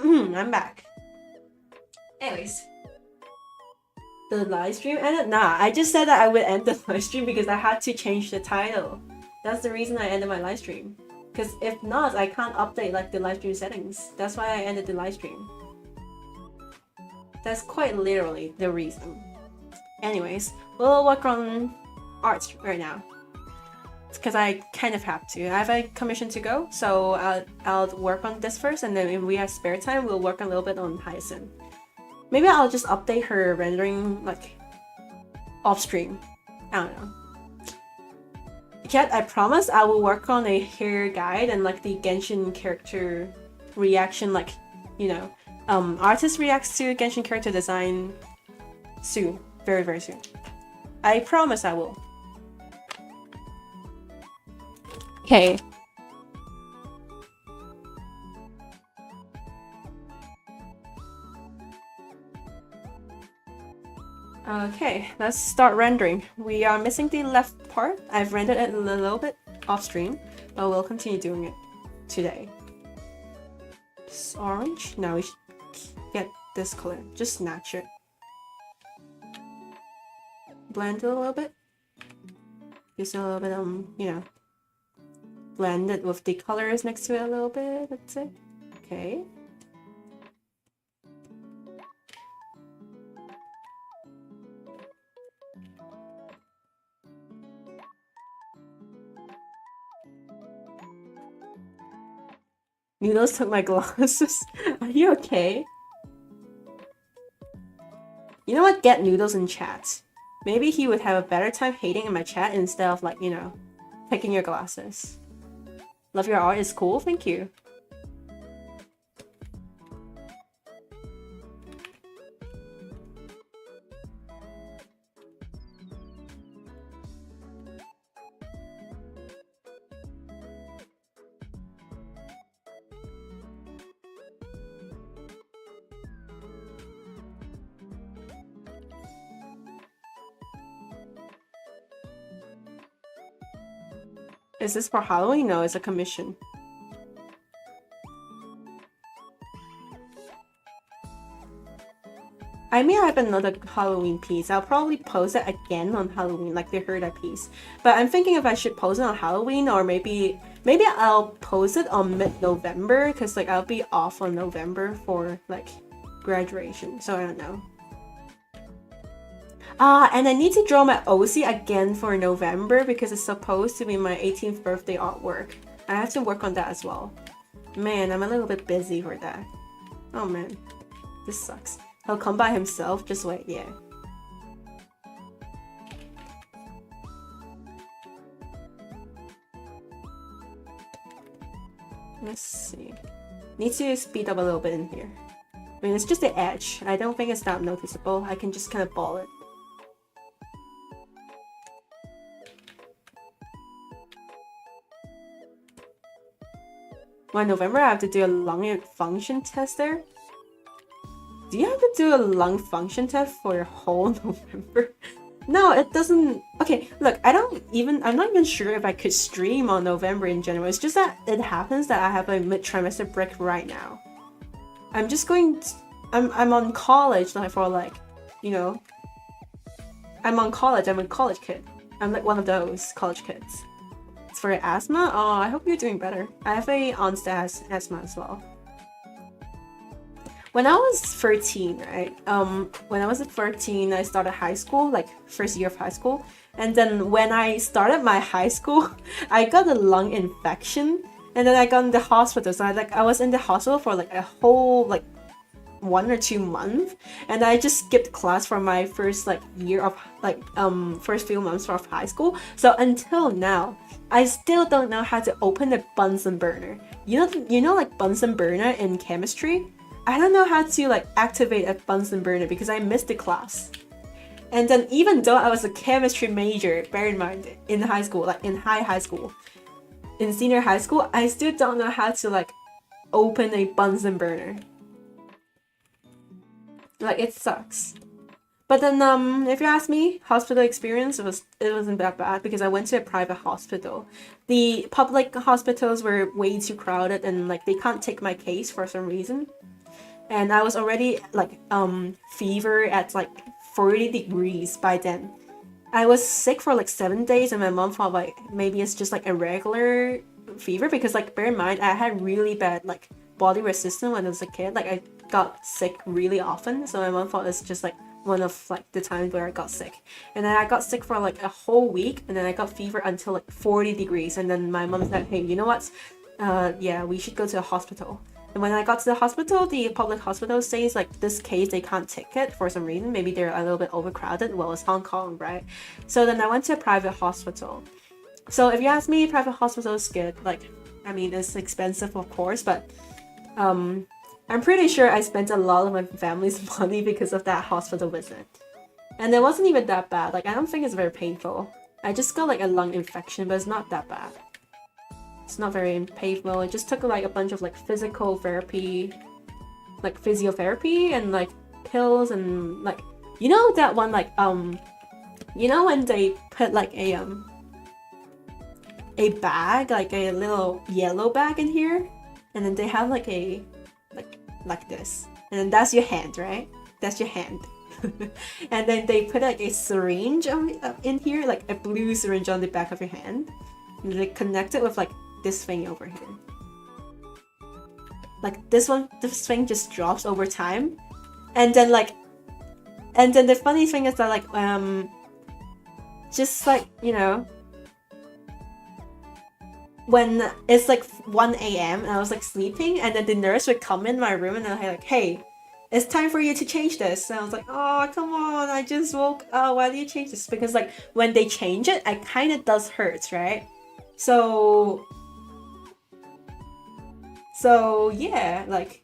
I'm back. Anyways, the live stream ended? Nah, I just said that I would end the live stream because I had to change the title. That's the reason I ended my live stream. Because if not, I can't update like the live stream settings. That's why I ended the live stream. That's quite literally the reason. Anyways, we'll work on art right now. Because I kind of have to. I have a commission to go, so I'll work on this first, and then if we have spare time, we'll work a little bit on Hyacinth. Maybe I'll just update her rendering like off stream. I don't know. Yet I promise I will work on a hair guide and like the Genshin character reaction, like, you know, artist reacts to Genshin character design soon. Very, very soon. I promise I will. Okay. Okay, let's start rendering. We are missing the left part. I've rendered it a little bit off stream, but we'll continue doing it today. It's orange? No, we should get this color. Just snatch it. Blend it a little bit. Just a little bit, you know, blend it with the colors next to it a little bit, that's it. Okay. Noodles took my glasses. Are you okay? You know what? Get Noodles in chat. Maybe he would have a better time hating in my chat instead of like, you know, picking your glasses. Love your art is cool, thank you. Is this for Halloween? No, it's a commission. I may have another Halloween piece. I'll probably post it again on Halloween, like the Herda piece. But I'm thinking if I should post it on Halloween, or maybe I'll post it on mid-November, because like I'll be off on November for like graduation, so I don't know. And I need to draw my OC again for November because it's supposed to be my 18th birthday artwork. I have to work on that as well. Man, I'm a little bit busy for that. Oh man, this sucks. He'll come by himself, just wait, yeah. Let's see. Need to speed up a little bit in here. I mean, it's just the edge. I don't think it's that noticeable. I can just kind of ball it. Why November I have to do a lung function test there? Do you have to do a lung function test for your whole November? No, it doesn't. Okay, look, I'm not even sure if I could stream on November in general. It's just that it happens that I have a mid-trimester break right now. I'm just going to, I'm on college like for like, you know, I'm on college, I'm a college kid. I'm like one of those college kids. It's for asthma? Oh, I hope you're doing better. I have a onset asthma as well. When I was 13, right? When I was 13, I started high school, like first year of high school. And then when I started my high school, I got a lung infection. And then I got in the hospital. So I was in the hospital for like a whole like 1 or 2 months. And I just skipped class for my first like year of like first few months of high school. So until now, I still don't know how to open a Bunsen burner. You know like Bunsen burner in chemistry? I don't know how to like activate a Bunsen burner because I missed the class. And then even though I was a chemistry major, bear in mind, in high school, like in high school, in senior high school, I still don't know how to like open a Bunsen burner. Like it sucks. But then if you ask me, hospital experience, it wasn't that bad because I went to a private hospital. The public hospitals were way too crowded and like they can't take my case for some reason. and I was already like fever at like 40 degrees by then. I was sick for like 7 days, and my mom thought like maybe it's just like a regular fever because like bear in mind I had really bad like body resistance when I was a kid. Like I got sick really often, so my mom thought it's just like one of like the times where I got sick. And then I got sick for like a whole week, and then I got fever until like 40 degrees, and then my mom said, hey, you know what? Yeah, we should go to a hospital. And when I got to the hospital, the public hospital says like this case they can't take it for some reason. Maybe they're a little bit overcrowded. Well, it's Hong Kong, right? So then I went to a private hospital. So if you ask me, private hospital is good. Like, I mean, it's expensive, of course, but I'm pretty sure I spent a lot of my family's money because of that hospital visit. And it wasn't even that bad. Like, I don't think it's very painful. I just got like a lung infection, but it's not that bad. It's not very painful. It just took like a bunch of like physical therapy, like physiotherapy and like pills and like, you know that one like you know when they put like a bag, like a little yellow bag in here, and then they have like a like this, and then that's your hand, right? That's your hand. And then they put like a syringe in here, like a blue syringe on the back of your hand, and they connect it with like this thing over here. Like this thing just drops over time, and then the funny thing is that like just like, you know, when it's like 1 a.m. and I was like sleeping, and then the nurse would come in my room and they're like, hey, it's time for you to change this. And I was like, oh, come on, I just woke up. Why do you change this? Because like when they change it, it kind of does hurt, right? So yeah, like,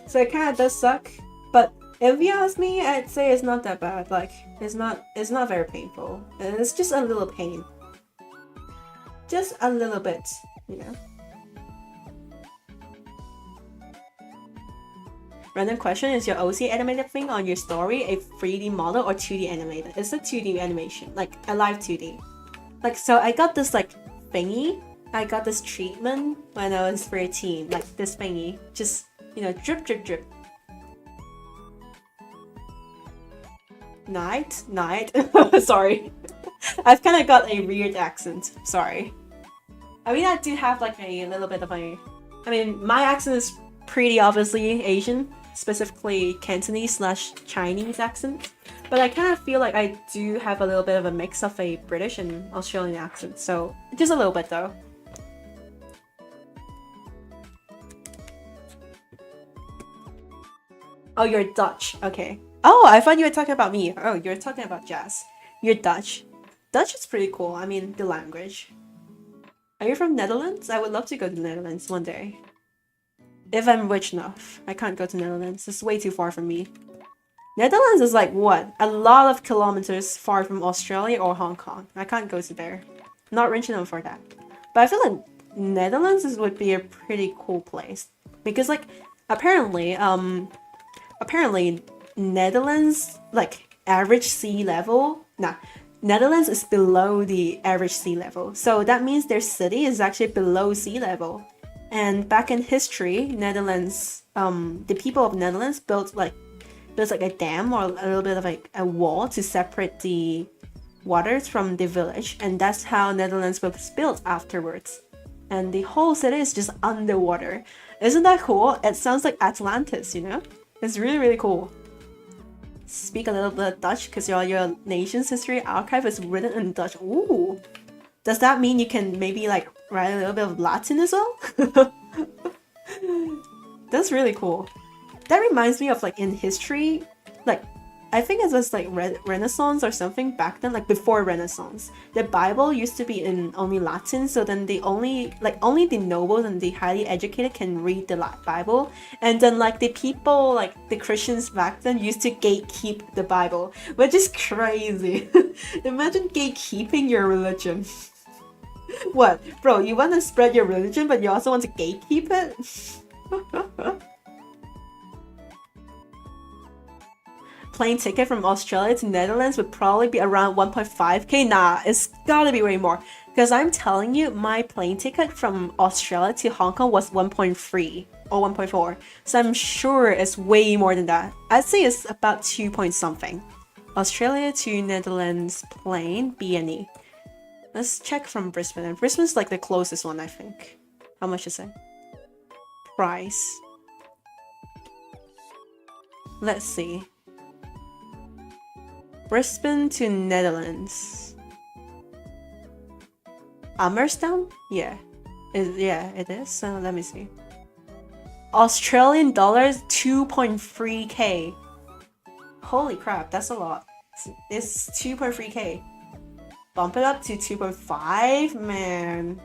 so it kind of does suck. But if you ask me, I'd say it's not that bad. Like, it's not very painful. It's just a little pain. Just a little bit, you know. Random question, is your OC animated thing on your story a 3D model or 2D animated? It's a 2D animation, like a live 2D. Like, so I got this like thingy. I got this treatment when I was 13, like this thingy. Just, you know, drip, drip, drip. Night? Sorry. I've kind of got a weird accent. Sorry. I mean, I do have like a little bit of a... I mean, my accent is pretty obviously Asian, specifically Cantonese/Chinese accent. But I kind of feel like I do have a little bit of a mix of a British and Australian accent. So, just a little bit though. Oh, you're Dutch. Okay. Oh, I thought you were talking about me. Oh, you're talking about Jazz. You're Dutch. Dutch is pretty cool. I mean, the language. Are you from Netherlands? I would love to go to the Netherlands one day. If I'm rich enough. I can't go to Netherlands. It's way too far from me. Netherlands is like, what? A lot of kilometers far from Australia or Hong Kong. I can't go to there. Not rich enough for that. But I feel like Netherlands would be a pretty cool place. Because like, apparently Netherlands, like, average sea level... Nah, Netherlands is below the average sea level. So that means their city is actually below sea level. And back in history, Netherlands, the people of Netherlands built like a dam or a little bit of like a wall to separate the waters from the village. And that's how Netherlands was built afterwards. And the whole city is just underwater. Isn't that cool? It sounds like Atlantis, you know? It's really, really cool. Speak a little bit of Dutch because your nation's history archive is written in Dutch. Ooh. Does that mean you can maybe like write a little bit of Latin as well? That's really cool. That reminds me of like in history, like I think it was like Renaissance or something back then, like before Renaissance. The Bible used to be in only Latin, so then only the nobles and the highly educated can read the Bible. And then like the people, like the Christians back then used to gatekeep the Bible, which is crazy. Imagine gatekeeping your religion. What? Bro, you want to spread your religion, but you also want to gatekeep it? plane ticket from Australia to Netherlands would probably be around 1.5k. Nah, it's gotta be way more. Because I'm telling you, my plane ticket from Australia to Hong Kong was 1.3 or 1.4. So I'm sure it's way more than that. I'd say it's about 2 point something. Australia to Netherlands plane, BNE. Let's check from Brisbane. And Brisbane's like the closest one, I think. How much is it? Price. Let's see. Brisbane to Netherlands. Amerstown? Yeah. It is. So let me see. Australian dollars, 2.3k. Holy crap, that's a lot. It's 2.3k. Bump it up to 2.5, man.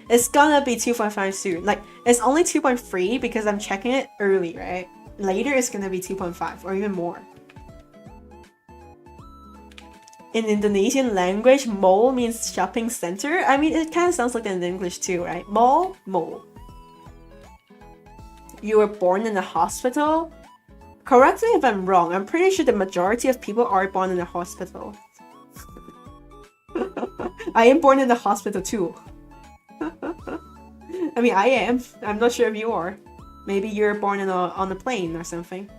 It's gonna be 2.5 soon. Like, it's only 2.3 because I'm checking it early, right? Later, it's gonna be 2.5 or even more. In Indonesian language, mall means shopping center. I mean, it kind of sounds like in English too, right? Mall. You were born in a hospital? Correct me if I'm wrong. I'm pretty sure the majority of people are born in a hospital. I am born in a hospital too. I mean, I am. I'm not sure if you are. Maybe you're born on a plane or something.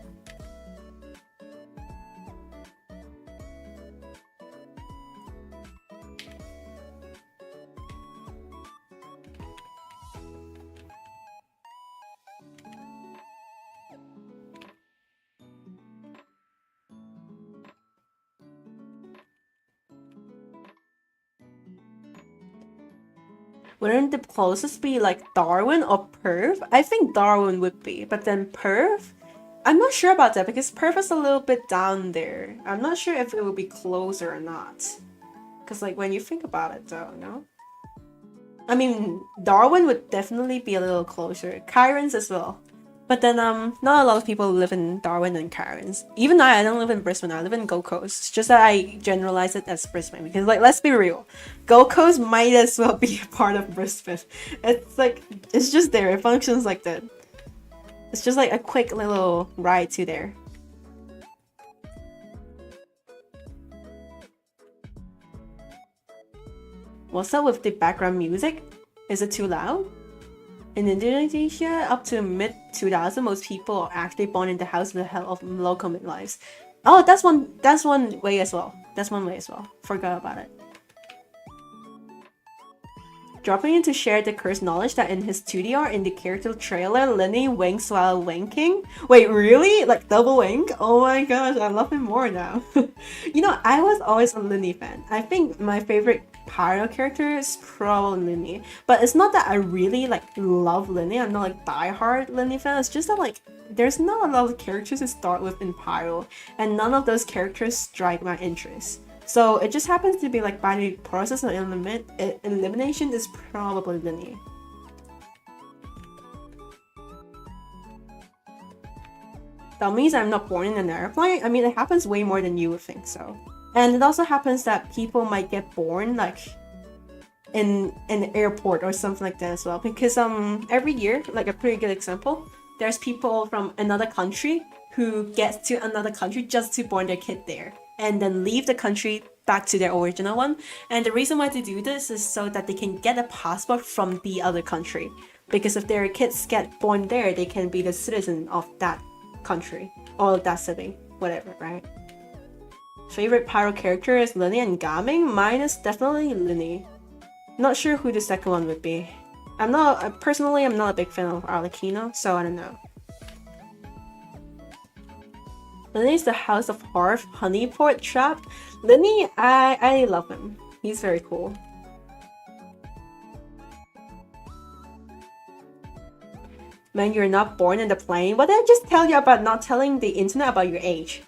Wouldn't the closest be like Darwin or Perth? I think Darwin would be, but then Perth? I'm not sure about that because Perth is a little bit down there. I'm not sure if it would be closer or not. Because like when you think about it though, no? I mean, Darwin would definitely be a little closer. Cairns as well. But then not a lot of people live in Darwin and Cairns. Even I don't live in Brisbane, I live in Gold Coast. It's just that I generalize it as Brisbane because like let's be real. Gold Coast might as well be a part of Brisbane. It's like it's just there, it functions like that. It's just like a quick little ride to there. What's up with the background music? Is it too loud? In Indonesia, up to mid-2000, most people are actually born in the house with the help of local midwives. Oh, that's one way as well. That's one way as well. Forgot about it. Dropping in to share the cursed knowledge that in his 2D art in the character trailer, Lenny winks while winking. Wait, really? Like double wink? Oh my gosh, I love him more now. You know, I was always a Lenny fan. I think my favorite Pyro character is probably Lenny. But it's not that I really like love Lenny. I'm not like diehard Lenny fan. It's just that like there's not a lot of characters to start with in Pyro, and none of those characters strike my interest. So it just happens to be like by the process of elimination is probably Lenny. That means I'm not born in an airplane? I mean, it happens way more than you would think so. And it also happens that people might get born like in an airport or something like that as well. Because every year, like a pretty good example, there's people from another country who get to another country just to born their kid there. And then leave the country back to their original one. And the reason why they do this is so that they can get a passport from the other country. Because if their kids get born there, they can be the citizen of that country or that city, whatever, right? Favorite Pyro character is Lenny and Gaming. Mine is definitely Lenny. Not sure who the second one would be. Personally, I'm not a big fan of Arlecchino, so I don't know. Lenny is the House of Hearth Honeyport Trap. Lenny, I love him. He's very cool. Man, you're not born in the plane? What did I just tell you about not telling the internet about your age?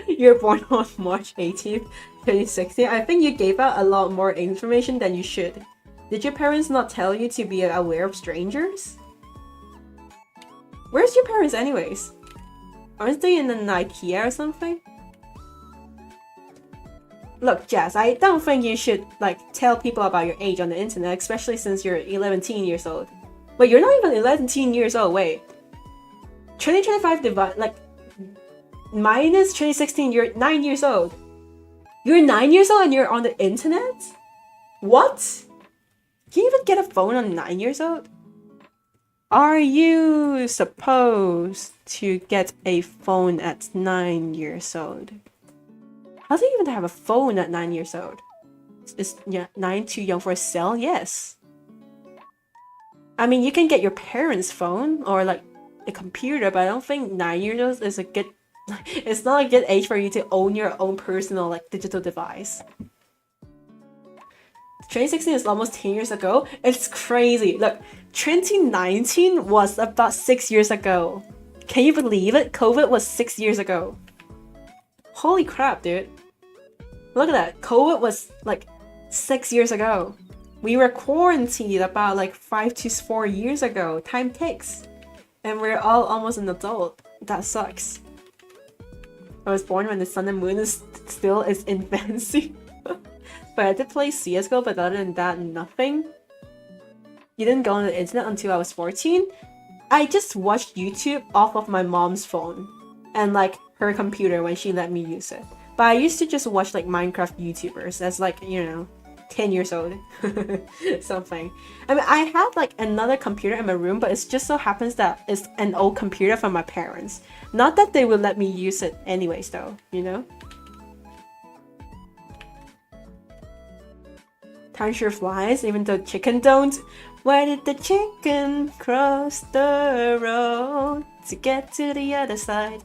You're born on March 18th, 2016. I think you gave out a lot more information than you should. Did your parents not tell you to be aware of strangers? Where's your parents anyways? Aren't they in an IKEA or something? Look, Jazz, I don't think you should like tell people about your age on the internet, especially since you're 11 years old. Wait, you're not even 11 years old, wait. 2025 divide, like, minus 2016, you're 9 years old. You're 9 years old and you're on the internet? What? Can you even get a phone on 9 years old? Are you supposed to get a phone at 9 years old? How do you even have a phone at 9 years old? Is 9 too young for a cell? Yes. I mean, you can get your parents' phone or like a computer, but I don't think 9 years old is a good. It's not a good age for you to own your own personal like digital device. 2016 is almost 10 years ago. It's crazy. Look, 2019 was about 6 years ago. Can you believe it? COVID was 6 years ago. Holy crap, dude. Look at that. COVID was like 6 years ago. We were quarantined about like 5 to 4 years ago. Time ticks. And we're all almost an adult. That sucks. I was born when the sun and moon is still is infancy. But I did play CSGO, but other than that, nothing. You didn't go on the internet until I was 14? I just watched YouTube off of my mom's phone. And like her computer when she let me use it. But I used to just watch like Minecraft YouTubers as like, you know, 10 years old. Something. I mean, I had like another computer in my room, but it just so happens that it's an old computer from my parents. Not that they would let me use it anyways though, you know? Time sure flies, even though chicken don't. Why did the chicken cross the road to get to the other side?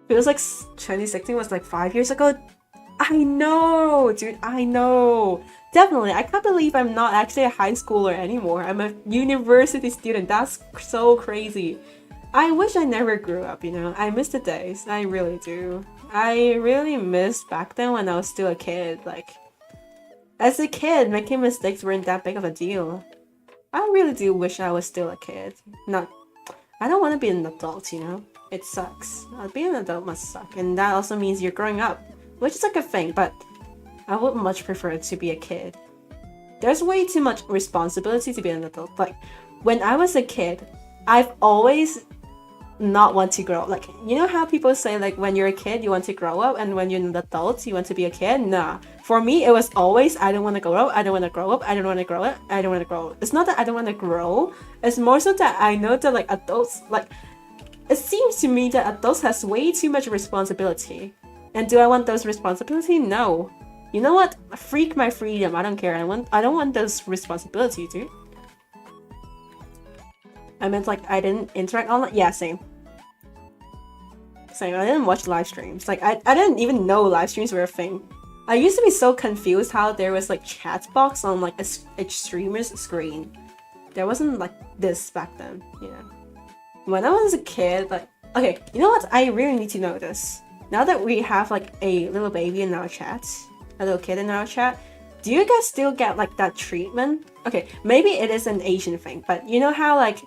Feels like 2016 was like 5 years ago. I know, dude, I know. Definitely, I can't believe I'm not actually a high schooler anymore. I'm a university student. That's so crazy. I wish I never grew up, you know? I miss the days. I really do. I really miss back then when I was still a kid. Like, as a kid, making mistakes weren't that big of a deal. I really do wish I was still a kid. I don't want to be an adult, you know? It sucks. Being an adult must suck. And that also means you're growing up, which is a good thing, but I would much prefer to be a kid. There's way too much responsibility to be an adult. Like, when I was a kid, I've always not want to grow up. Like, you know how people say like when you're a kid you want to grow up and when you're an adult you want to be a kid? Nah. For me it was always I don't want to grow up, I don't want to grow up, I don't want to grow up, I don't want to grow up. It's not that I don't want to grow, it's more so that I know that like adults, like it seems to me that adults has way too much responsibility. And do I want those responsibility? No. You know what? Freak my freedom. I don't care. I don't want those responsibilities, dude. I meant like I didn't interact online. Yeah, same. Same. I didn't watch live streams. Like I didn't even know live streams were a thing. I used to be so confused how there was like chat box on like a streamer's screen. There wasn't like this back then, you know. When I was a kid, like okay, you know what? I really need to know this. Now that we have like a little baby in our chat, a little kid in our chat, do you guys still get like that treatment? Okay, maybe it is an Asian thing, but you know how like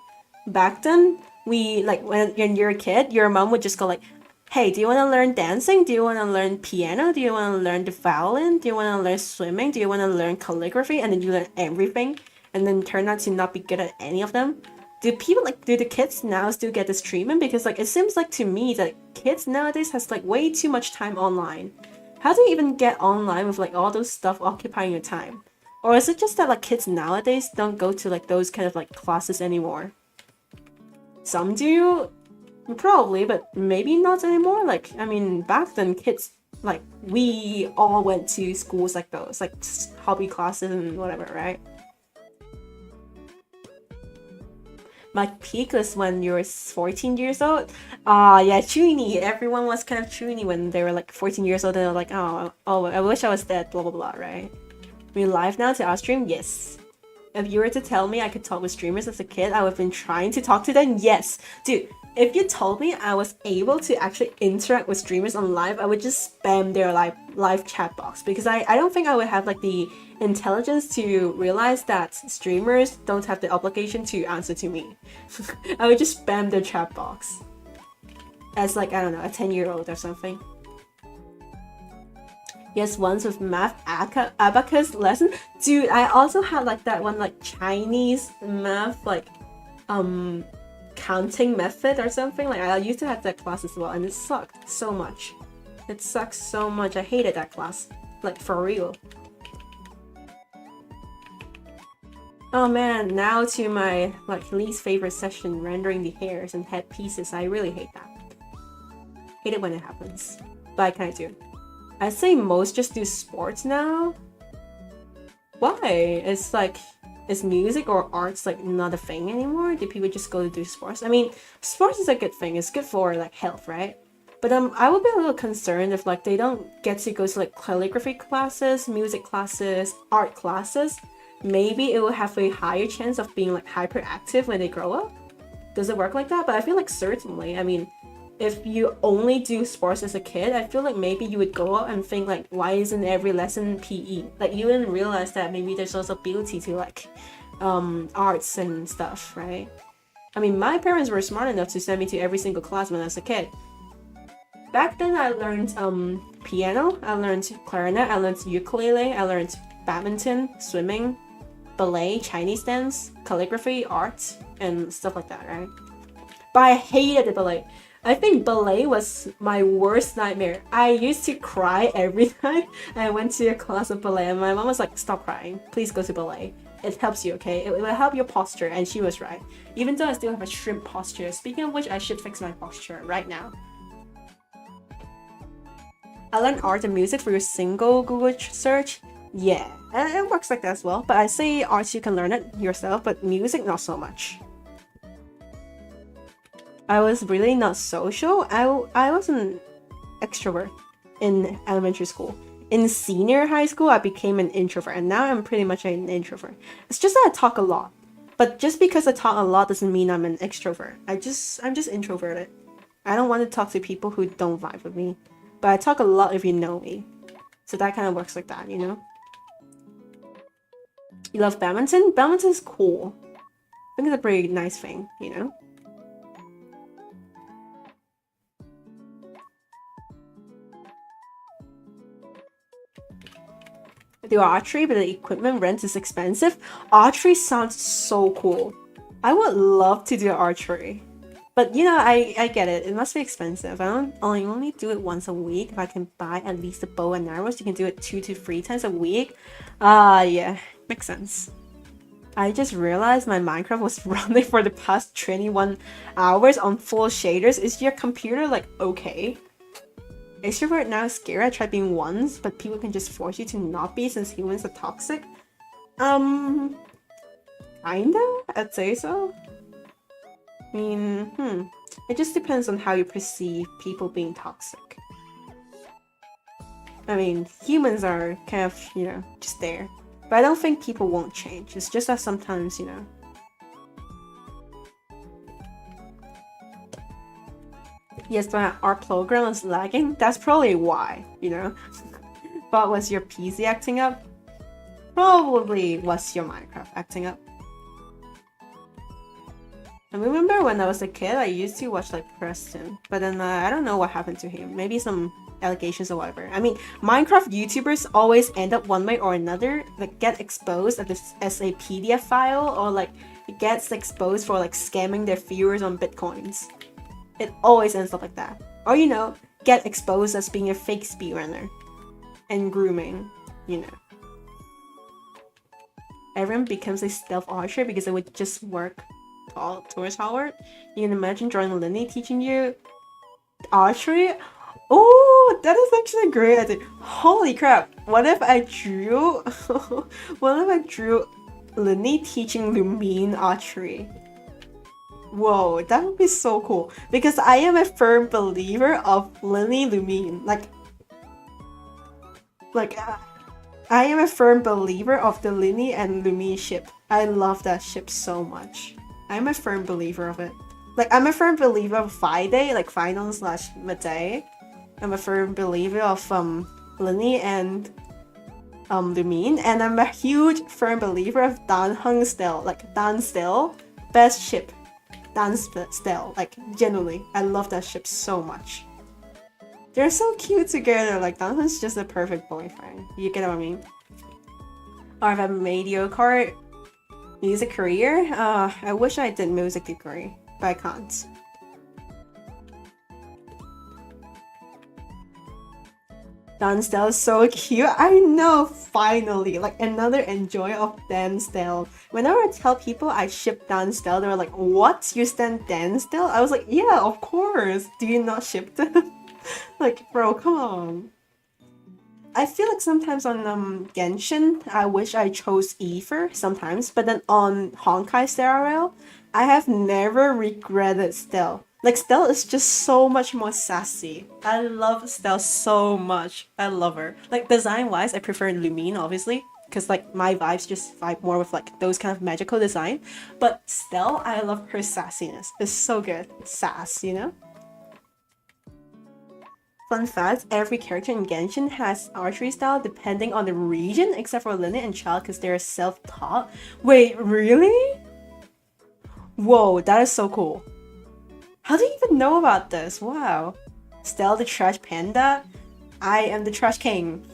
back then we like when you're a kid, your mom would just go like, hey, do you want to learn dancing? Do you want to learn piano? Do you want to learn the violin? Do you want to learn swimming? Do you want to learn calligraphy? And then you learn everything and then turn out to not be good at any of them. Do the kids now still get this treatment? Because like it seems like to me that kids nowadays has like way too much time online. How do you even get online with like all those stuff occupying your time? Or is it just that like kids nowadays don't go to like those kind of like classes anymore? Some do, probably, but maybe not anymore. Like, I mean, back then kids, like we all went to schools like those, like hobby classes and whatever, right? My peak was when you were 14 years old. Yeah, chuny. Everyone was kind of chuny when they were like 14 years old and they were like, oh, I wish I was dead, blah, blah, blah, right? We live now to our stream? Yes. If you were to tell me I could talk with streamers as a kid, I would have been trying to talk to them? Yes. Dude, if you told me I was able to actually interact with streamers on live, I would just spam their live chat box because I don't think I would have like the intelligence to realize that streamers don't have the obligation to answer to me. I would just spam their chat box as like, I don't know, a 10-year-old or something. Yes, once with math abacus lesson. Dude, I also had like that one like Chinese math like counting method or something. Like I used to have that class as well, and it sucked so much. It sucks so much. I hated that class. Like for real. Oh man, now to my like least favorite session, rendering the hairs and head pieces. I really hate that. Hate it when it happens. But I kinda do. I'd say most just do sports now. Why? It's like, is music or arts like not a thing anymore? Do people just go to do sports? I mean, sports is a good thing. It's good for like health, right? But I would be a little concerned if like they don't get to go to like calligraphy classes, music classes, art classes. Maybe it will have a higher chance of being like hyperactive when they grow up. Does it work like that? But I feel like certainly. I mean, if you only do sports as a kid, I feel like maybe you would go out and think like, why isn't every lesson PE? Like you wouldn't realize that maybe there's also ability to like arts and stuff, right? I mean, my parents were smart enough to send me to every single class when I was a kid. Back then I learned piano, I learned clarinet, I learned ukulele, I learned badminton, swimming, ballet, Chinese dance, calligraphy, art, and stuff like that, right? But I hated the ballet. I think ballet was my worst nightmare. I used to cry every time I went to a class of ballet, and my mom was like, stop crying, please go to ballet. It helps you, okay? It will help your posture, and she was right. Even though I still have a shrimp posture. Speaking of which, I should fix my posture right now. I learned art and music for your single Google search. Yeah, it works like that as well. But I say arts, you can learn it yourself, but music, not so much. I was really not social. I was an extrovert in elementary school. In senior high school, I became an introvert, and now I'm pretty much an introvert. It's just that I talk a lot. But just because I talk a lot doesn't mean I'm an extrovert. I'm just introverted. I don't want to talk to people who don't vibe with me. But I talk a lot if you know me. So that kind of works like that, you know? You love badminton? Badminton's cool. I think it's a pretty nice thing, you know? Do archery, but the equipment rent is expensive. Archery sounds so cool. I would love to do archery. But you know, I get it. It must be expensive. I only do it once a week. If I can buy at least a bow and arrows, you can do it 2 to 3 times a week. Yeah, makes sense. I just realized my Minecraft was running for the past 21 hours on full shaders. Is your computer like okay? Extrovert now scared. I tried being once, but people can just force you to not be since humans are toxic. Kinda? I'd say so. I mean, it just depends on how you perceive people being toxic. I mean, humans are kind of, you know, just there. But I don't think people won't change. It's just that sometimes, you know. Yes, but our program was lagging. That's probably why, you know. But was your PC acting up? Probably was your Minecraft acting up. I remember when I was a kid, I used to watch like Preston, but then I don't know what happened to him. Maybe some allegations or whatever. I mean, Minecraft YouTubers always end up one way or another, like get exposed as a PDF file, or like it gets exposed for like scamming their viewers on bitcoins. It always ends up like that. Or you know, get exposed as being a fake speedrunner and grooming, you know. Everyone becomes a stealth archer because it would just work towards Howard. You can imagine drawing Linny teaching you archery. Oh, that is actually a great idea. Holy crap! What if I drew? What if I drew Linny teaching Lumine archery? Whoa, that would be so cool. Because I am a firm believer of Linny Lumine. I am a firm believer of the Linny and Lumine ship. I love that ship so much. I'm a firm believer of it. Like, I'm a firm believer of Fide, like Final / Midday. I'm a firm believer of Linny and Lumine, and I'm a huge firm believer of Dan Hung Stel, like Dan Stel, best ship. Dan Stel, like genuinely, I love that ship so much. They're so cute together. Like Dan Hung's just a perfect boyfriend. You get what I mean? Or if I made mediocre music career, I wish I did music degree. but I can't. Dansdale is so cute. I know, finally, like another enjoy of Dansdale. Whenever I tell people I ship Dansdale, they're like, "What? You stand Dansdale?" I was like, "Yeah, of course. Do you not ship them?" Like, bro, come on. I feel like sometimes on Genshin, I wish I chose Ether sometimes, but then on Honkai Star Rail, I have never regretted Stell. Like, Stell is just so much more sassy. I love Stell so much. I love her. Like, design-wise, I prefer Lumine, obviously, because like my vibes just vibe more with like those kind of magical design. But Stell, I love her sassiness. It's so good. Sass, you know? Fun fact, every character in Genshin has archery style depending on the region, except for Lynette and Child because they're self-taught. Wait, really? Whoa, that is so cool. How do you even know about this? Wow. Stell the trash panda? I am the trash king.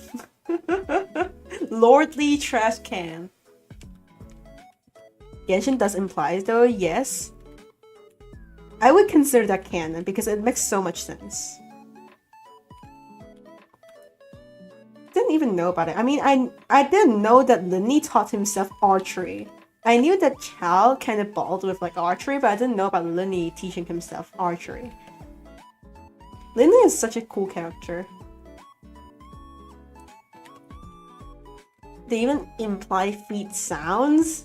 Lordly trash can. Genshin does implies though, yes. I would consider that canon because it makes so much sense. Didn't even know about it. I mean, I didn't know that Linny taught himself archery. I knew that Chao kind of balled with like archery, but I didn't know about Linny teaching himself archery. Linny is such a cool character. They even imply feet sounds?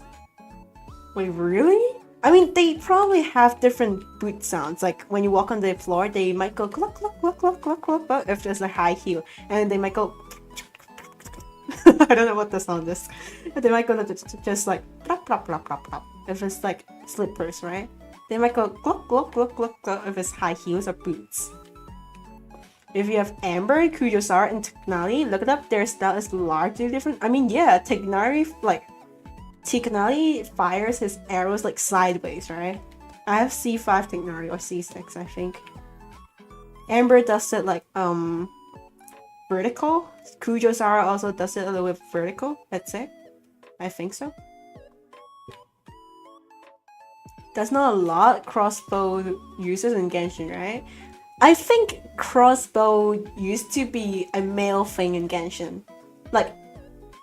Wait, really? I mean, they probably have different boot sounds. Like when you walk on the floor, they might go cluck cluck cluck cluck cluck cluck cluck if there's a high heel, and they might go. I don't know what the sound is. They might go just like plop plop plop plop plop if it's like slippers, right? They might go gluck gluck gluck gluck gluck if it's high heels or boots. If you have Amber, Kujosara, and Tignari, look it up. Their style is largely different. I mean, yeah, Tignari fires his arrows like sideways, right? I have C5 Tignari or C6, I think. Amber does it like vertical. Kujosara also does it a little bit vertical, let's say. I think so. That's not a lot crossbow uses in Genshin, right? I think crossbow used to be a male thing in Genshin. Like,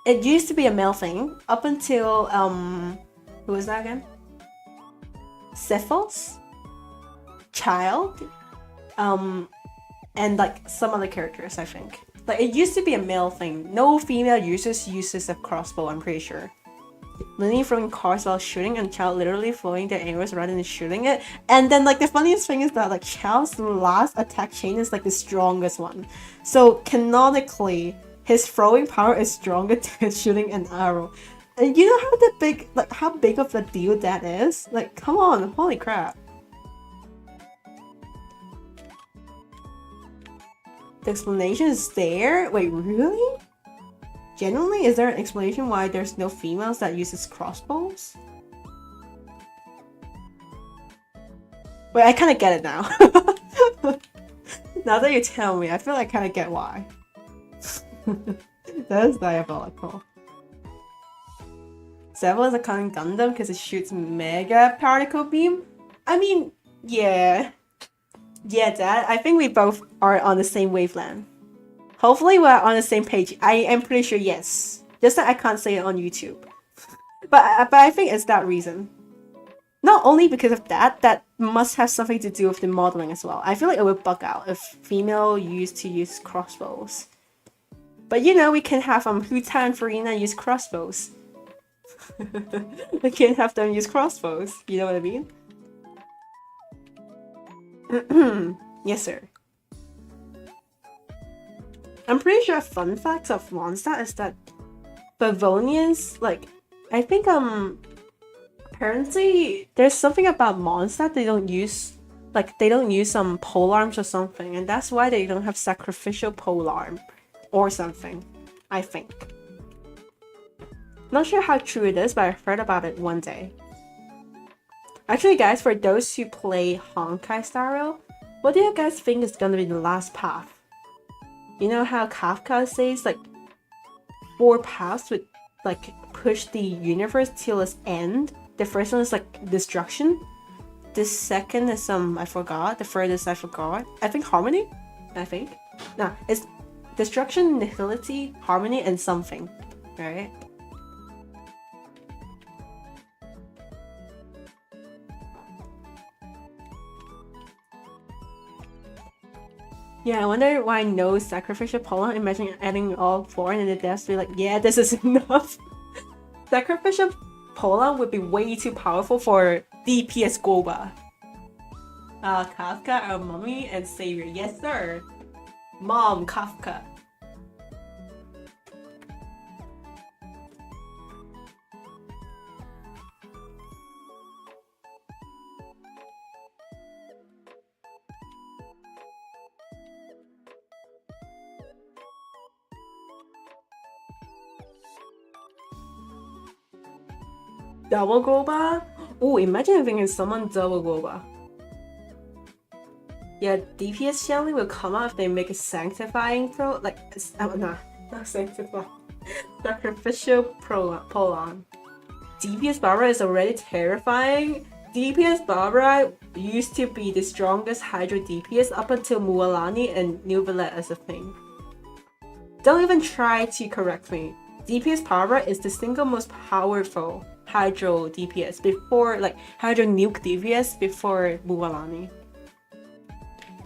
it used to be a male thing up until, who was that again? Cephos? Child? And like some other characters, I think. Like, it used to be a male thing. No female users uses a crossbow, I'm pretty sure. Linny throwing cars while shooting and Child literally throwing their arrows rather than shooting it. And then like the funniest thing is that like Child's last attack chain is like the strongest one. So canonically, his throwing power is stronger than shooting an arrow. And you know how big of a deal that is? Like, come on, holy crap. The explanation is there? Wait, really? Genuinely, is there an explanation why there's no females that uses crossbows? Wait, I kind of get it now. Now that you tell me, I feel like I kind of get why. That is diabolical. Seville is a cunning Gundam because it shoots mega particle beam? I mean, yeah. Yeah, Dad, I think we both are on the same wavelength. Hopefully we're on the same page. I am pretty sure yes. Just that I can't say it on YouTube. But I think it's that reason. Not only because of that, that must have something to do with the modeling as well. I feel like it would bug out if female used to use crossbows. But you know, we can have Huta and Furina use crossbows. We can't have them use crossbows. You know what I mean? Yes, sir. I'm pretty sure fun facts of Mondstadt is that Favonians, like, I think, apparently there's something about Mondstadt they don't use, like, they don't use some polearms or something, and that's why they don't have sacrificial polearm or something, I think. Not sure how true it is, but I heard about it one day. Actually, guys, for those who play Honkai Star Rail, what do you guys think is gonna be the last path? You know how Kafka says, like, 4 paths would, like, push the universe till its end? The first one is, like, destruction. The second is I forgot. The third is I forgot. I think harmony. I think. No, it's destruction, nihility, harmony, and something. Right? Yeah, I wonder why no sacrificial pollen. Imagine adding all four and then the devs be like, yeah, this is enough. Sacrificial pollen would be way too powerful for DPS Goba. Kafka, our mommy and savior. Yes, sir. Mom, Kafka. Double Goba? Oh, imagine having someone double Goba. Yeah, DPS Shelly will come out if they make a sanctifying pro, like, not sanctifying, sacrificial polon. DPS Barbara is already terrifying. DPS Barbara used to be the strongest Hydro DPS up until Mualani and New Villette as a thing. Don't even try to correct me. DPS Barbara is the single most powerful Hydro DPS before, like, Hydro Nuke DPS before Mualani.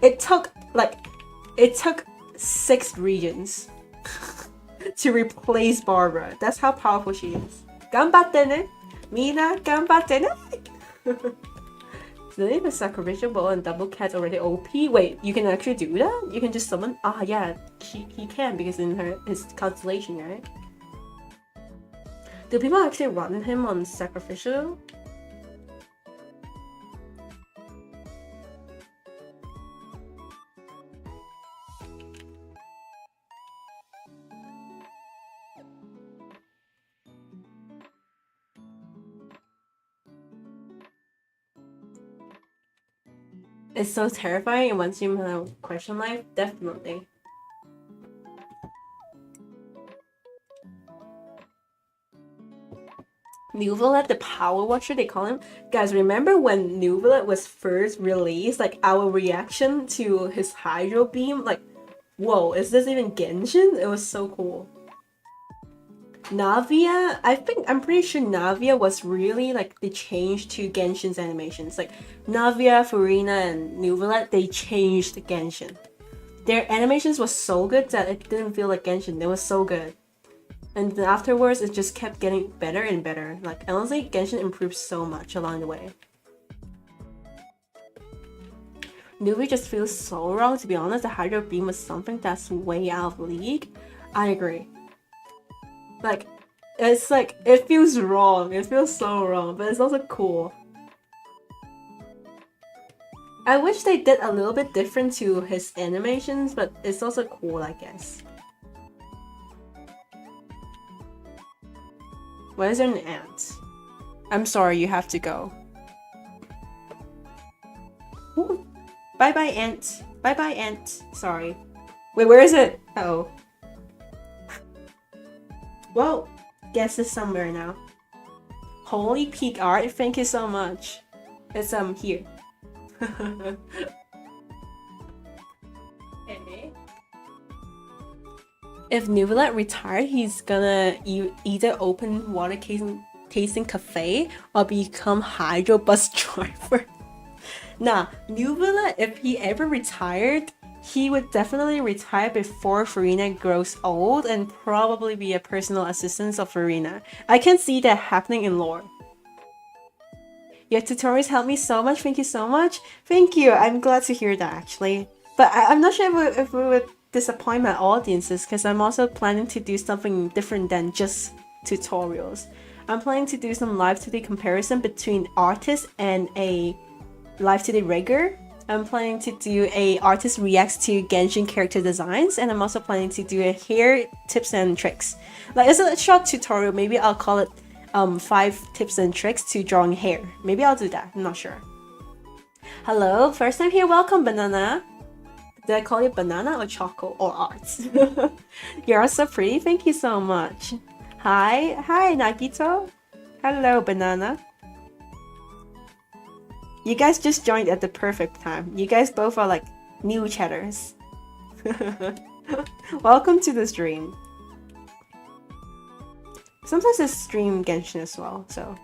It took 6 regions to replace Barbara. That's how powerful she is. Ganbatte Mina, ganbatte ne? The name is Sacrificial Bow and Double Cat's already OP. Wait, you can actually do that? You can just summon? Ah, yeah, he can because in his constellation, right? Do people actually run him on Sacrificial? It's so terrifying, and once you have question life, definitely. Nuvalet, the Power Watcher, they call him. Guys, remember when Nuvalet was first released? Like, our reaction to his Hydro Beam? Like, whoa, is this even Genshin? It was so cool. Navia, I'm pretty sure Navia was really like the change to Genshin's animations. Like Navia, Furina, and Nuvalet, they changed Genshin. Their animations was so good that it didn't feel like Genshin. They were so good. And then afterwards, it just kept getting better and better. Like, honestly, Genshin improved so much along the way. Nuvi just feels so wrong, to be honest. The Hydro Beam was something that's way out of league. I agree. Like, it's like, it feels wrong. It feels so wrong, but it's also cool. I wish they did a little bit different to his animations, but it's also cool, I guess. Why is there an ant? I'm sorry, you have to go. Ooh. Bye-bye, ant. Bye-bye, ant. Sorry. Wait, where is it? Uh-oh. Well, guess it's somewhere now. Holy peak art, thank you so much. It's here. If Nuvalet retired, he's gonna either open water tasting cafe or become hydro bus driver. Nah, Nuvalet, if he ever retired, he would definitely retire before Furina grows old and probably be a personal assistant of Furina. I can see that happening in lore. Your tutorials helped me so much, thank you so much. Thank you, I'm glad to hear that actually. But I'm not sure if we would disappoint my audiences because I'm also planning to do something different than just tutorials. I'm planning to do some live 2D comparison between artists and a live 2D rigger. I'm planning to do a artist reacts to Genshin character designs, and I'm also planning to do a hair tips and tricks. Like, it's a short tutorial, maybe I'll call it 5 tips and tricks to drawing hair. Maybe I'll do that, I'm not sure. Hello, first time here, welcome Banana. Did I call you Banana or Choco or Arts? You're so pretty, thank you so much. Hi Nagito. Hello Banana. You guys just joined at the perfect time. You guys both are like new chatters. Welcome to the stream. Sometimes I stream Genshin as well, so...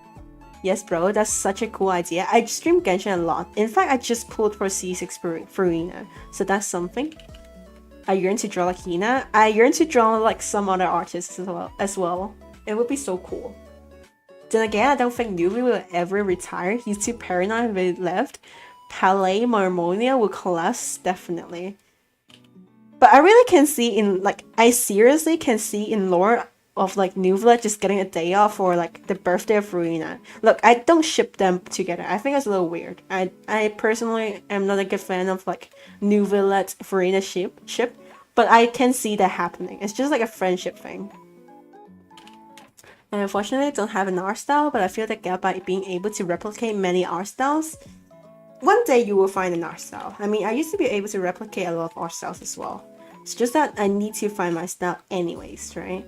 Yes, bro, that's such a cool idea. I stream Genshin a lot. In fact, I just pulled for C6 Furina, so that's something. I yearn to draw like Hina. I yearn to draw like some other artists as well. It would be so cool. Then again, I don't think Nuvi will ever retire. He's too paranoid if he left. Palais Marmonia will collapse, definitely. But I really can see in, like, I seriously can see in lore of, like, Nuvla just getting a day off for, like, the birthday of Furina. Look, I don't ship them together. I think it's a little weird. I personally am not a good fan of, like, Nuvla Furina ship, but I can see that happening. It's just like a friendship thing. And unfortunately, I don't have an art style, but I feel that by being able to replicate many art styles, one day you will find an art style. I mean, I used to be able to replicate a lot of art styles as well. It's just that I need to find my style anyways, right?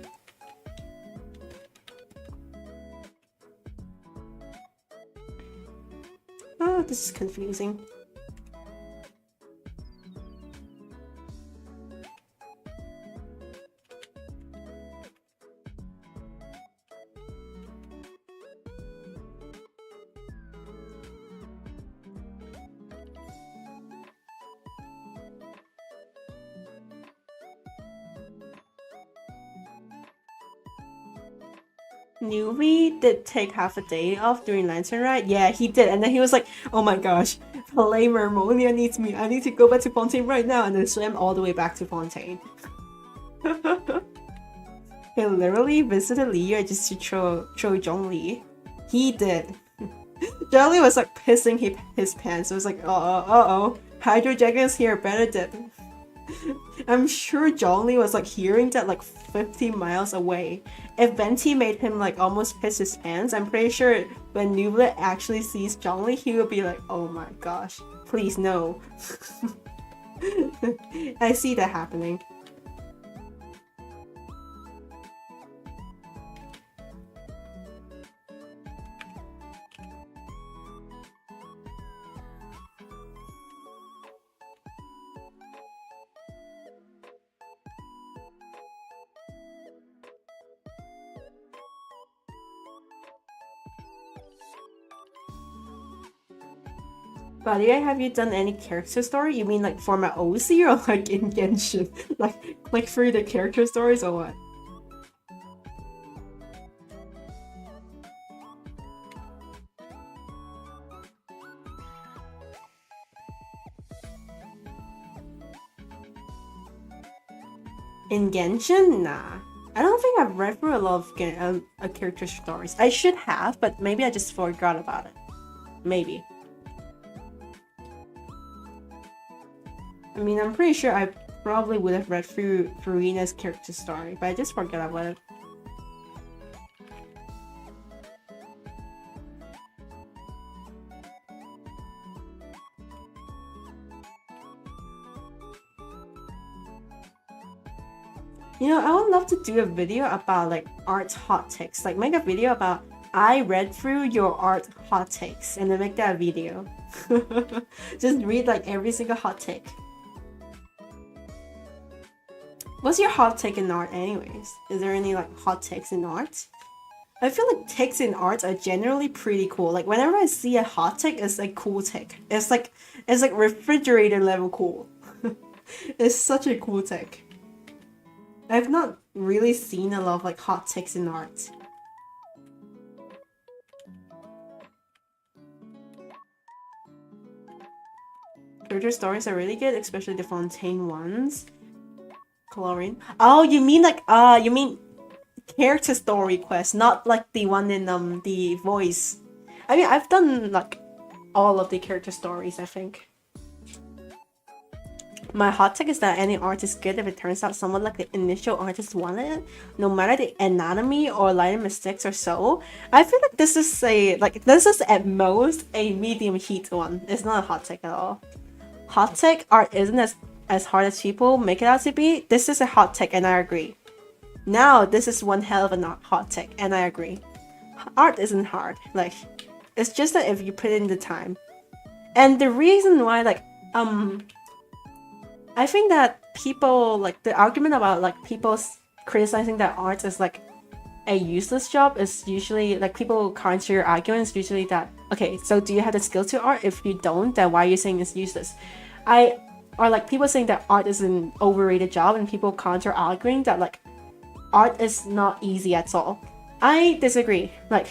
Oh, this is confusing. Nuvi did take half a day off during Lantern Ride. Yeah, he did. And then he was like, oh my gosh, Palais Marmonia needs me. I need to go back to Fontaine right now. And then swam all the way back to Fontaine. He literally visited Liu just to show Zhongli. He did. Zhongli was like pissing his pants. It was like, uh-oh. Hydro Dragon's here, better dip. I'm sure Zhongli was like hearing that like 50 miles away. If Venti made him like almost piss his pants, I'm pretty sure when Nubla actually sees Zhongli, he will be like, oh my gosh, please no. I see that happening. Valia, have you done any character story? You mean like for my OC or like in Genshin? like through the character stories or what? In Genshin? Nah. I don't think I've read through a lot of character stories. I should have, but maybe I just forgot about it. Maybe. I mean, I'm pretty sure I probably would have read through Furina's character story, but I just forgot about it. You know, I would love to do a video about like art hot takes. Like make a video about I read through your art hot takes and then make that a video. Just read like every single hot take. What's your hot take in art anyways? Is there any like hot takes in art? I feel like takes in art are generally pretty cool. Like whenever I see a hot take, it's like cool take. It's like refrigerator level cool. It's such a cool take. I've not really seen a lot of like hot takes in art. Character stories are really good, especially the Fontaine ones. Chlorine. Oh, you mean like you mean character story quest, not like the one in the voice. I mean, I've done like all of the character stories, I think. My hot take is that any art is good if it turns out somewhat like the initial artist wanted it, no matter the anatomy or lighting mistakes or so. I feel like this is at most a medium heat one. It's not a hot take at all. Hot take art isn't as hard as people make it out to be. This is a hot take and I agree. Now this is one hell of a hot take and I agree. Art isn't hard. Like, it's just that if you put in the time. And the reason why, like, I think that people, like, the argument about, like, people criticizing that art is, like, a useless job is usually, like, people counter your arguments usually that, okay, so do you have the skill to art? If you don't, then why are you saying it's useless? Or, like, people saying that art is an overrated job, and people counter arguing that, like, art is not easy at all. I disagree. Like,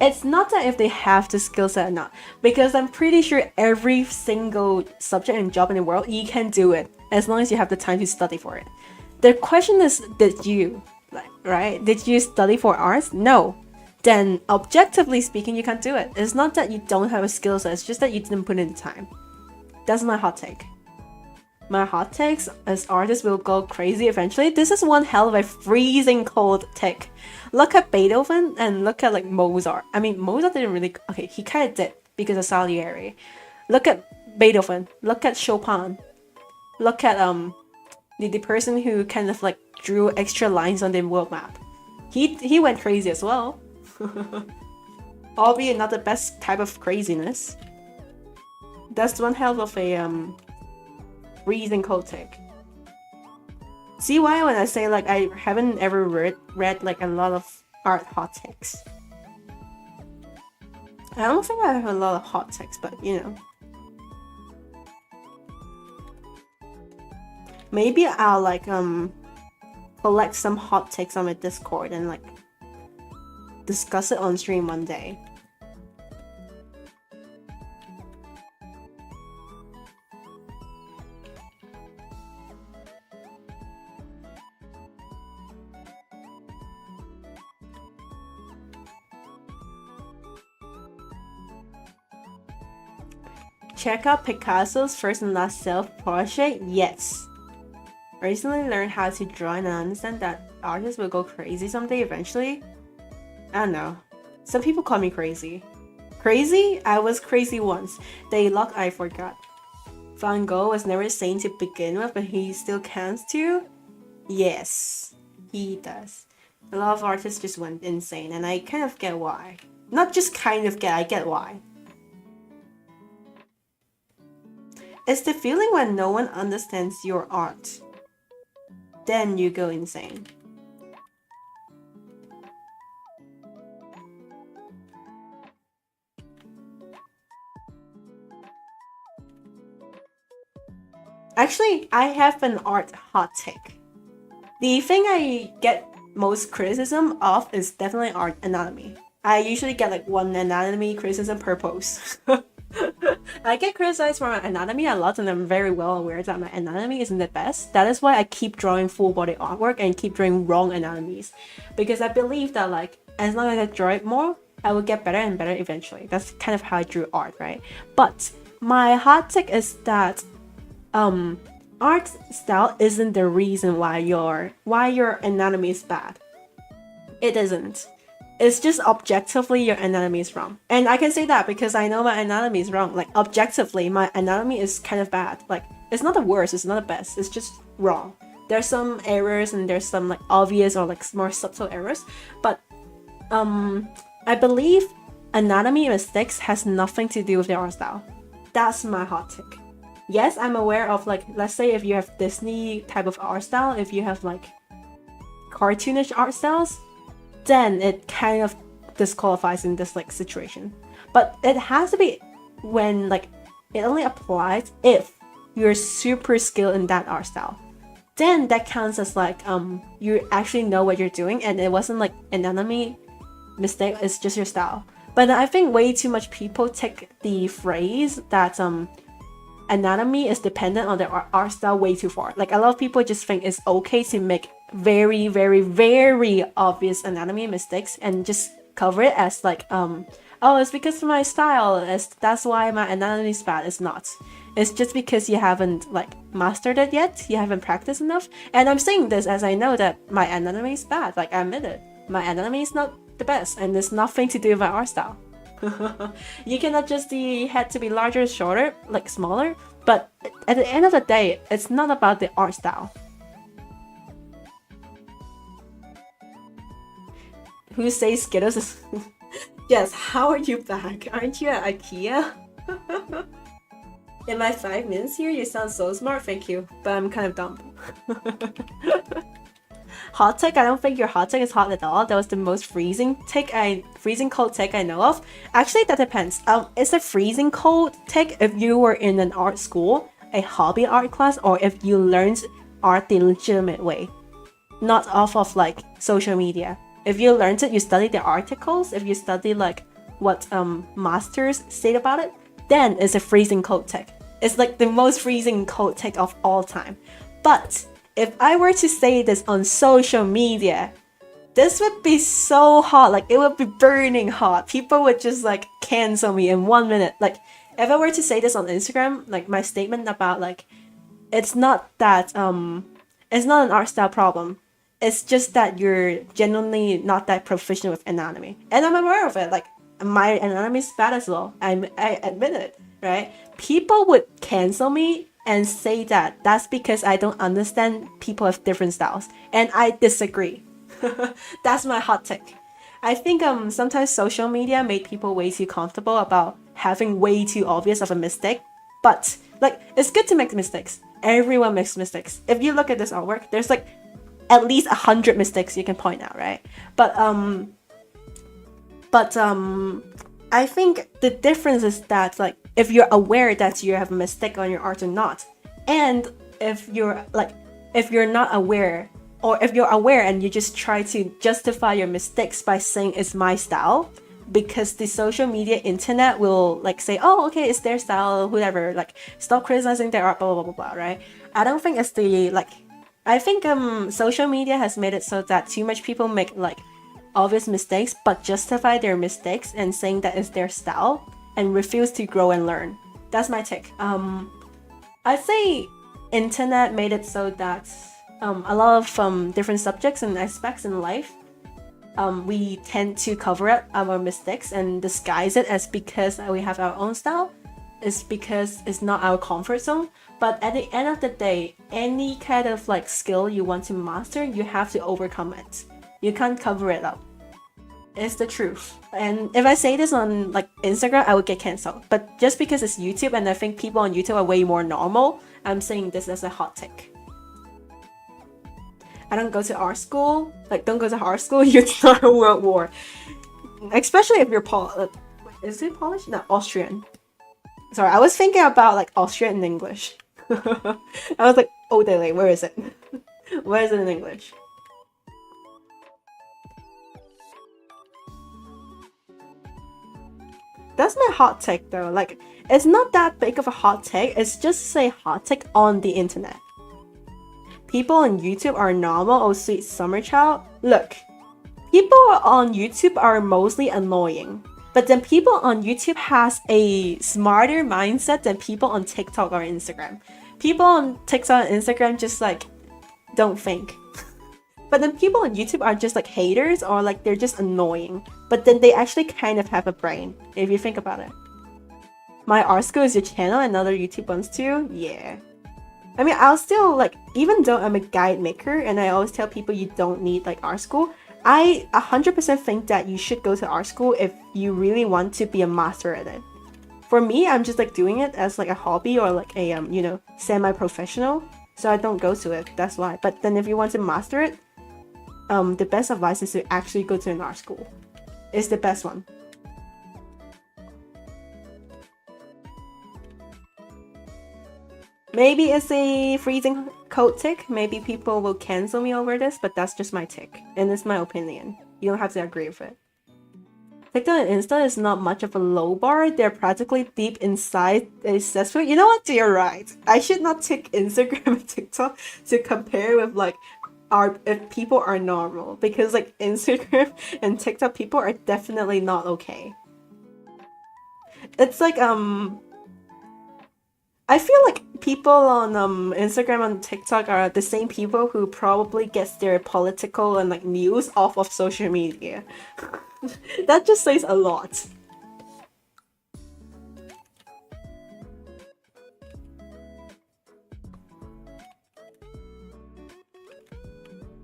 it's not that if they have the skill set or not, because I'm pretty sure every single subject and job in the world, you can do it as long as you have the time to study for it. The question is, did you, right? Did you study for arts? No. Then, objectively speaking, you can't do it. It's not that you don't have a skill set, it's just that you didn't put in the time. That's my hot take. My hot takes as artists will go crazy eventually. This is one hell of a freezing cold take. Look at Beethoven and look at, like, Mozart. I mean, Mozart didn't really... Okay, he kind of did because of Salieri. Look at Beethoven. Look at Chopin. Look at the person who kind of, like, drew extra lines on the world map. He went crazy as well. Albeit not the best type of craziness. That's one hell of a freezing cold take. See why when I say, like, I haven't ever read like a lot of art hot takes. I don't think I have a lot of hot takes, but you know. Maybe I'll, like, collect some hot takes on my Discord and, like, discuss it on stream one day. Check out Picasso's first and last self-portrait? Yes. Recently learned how to draw and I understand that artists will go crazy someday eventually. I don't know. Some people call me crazy. Crazy? I was crazy once. The luck I forgot. Van Gogh was never sane to begin with, but he still counts to? Yes, he does. A lot of artists just went insane, and I kind of get why. Not just kind of get, I get why. It's the feeling when no one understands your art. Then you go insane. Actually, I have an art hot take. The thing I get most criticism of is definitely art anatomy. I usually get, like, one anatomy criticism per post. I get criticized for my anatomy a lot, and I'm very well aware that my anatomy isn't the best. That is why I keep drawing full body artwork and keep drawing wrong anatomies. Because I believe that, like, as long as I draw it more, I will get better and better eventually. That's kind of how I drew art, right? But my hot take is that art style isn't the reason why your anatomy is bad. It isn't. It's just objectively your anatomy is wrong. And I can say that because I know my anatomy is wrong. Like, objectively, my anatomy is kind of bad. Like, it's not the worst, it's not the best, it's just wrong. There's some errors and there's some, like, obvious or, like, more subtle errors. But I believe anatomy mistakes has nothing to do with the art style. That's my hot take. Yes, I'm aware of, like, let's say if you have Disney type of art style, if you have, like, cartoonish art styles, then it kind of disqualifies in this, like, situation. But it has to be when, like, it only applies if you're super skilled in that art style. Then that counts as, like, you actually know what you're doing and it wasn't, like, anatomy mistake, it's just your style. But I think way too much people take the phrase that anatomy is dependent on their art style way too far. Like, a lot of people just think it's okay to make very, very, very obvious anatomy mistakes and just cover it as, like, oh, it's because of my style, that's why my anatomy is bad. It's not. It's just because you haven't, like, mastered it yet, you haven't practiced enough. And I'm saying this as I know that my anatomy is bad. Like, I admit it. My anatomy is not the best and there's nothing to do with my art style. You cannot just the head to be larger, shorter, like, smaller, but at the end of the day, it's not about the art style. Who says Skittles is... Yes, how are you back? Aren't you at IKEA? In my 5 minutes here, you sound so smart, thank you. But I'm kind of dumb. Hot take, I don't think your hot take is hot at all. That was the most freezing cold take I know of. Actually, that depends. It's a freezing cold take if you were in an art school, a hobby art class, or if you learned art the legitimate way, not off of like social media. If you learned it, you studied the articles, if you study like what masters state about it, then it's a freezing cold take. It's like the most freezing cold take of all time. But if I were to say this on social media, this would be so hot. Like, it would be burning hot. People would just like cancel me in 1 minute. Like, if I were to say this on Instagram, like my statement about like, it's not that it's not an art style problem. It's just that you're genuinely not that proficient with anatomy, and I'm aware of it. Like, my anatomy is bad as well. I admit it, right? People would cancel me and say that that's because I don't understand people have different styles, and I disagree. That's my hot take. I think sometimes social media made people way too comfortable about having way too obvious of a mistake, but like, it's good to make mistakes. Everyone makes mistakes. If you look at this artwork, there's like at least 100 mistakes you can point out, right? But I think the difference is that like, if you're aware that you have a mistake on your art or not, and if you're not aware, or if you're aware and you just try to justify your mistakes by saying it's my style, because the social media internet will like say, oh, okay, it's their style, whatever, like, stop criticizing their art, blah blah blah blah, right? I don't think it's the like, I think social media has made it so that too much people make like obvious mistakes but justify their mistakes and saying that it's their style and refuse to grow and learn. That's my take. I'd say internet made it so that a lot of different subjects and aspects in life, we tend to cover up our mistakes and disguise it as because we have our own style. It's because it's not our comfort zone. But at the end of the day, any kind of like skill you want to master, you have to overcome it. You can't cover it up. It's the truth. And if I say this on like Instagram, I would get cancelled. But just because it's YouTube and I think people on YouTube are way more normal, I'm saying this as a hot take. I don't go to art school. Like, don't go to art school. You'd start a world war. Especially if you're is it Polish? No, Austrian. Sorry, I was thinking about like Austrian in English. I was like, oh, Dele, where is it? Where is it in English? That's my hot take though. Like, it's not that big of a hot take. It's just a hot take on the internet. People on YouTube are normal, oh sweet summer child. Look, people on YouTube are mostly annoying. But then people on YouTube has a smarter mindset than people on TikTok or Instagram. People on TikTok and Instagram just like don't think. But then people on YouTube are just like haters, or like they're just annoying. But then they actually kind of have a brain, if you think about it. My art school is your channel and other YouTube ones too? Yeah. I mean, I'll still like, even though I'm a guide maker and I always tell people you don't need like art school, I 100% think that you should go to art school if you really want to be a master at it. For me, I'm just like doing it as like a hobby or like a semi-professional, so I don't go to it. That's why. But then if you want to master it, the best advice is to actually go to an art school. It's the best one. Maybe it's a freezing cold tick. Maybe people will cancel me over this, but that's just my tick. And it's my opinion. You don't have to agree with it. TikTok and Insta is not much of a low bar. They're practically deep inside a cesspool. You know what? You're right. I should not take Instagram and TikTok to compare with like if people are normal. Because like Instagram and TikTok people are definitely not okay. It's like I feel like people on Instagram and TikTok are the same people who probably gets their political and like news off of social media. That just says a lot.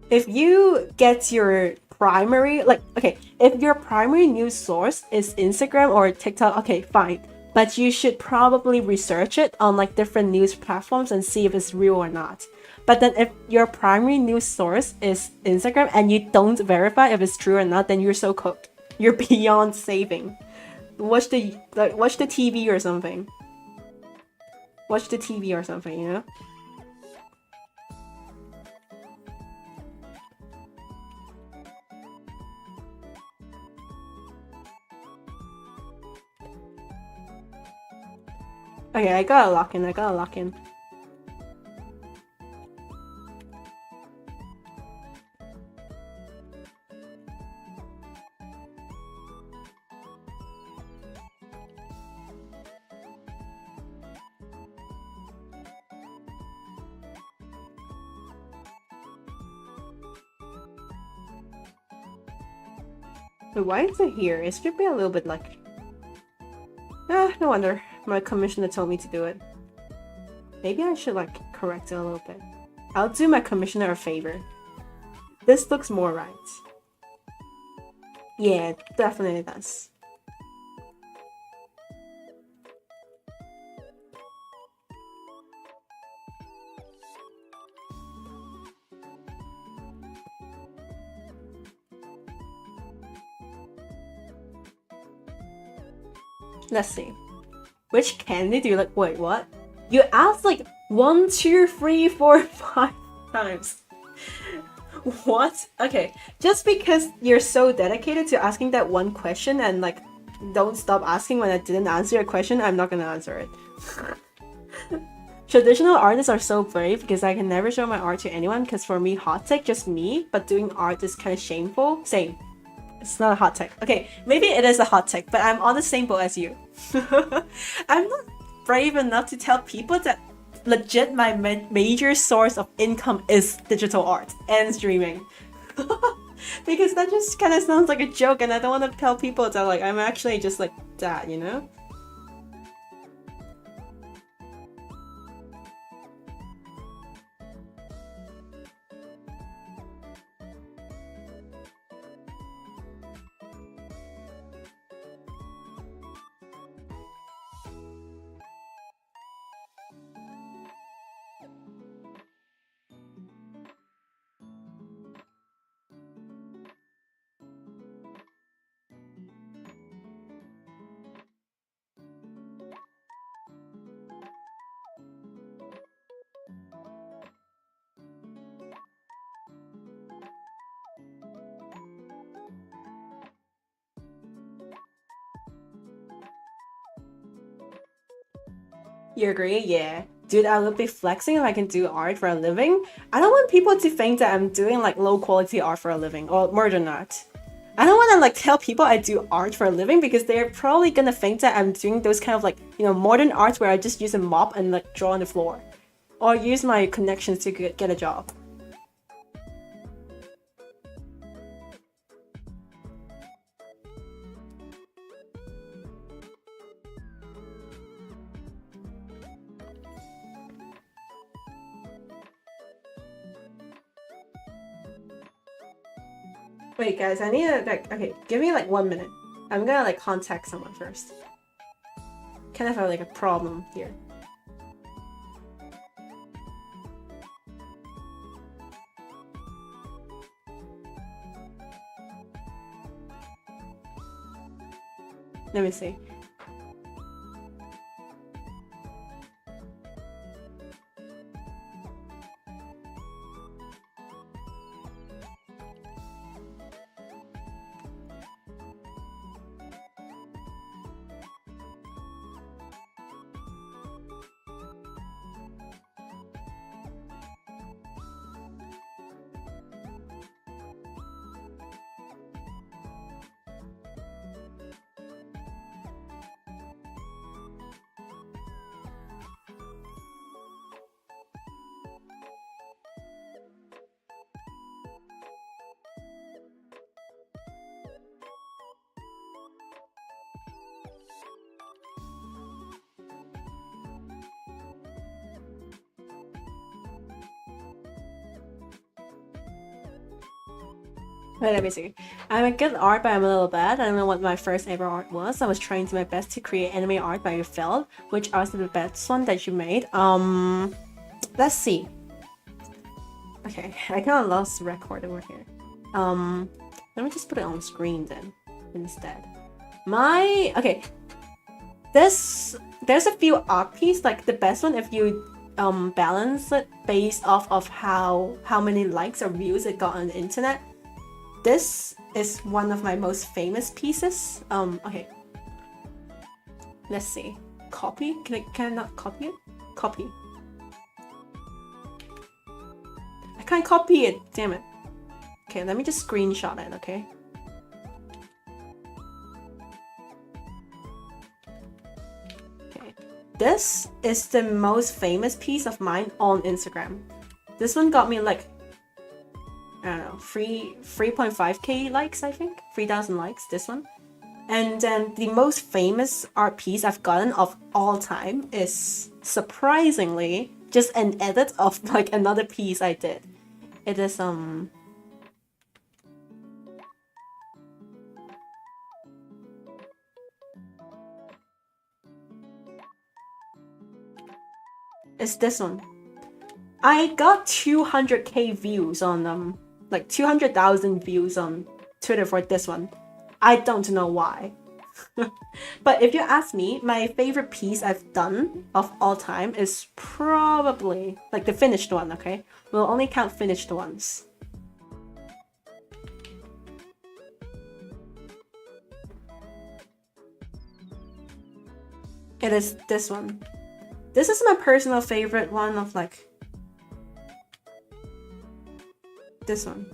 If you get your primary, like, okay, if your primary news source is Instagram or TikTok, okay, fine. but you should probably research it on like different news platforms and see if it's real or not. But then if your primary news source is Instagram and you don't verify if it's true or not, then you're so cooked. You're beyond saving. Watch the TV or something. Watch the TV or something, you know? Okay, I gotta lock in. Wait, why is it here? It should be a little bit like... no wonder. My commissioner told me to do it. Maybe I should like correct it a little bit. I'll do my commissioner a favor. This looks more right. Yeah, it definitely does. Let's see. Which candy do you like? Wait, what? You asked like 1, 2, 3, 4, 5 times. What? Okay, just because you're so dedicated to asking that one question and like don't stop asking when I didn't answer your question, I'm not gonna answer it. Traditional artists are so brave because I can never show my art to anyone because for me, hot take, just me, but doing art is kind of shameful. Same. It's not a hot take. Okay, maybe it is a hot take, but I'm on the same boat as you. I'm not brave enough to tell people that legit my major source of income is digital art and streaming. Because that just kind of sounds like a joke and I don't want to tell people that like I'm actually just like that, you know? You agree? Yeah. Dude, I would be flexing if I can do art for a living. I don't want people to think that I'm doing like low quality art for a living or more than that. I don't want to like tell people I do art for a living because they're probably gonna think that I'm doing those kind of like, you know, modern arts where I just use a mop and like draw on the floor. Or use my connections to get a job. Wait, guys, I need to like, okay, give me like 1 minute. I'm gonna like contact someone first. Kind of have like a problem here. Let me see. Wait, let me see. I'm a good art, but I'm a little bad. I don't know what my first ever art was. I was trying to my best to create anime art, but I failed. Which art is the best one that you made? Let's see. Okay, I kind of lost record over here. Let me just put it on screen then instead. Okay. There's a few art pieces, like the best one if you balance it based off of how many likes or views it got on the internet. This is one of my most famous pieces. Okay. Let's see. Copy? Can I not copy it? Copy. I can't copy it, damn it. Okay, let me just screenshot it, okay? Okay. This is the most famous piece of mine on Instagram. This one got me like, I don't know, 3.5k likes, I think. 3,000 likes, this one. And then the most famous art piece I've gotten of all time is, surprisingly, just an edit of like another piece I did. It is it's this one. I got 200k views on like 200,000 views on Twitter for this one. I don't know why. But if you ask me, my favorite piece I've done of all time is probably like the finished one, okay? We'll only count finished ones. It is this one. This is my personal favorite one of like this one.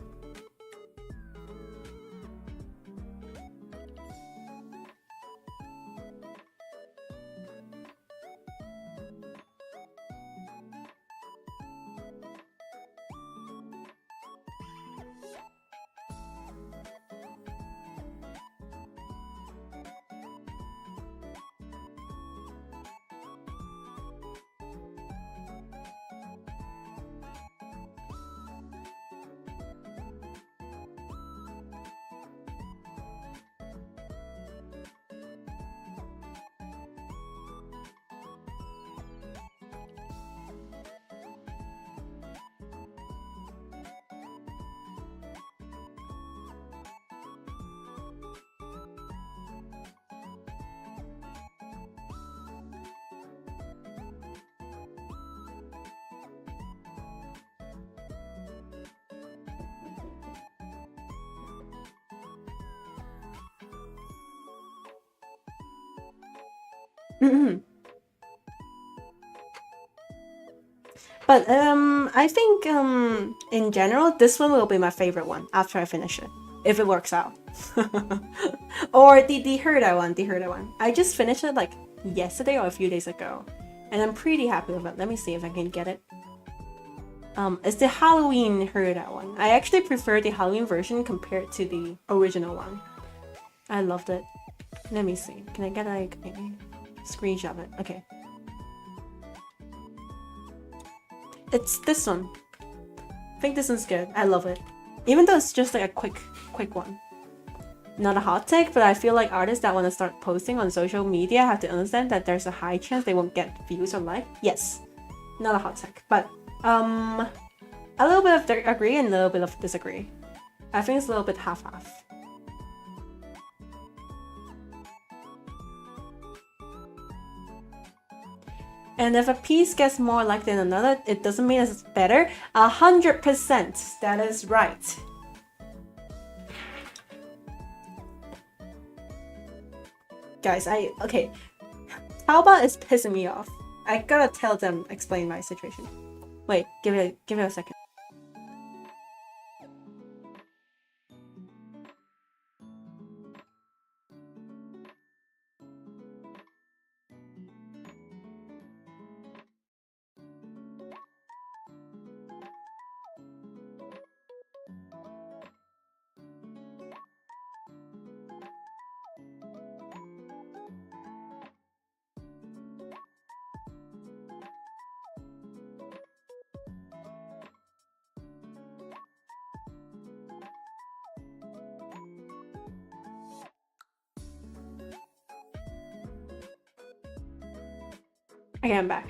But I think in general, this one will be my favorite one after I finish it, if it works out. Or the Herda one. I just finished it like yesterday or a few days ago, and I'm pretty happy with it. Let me see if I can get it. It's the Halloween Herda one. I actually prefer the Halloween version compared to the original one. I loved it. Let me see. Can I get like a screenshot of it? Okay. It's this one. I think this one's good. I love it. Even though it's just like a quick one. Not a hot take, but I feel like artists that want to start posting on social media have to understand that there's a high chance they won't get views or like. Yes, not a hot take, but a little bit of agree and a little bit of disagree. I think it's a little bit half-half. And if a piece gets more liked than another, it doesn't mean it's better. 100%. That is right. Guys, okay. Taobao is pissing me off. I gotta tell them, explain my situation. Wait, give it a second. Okay, I'm back.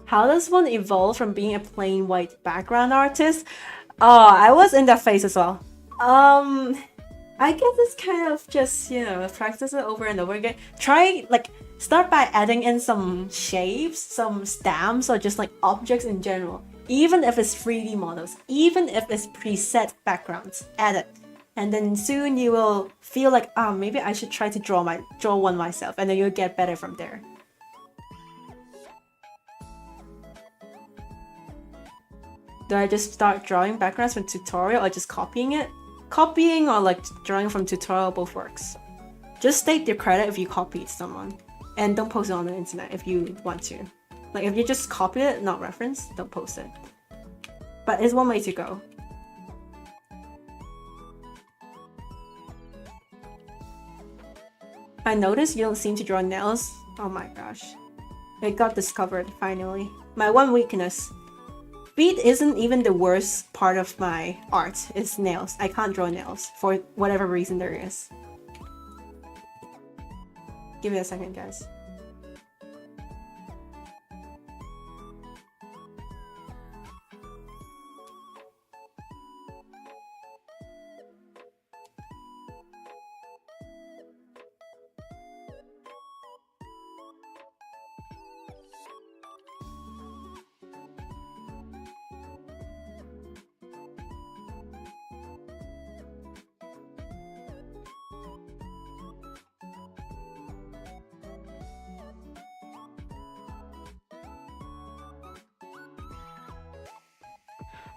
How does one evolve from being a plain white background artist? Oh, I was in that phase as well. I guess it's kind of just, practice it over and over again. Try, like, start by adding in some shapes, some stamps, or just like objects in general. Even if it's 3D models, even if it's preset backgrounds, add it. And then soon you will feel like, maybe I should try to draw one myself, and then you'll get better from there. Do I just start drawing backgrounds from tutorial or just copying it? Copying or like drawing from tutorial both works. Just state your credit if you copied someone. And don't post it on the internet if you want to. Like if you just copy it, not reference, don't post it. But it's one way to go. I noticed you don't seem to draw nails. Oh my gosh. It got discovered finally. My one weakness. Feet isn't even the worst part of my art, it's nails. I can't draw nails, for whatever reason there is. Give me a second, guys.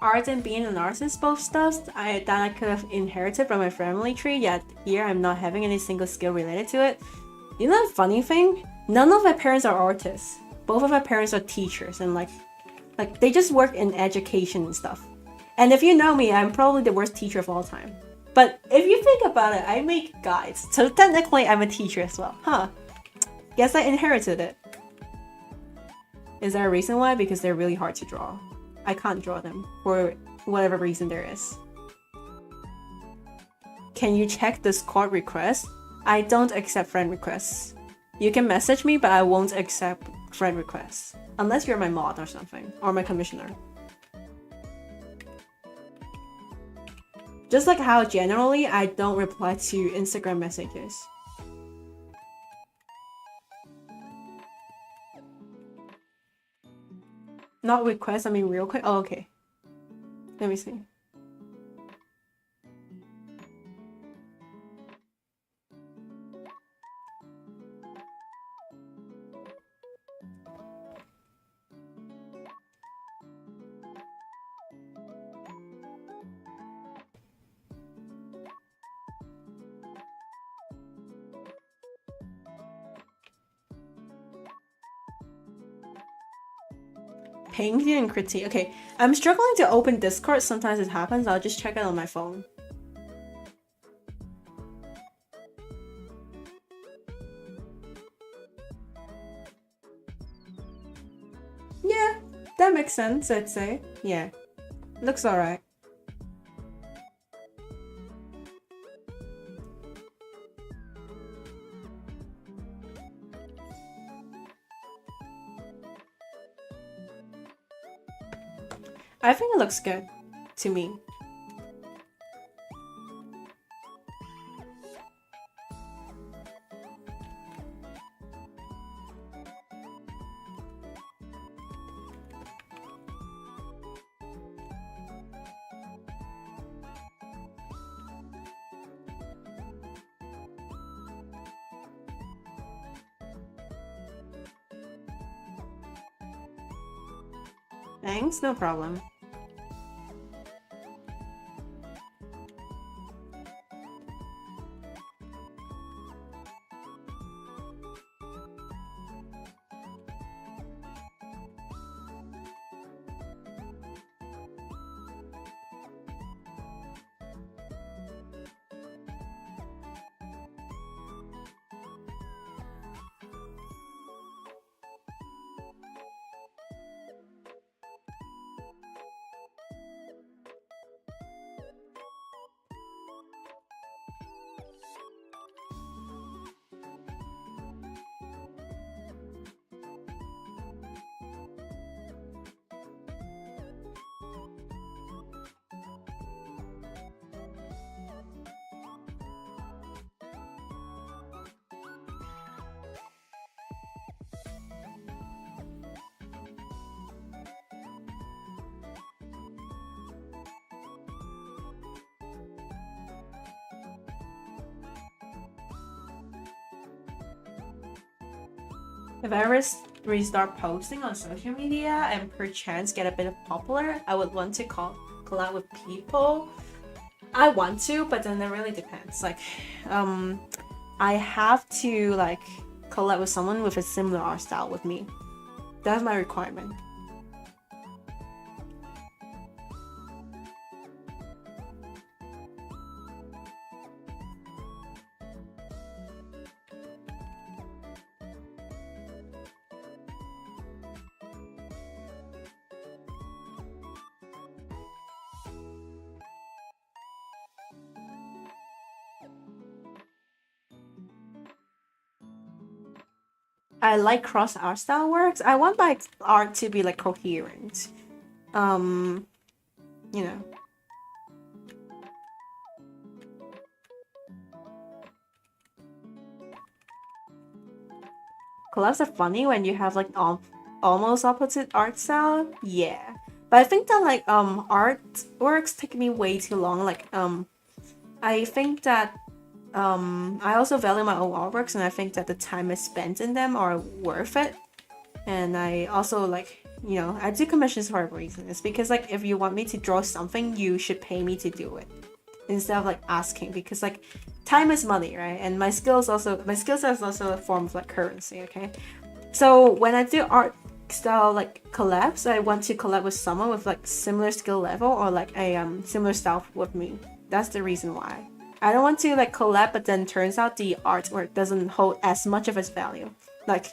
Art and being an artist both stuff that I could have inherited from my family tree, yet here I'm not having any single skill related to it. You know the funny thing? None of my parents are artists. Both of my parents are teachers and like they just work in education and stuff. And if you know me, I'm probably the worst teacher of all time. But if you think about it, I make guides, so technically I'm a teacher as well. Huh. Guess I inherited it. Is there a reason why? Because they're really hard to draw. I can't draw them for whatever reason there is. Can you check Discord requests? I don't accept friend requests. You can message me, but I won't accept friend requests. Unless you're my mod or something, or my commissioner. Just like how generally I don't reply to Instagram messages. Not request, I mean real quick. Oh, okay. Let me see. Painting and critique. Okay, I'm struggling to open Discord. Sometimes it happens. I'll just check it on my phone. Yeah, that makes sense, I'd say. Yeah, looks alright. I think it looks good to me. Thanks, no problem. If I ever restart posting on social media and perchance get a bit of popular, I would want to collab with people. I want to, but then it really depends. Like, I have to like collab with someone with a similar art style with me. That's my requirement. I like cross art style works. I want my art to be like coherent. Um, you know. Collabs are funny when you have like almost opposite art style. Yeah. But I think that like artworks take me way too long. Like I think that I also value my own artworks, and I think that the time I spent in them are worth it. And I also like, I do commissions for a reason. It's because like if you want me to draw something, you should pay me to do it instead of like asking, because like time is money, right? And my skill set is also a form of like currency. Okay, so when I do art style like collabs, I want to collab with someone with like similar skill level or like a similar style with me. That's the reason why. I don't want to like collab, but then turns out the artwork doesn't hold as much of its value. Like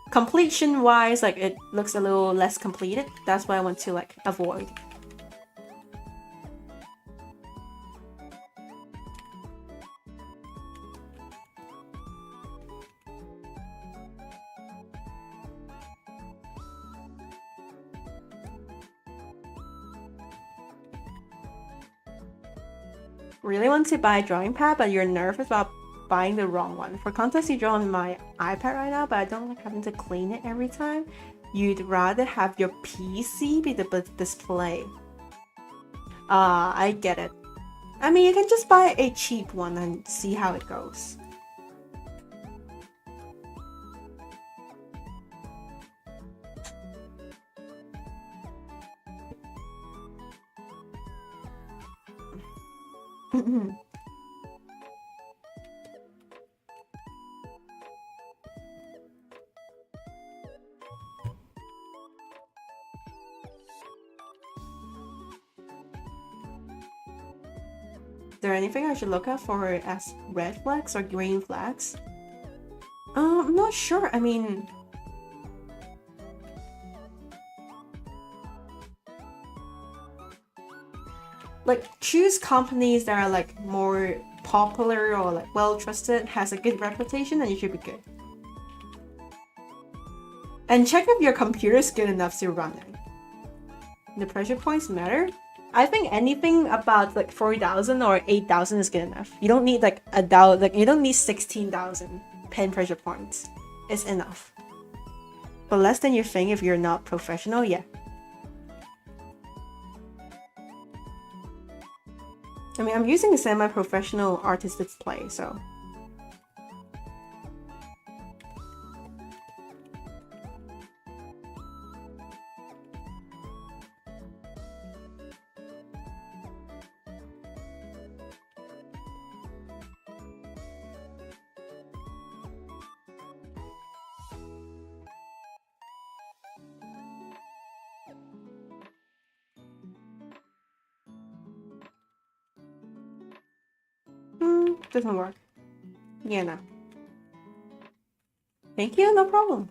completion wise, like it looks a little less completed. That's what I want to like avoid. Really want to buy a drawing pad, but you're nervous about buying the wrong one. For context, you draw on my iPad right now, but I don't like having to clean it every time. You'd rather have your PC be the display. I get it. I mean, you can just buy a cheap one and see how it goes. Is there anything I should look out for as red flags or green flags? I'm not sure. I mean, like choose companies that are like more popular or like well trusted, has a good reputation, and you should be good. And check if your computer is good enough to run it. The pressure points matter. I think anything about like 4,000 or 8,000 is good enough. You don't need like you don't need 16,000 pen pressure points. It's enough. But less than you think if you're not professional, yeah. I mean, I'm using a semi-professional artist display, so. Doesn't work. Yeah, no. Thank you, no problem.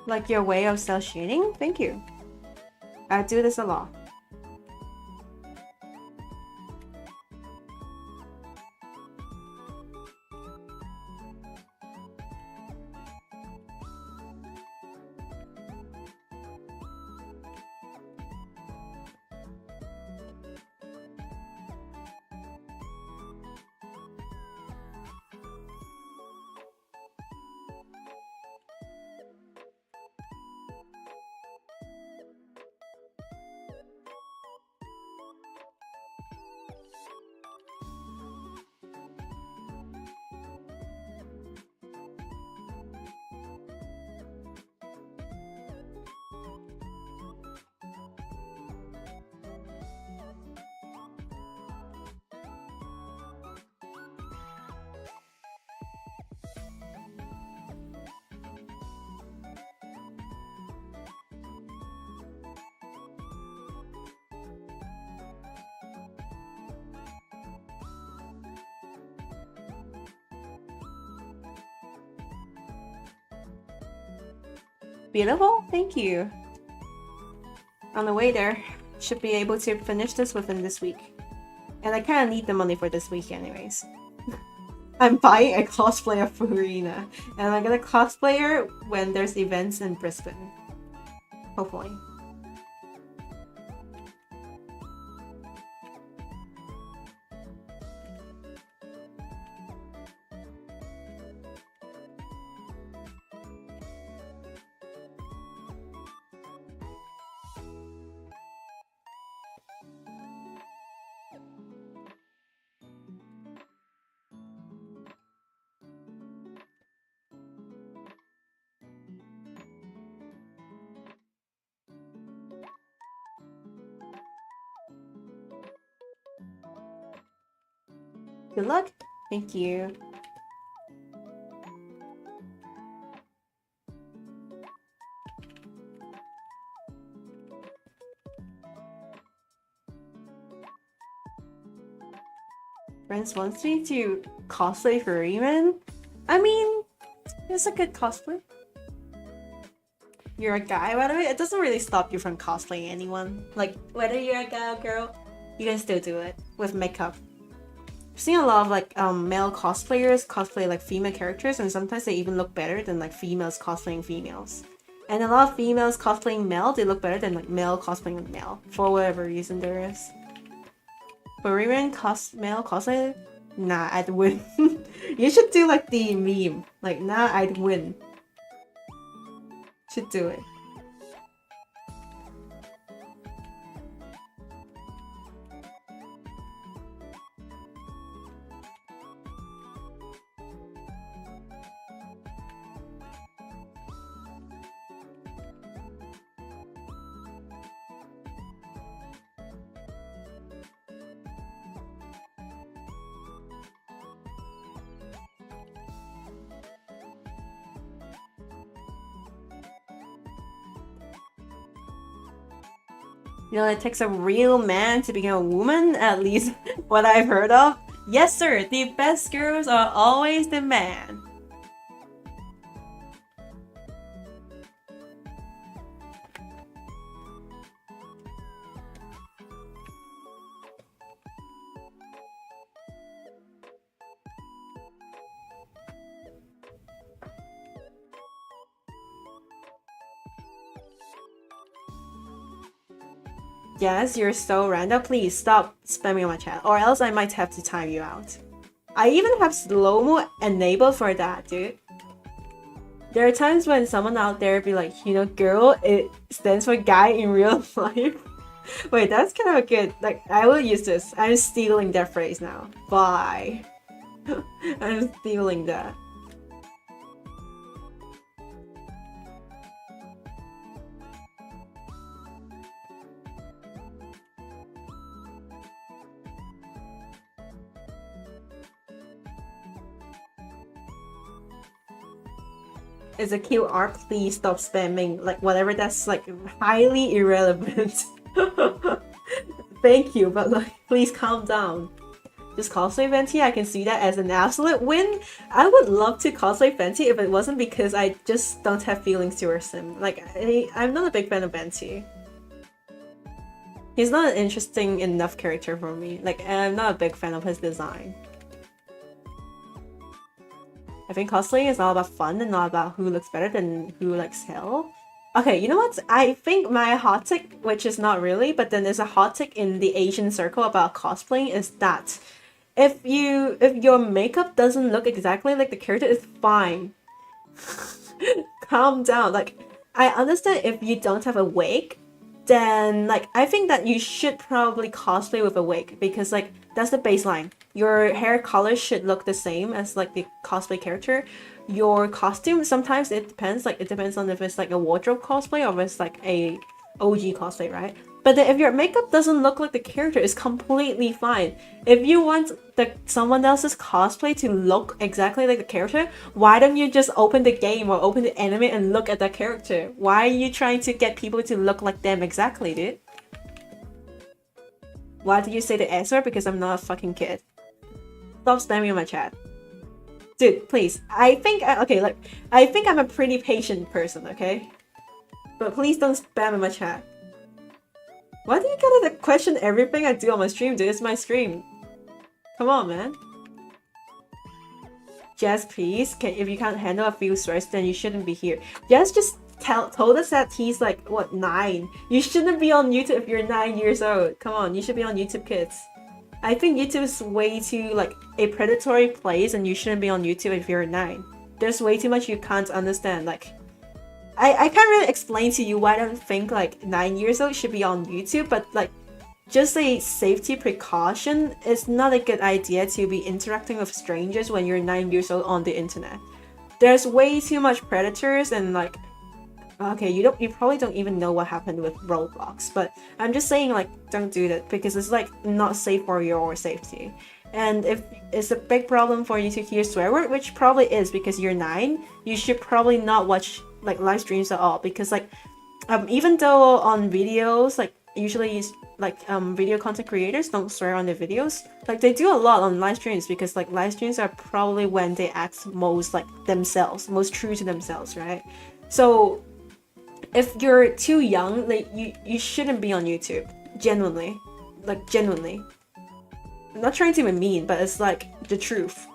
Like your way of cel shading? Thank you. I do this a lot. Beautiful, thank you. On the way there, should be able to finish this within this week. And I kind of need the money for this week anyways. I'm buying a cosplay of Furina, and I'm gonna cosplay her when there's events in Brisbane. Hopefully. Good luck. Thank you. Friends wants me to cosplay for Rayman? I mean, it's a good cosplay. You're a guy, by the way. It doesn't really stop you from cosplaying anyone. Like, whether you're a guy or girl, you can still do it with makeup. I've seen a lot of like male cosplayers cosplay like female characters, and sometimes they even look better than like females cosplaying females. And a lot of females cosplaying male, they look better than like male cosplaying male, for whatever reason there is. For Rayman male cosplay? Nah, I'd win. You should do like the meme. Like, nah, I'd win. Should do it. You know, it takes a real man to become a woman, at least what I've heard of. Yes, sir, the best girls are always the man. Yes, you're so random. Please stop spamming on my chat, or else I might have to time you out. I even have slow-mo enabled for that, dude. There are times when someone out there be like, you know, girl, it stands for guy in real life. Wait, that's kind of good. Like, I will use this. I'm stealing that phrase now. Bye. I'm stealing that. Is a QR, please stop spamming like whatever that's like highly irrelevant. Thank you, but like please calm down. just cosplay Venti, I can see that as an absolute win. I would love to cosplay Venti if it wasn't because I just don't have feelings towards him. Like, I'm not a big fan of Venti. He's not an interesting enough character for me. Like, I'm not a big fan of his design. I think cosplay is all about fun and not about who looks better than who likes hell. Okay, you know what? I think my hot take, which is not really, but then there's a hot take in the Asian circle about cosplaying, is that if your makeup doesn't look exactly like the character, it's fine. Calm down. Like, I understand if you don't have a wig, then like I think that you should probably cosplay with a wig because like that's the baseline. Your hair color should look the same as like the cosplay character. Your costume, sometimes it depends, like it depends on if it's like a wardrobe cosplay or if it's like a OG cosplay, right? But then if your makeup doesn't look like the character, it's completely fine. If you want someone else's cosplay to look exactly like the character, why don't you just open the game or open the anime and look at that character? Why are you trying to get people to look like them exactly, dude? Why did you say the answer? Because I'm not a fucking kid. Stop spamming on my chat. Dude, please. I think I'm a pretty patient person, okay? But please don't spam in my chat. Why do you gotta question everything I do on my stream, dude? It's my stream. Come on, man. Jazz, please. If you can't handle a few stress, then you shouldn't be here. Jazz just told us that he's like, what, 9? You shouldn't be on YouTube if you're 9 years old. Come on, you should be on YouTube, kids. I think YouTube is way too, like, a predatory place and you shouldn't be on YouTube if you're 9. There's way too much you can't understand, like... I can't really explain to you why I don't think like 9 years old should be on YouTube, but like just a safety precaution, it's not a good idea to be interacting with strangers when you're 9 years old on the internet. There's way too much predators and like, okay, you probably don't even know what happened with Roblox, but I'm just saying like don't do that because it's like not safe for your safety. And if it's a big problem for you to hear swear word, which probably is because you're 9, you should probably not watch like live streams at all because like even though on videos like usually like video content creators don't swear on their videos, like they do a lot on live streams because like live streams are probably when they act most like themselves, most true to themselves, right? So if you're too young, like you shouldn't be on YouTube. Genuinely, like genuinely. I'm not trying to be mean, but it's like the truth.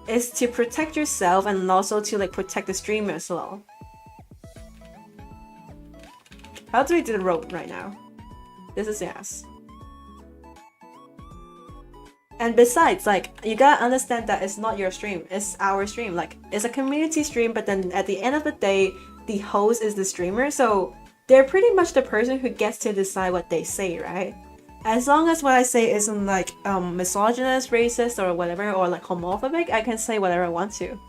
Is to protect yourself and also to like protect the streamer as well. How do we do the rope right now? This is yes. And besides, like, you gotta understand that it's not your stream, it's our stream. Like, it's a community stream, but then at the end of the day, the host is the streamer, so they're pretty much the person who gets to decide what they say, right? As long as what I say isn't like misogynist, racist, or whatever, or like homophobic, I can say whatever I want to.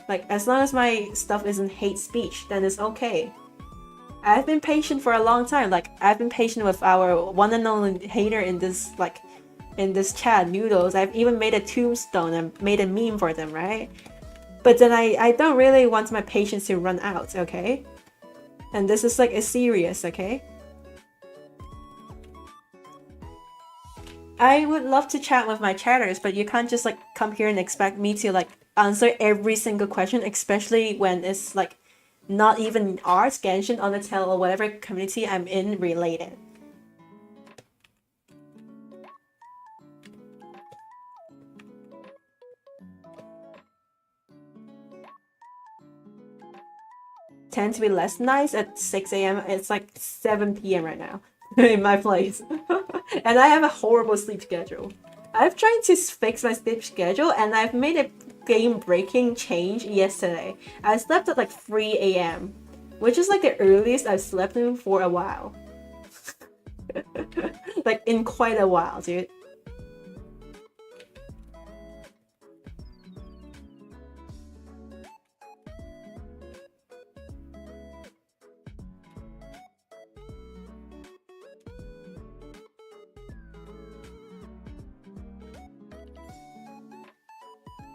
Like, as long as my stuff isn't hate speech, then it's okay. I've been patient for a long time. Like, I've been patient with our one and only hater in this chat, Noodles. I've even made a tombstone and made a meme for them, right? But then I don't really want my patience to run out, okay? And this is like a serious, okay? I would love to chat with my chatters, but you can't just like come here and expect me to like answer every single question, especially when it's like not even art, Genshin, Undertale, or whatever community I'm in related. Tend to be less nice at 6 AM. It's like 7 PM right now in my place. And I have a horrible sleep schedule. I've tried to fix my sleep schedule and I've made a game-breaking change yesterday. I slept at like 3 AM, which is like the earliest I've slept in for a while. Like in quite a while, dude.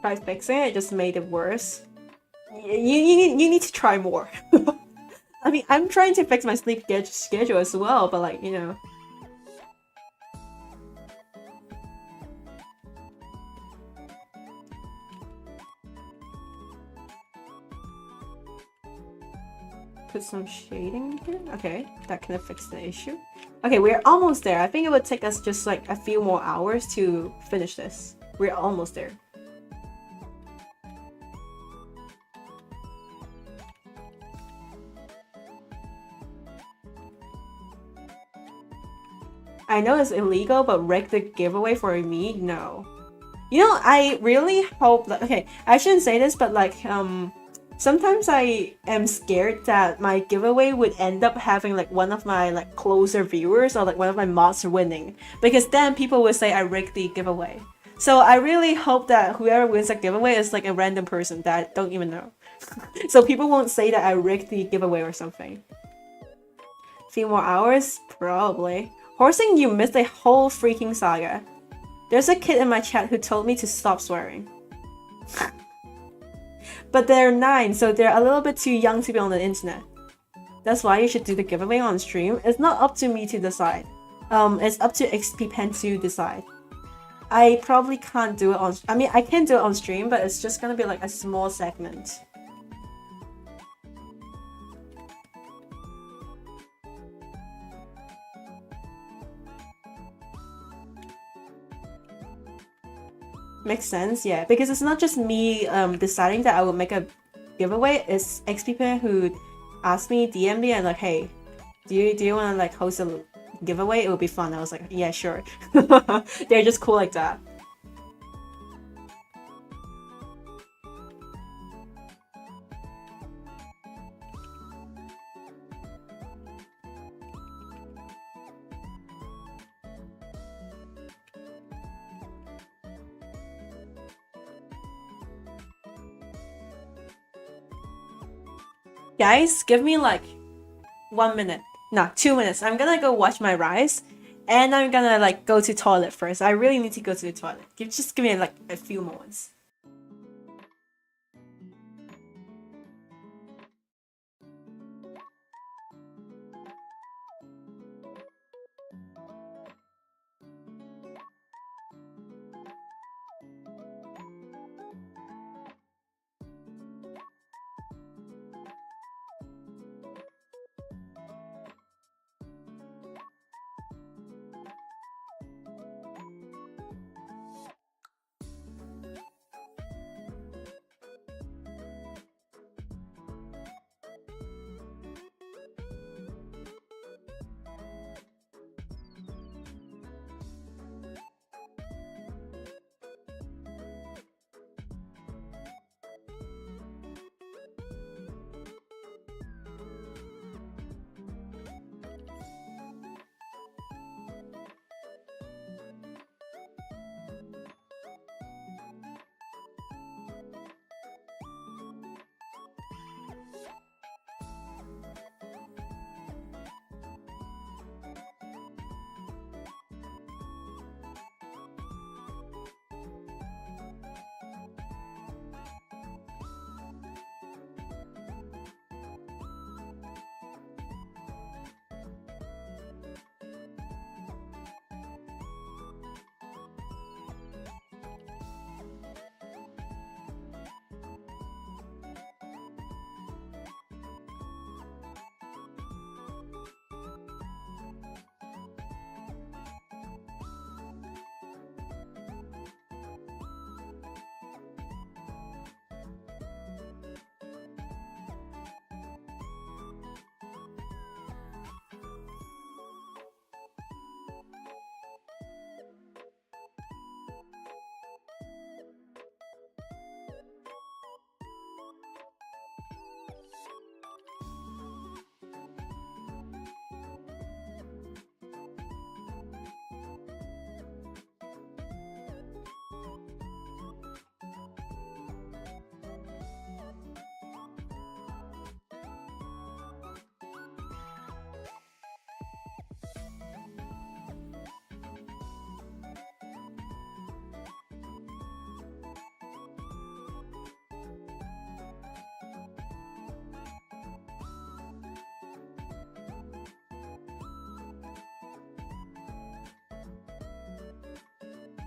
Try fixing it, just made it worse. You need to try more. I mean, I'm trying to fix my sleep schedule as well, but like, you know. Put some shading here. Okay, that kind of fixed the issue. Okay, we're almost there. I think it would take us just like a few more hours to finish this. We're almost there. I know it's illegal, but rig the giveaway for me? No. You know, I really hope that, okay, I shouldn't say this, but like, sometimes I am scared that my giveaway would end up having like one of my like closer viewers or like one of my mods winning, because then people would say I rigged the giveaway. So I really hope that whoever wins the giveaway is like a random person that I don't even know. So people won't say that I rigged the giveaway or something. Few more hours? Probably. Horsing, you missed a whole freaking saga. There's a kid in my chat who told me to stop swearing. But they're 9, so they're a little bit too young to be on the internet. That's why you should do the giveaway on stream. It's not up to me to decide. It's up to XPPen to decide. I probably can't do it on... I mean, I can do it on stream, but it's just gonna be like a small segment. Makes sense, yeah. Because it's not just me deciding that I will make a giveaway. It's XPPen who asked me, DM me, and like, hey, do you want to like host a giveaway? It would be fun. I was like, yeah, sure. They're just cool like that. Guys, give me like 1 minute. No, 2 minutes. I'm gonna go watch my rise, and I'm gonna like go to toilet first. I really need to go to the toilet. Just give me like a few moments.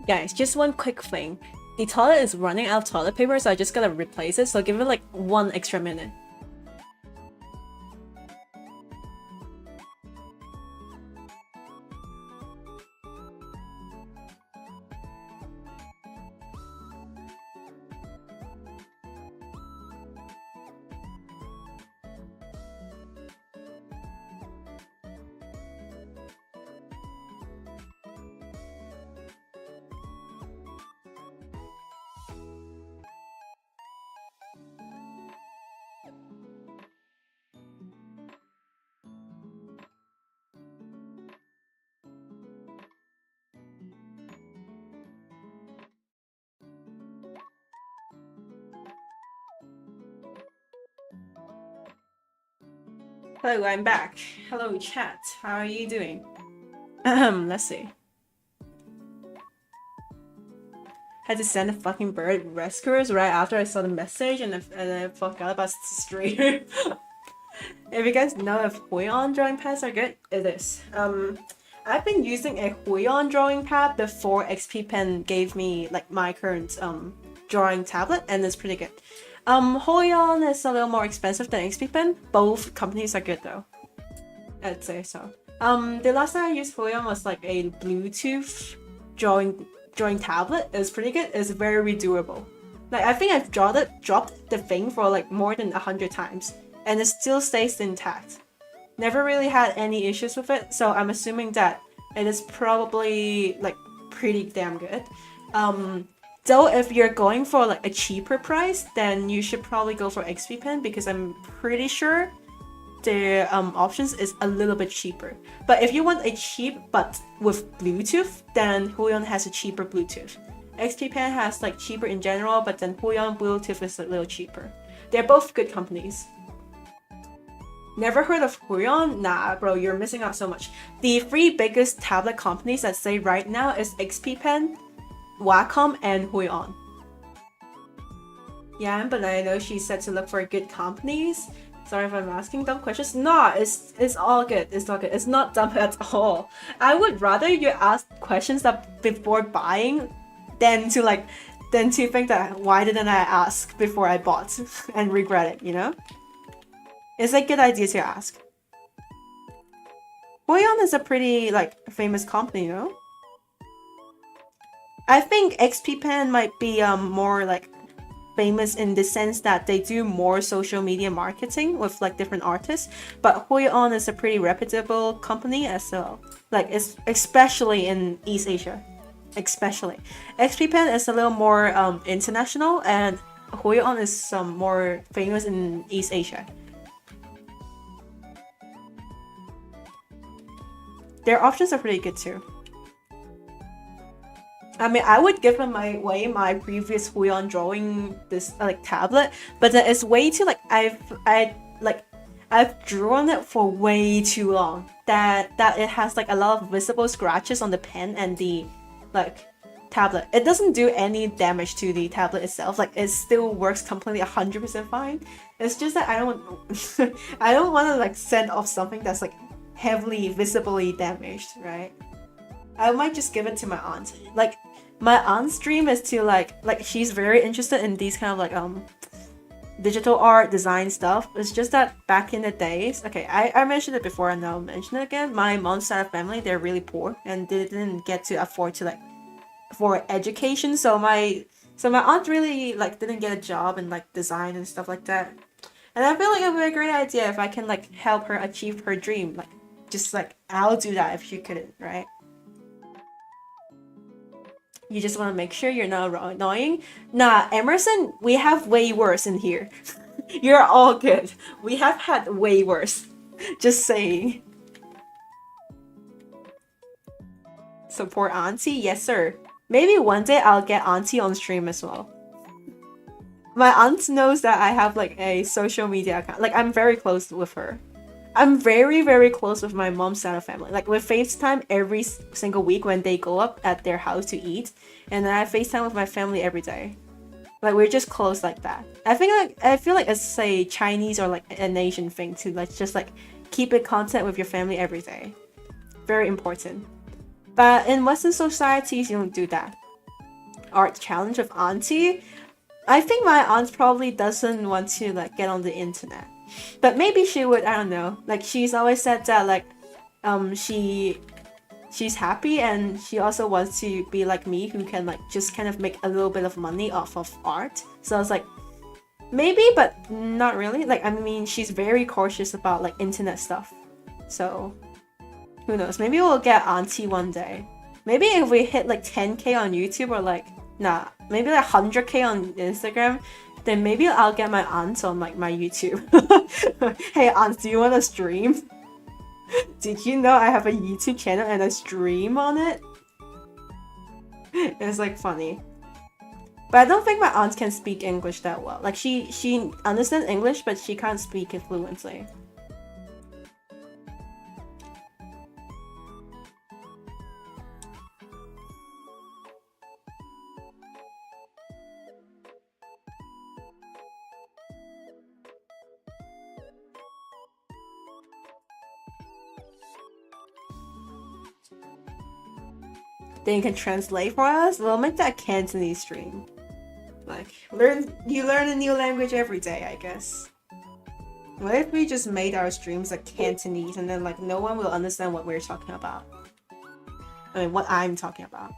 Guys, just one quick thing. The toilet is running out of toilet paper, so I just gotta replace it, so give it like 1 extra minute. Hello, I'm back. Hello, chat. How are you doing? Let's see. Had to send a fucking bird rescuers right after I saw the message, and I forgot about the stream. If you guys know if Huion drawing pads are good, it is. I've been using a Huion drawing pad before XP Pen gave me like my current drawing tablet, and it's pretty good. Huion is a little more expensive than XP Pen. Both companies are good though. I'd say so. The last time I used Huion was like a Bluetooth drawing tablet. It was pretty good. It's very doable. Like I think I've dropped the thing for like more than 100 times, and it still stays intact. Never really had any issues with it, so I'm assuming that it is probably like pretty damn good. Though if you're going for like a cheaper price, then you should probably go for XP Pen because I'm pretty sure their options is a little bit cheaper. But if you want a cheap but with Bluetooth, then Huion has a cheaper Bluetooth. XP Pen has like cheaper in general, but then Huion Bluetooth is a little cheaper. They're both good companies. Never heard of Huion? Nah, bro, you're missing out so much. The three biggest tablet companies I'd say right now is XP Pen, Wacom, and Huion. Yeah, but I know she said to look for good companies. Sorry if I'm asking dumb questions. No, it's all good. It's all good. It's not dumb at all. I would rather you ask questions that before buying than to think that why didn't I ask before I bought and regret it, you know? It's a good idea to ask. Huion is a pretty like famous company, you know? I think XP Pen might be more like famous in the sense that they do more social media marketing with like different artists, but Huion is a pretty reputable company as well. Like it's especially in East Asia. Especially. XP Pen is a little more international, and Huion is more famous in East Asia. Their options are pretty good too. I mean, I would give them my previous Huion drawing this like tablet, but then it's way too like I've drawn it for way too long that it has like a lot of visible scratches on the pen and the like tablet. It doesn't do any damage to the tablet itself. Like it still works completely 100% fine. It's just that I don't I don't want to like send off something that's like heavily visibly damaged, right? I might just give it to my aunt. Like my aunt's dream is to like she's very interested in these kind of like digital art design stuff. It's just that back in the days, okay, I mentioned it before and I'll mention it again. My mom's side of family, they're really poor and they didn't get to afford to like for education. So my aunt really like didn't get a job in like design and stuff like that. And I feel like it would be a great idea if I can like help her achieve her dream. Like just like I'll do that if she couldn't, right? You just want to make sure you're not annoying. Nah, Emerson, we have way worse in here. You're all good. We have had way worse. Just saying. Support Auntie? Yes, sir. Maybe one day I'll get Auntie on stream as well. My aunt knows that I have like a social media account. Like I'm very close with her. I'm very, very close with my mom's side of family. Like we FaceTime every single week when they go up at their house to eat, and then I FaceTime with my family every day. Like we're just close like that. I feel like it's a Chinese or like an Asian thing to like just like keep in contact with your family every day. Very important. But in Western societies, you don't do that. Art challenge with Auntie. I think my aunt probably doesn't want to like get on the internet. But maybe she would, I don't know. Like she's always said that like she's happy and she also wants to be like me who can like just kind of make a little bit of money off of art. So I was like maybe, but not really. Like I mean she's very cautious about like internet stuff. So who knows? Maybe we'll get Auntie one day. Maybe if we hit like 10k on YouTube or like maybe like 100k on Instagram, then maybe I'll get my aunt on like my YouTube. Hey aunt, do you want to stream? Did you know I have a YouTube channel and I stream on it? It's like funny. But I don't think my aunt can speak English that well. Like she understands English, but she can't speak it fluently. then you can translate for us. We'll make that Cantonese stream. Like, you learn a new language every day, I guess. What if we just made our streams like Cantonese and then like no one will understand what we're talking about? I mean, what I'm talking about.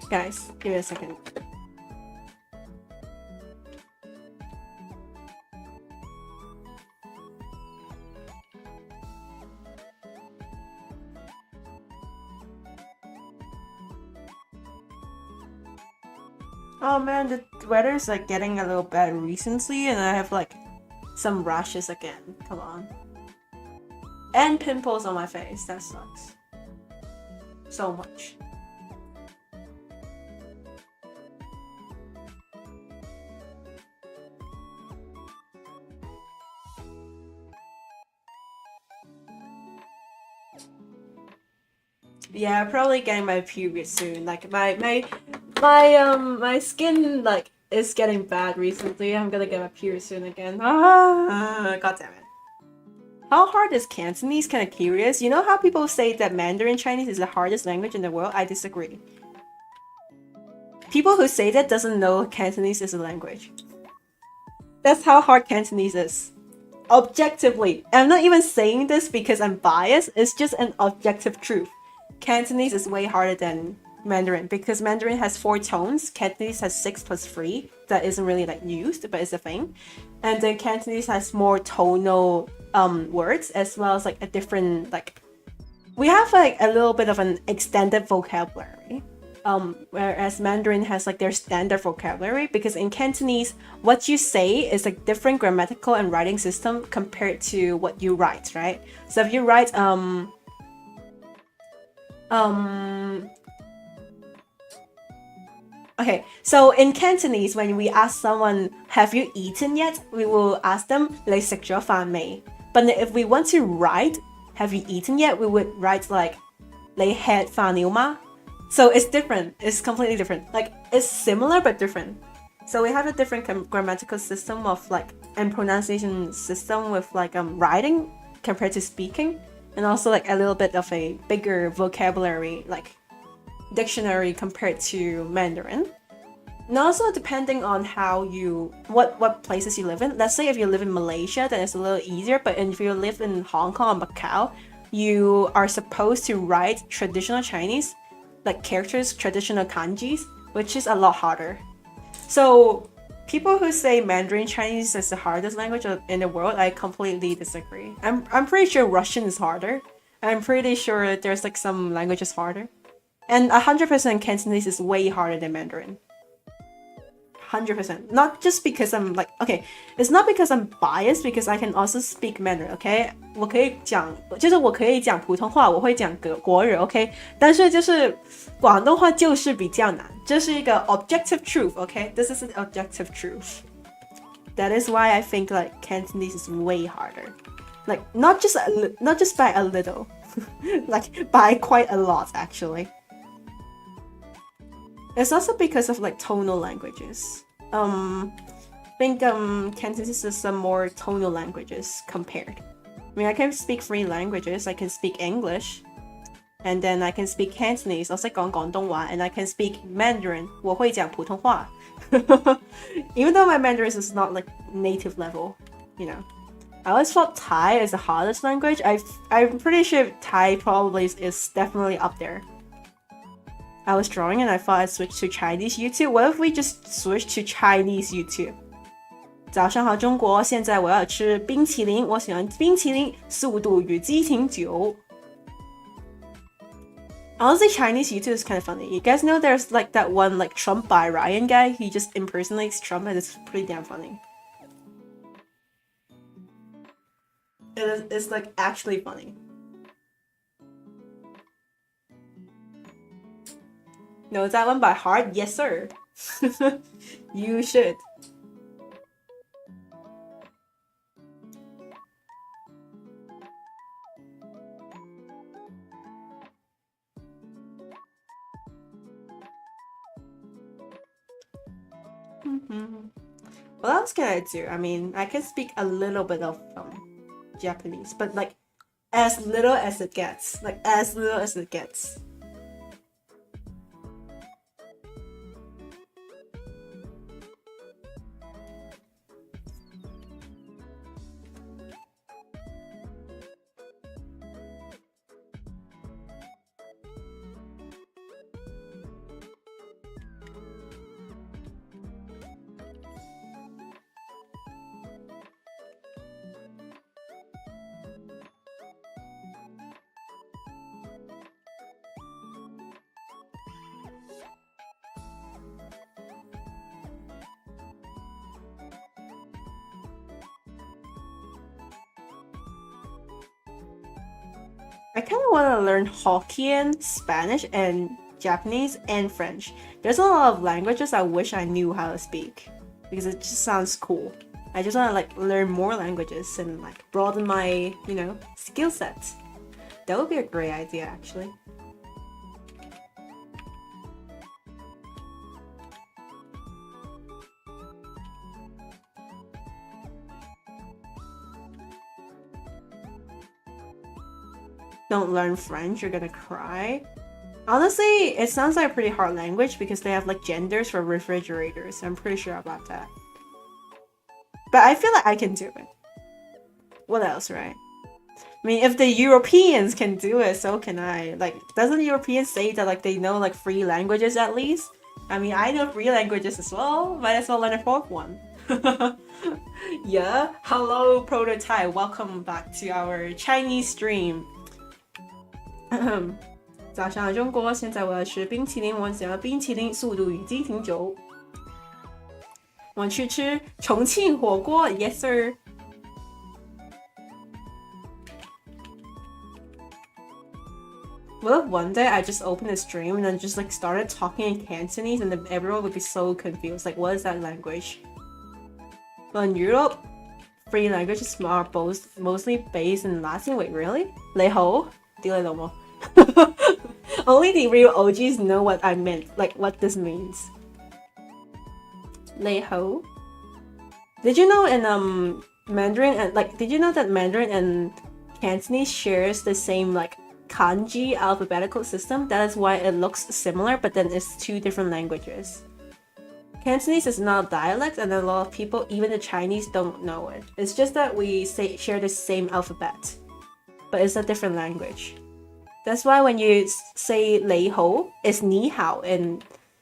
Guys, give me a second. Oh man, the weather is like getting a little bad recently, and I have like some rashes again. Come on. And pimples on my face. That sucks. So much. Yeah, probably getting my period soon. Like my skin like is getting bad recently. I'm gonna get my period soon again. God damn it. How hard is Cantonese? Kind of curious. You know how people say that Mandarin Chinese is the hardest language in the world? I disagree. People who say that doesn't know Cantonese is a language. That's how hard Cantonese is. Objectively. I'm not even saying this because I'm biased. It's just an objective truth. Cantonese is way harder than Mandarin because Mandarin has 4 tones. Cantonese has 6 plus 3. That isn't really like used, but it's a thing. And then Cantonese has more tonal words as well as like a different like. We have like a little bit of an extended vocabulary. Whereas Mandarin has like their standard vocabulary because in Cantonese, what you say is like different grammatical and writing system compared to what you write, right? So if you write okay, so in Cantonese, when we ask someone, have you eaten yet? We will ask them, 你食咗飯未? But if we want to write, have you eaten yet? We would write like, 你吃飯了嗎? So it's different. It's completely different. Like, it's similar but different. So we have a different grammatical system of like, and pronunciation system with like writing compared to speaking. And also like a little bit of a bigger vocabulary, like dictionary compared to Mandarin. And also depending on how you, what places you live in. Let's say if you live in Malaysia, then it's a little easier. But if you live in Hong Kong or Macau, you are supposed to write traditional Chinese, like characters, traditional kanjis, which is a lot harder. So people who say Mandarin Chinese is the hardest language in the world, I completely disagree. I'm pretty sure Russian is harder. I'm pretty sure there's like some languages harder. And 100% Cantonese is way harder than Mandarin. 100%. Not just because I'm like, okay, it's not because I'm biased, because I can also speak Mandarin, okay? 我可以讲，就是我可以讲普通话，我会讲国语 ，OK？ 但是就是广东话就是比较难，这是一个 objective truth, okay? This is an objective truth. That is why I think like Cantonese is way harder. Like not just by a little, like by quite a lot actually. It's also because of like tonal languages. I think Cantonese is some more tonal languages compared. I mean, I can speak 3 languages. I can speak English, and then I can speak Cantonese. 我識講廣東話, and I can speak Mandarin. 我會講普通話. Even though my Mandarin is not like native level, you know. I always thought Thai is the hardest language. I'm pretty sure Thai probably is definitely up there. I was drawing and I thought I'd switch to Chinese YouTube. What if we just switch to Chinese YouTube? 早上好中国，现在我要吃冰淇淋，我喜欢冰淇淋，速度与激情9。Honestly, Chinese YouTube is kind of funny. You guys know there's like that one like Trump by Ryan guy. He just impersonates Trump and it's pretty damn funny. It's like actually funny. Know that one by heart? Yes, sir. You should. Mhm. What else can I do? I mean, I can speak a little bit of Japanese, but like as little as it gets. Like as little as it gets. I kind of want to learn Hokkien, Spanish, and Japanese and French. There's a lot of languages I wish I knew how to speak because it just sounds cool. I just want to like learn more languages and like broaden my, skill sets. That would be a great idea actually. Don't learn French, you're gonna cry. Honestly, it sounds like a pretty hard language because they have like genders for refrigerators. I'm pretty sure about that. But I feel like I can do it. What else, right? I mean, if the Europeans can do it, so can I. Like, doesn't Europeans say that like they know like 3 languages at least? I mean, I know 3 languages as well. Might as well learn a 4th one. Yeah. Hello, Prototype. Welcome back to our Chinese stream. 早上的中国，现在我要吃冰淇淋，我想要冰淇淋速度与激情9。我去吃重庆火锅 ，Yes sir。What if one day I just opened a stream and then just like started talking in Cantonese and then everyone would be so confused. Like, what is that language? Well, in Europe, 3 languages are both mostly based in Latin. Wait, really? 你好，屌你老母。Only the real OGs know what I meant, like what this means. 你好. Did you know in Mandarin and like did you know that Mandarin and Cantonese shares the same like kanji alphabetical system? That is why it looks similar, but then it's 2 different languages. Cantonese is not a dialect, and a lot of people, even the Chinese, don't know it. It's just that we share the same alphabet, but it's a different language. That's why when you say 你好, it's 你好 in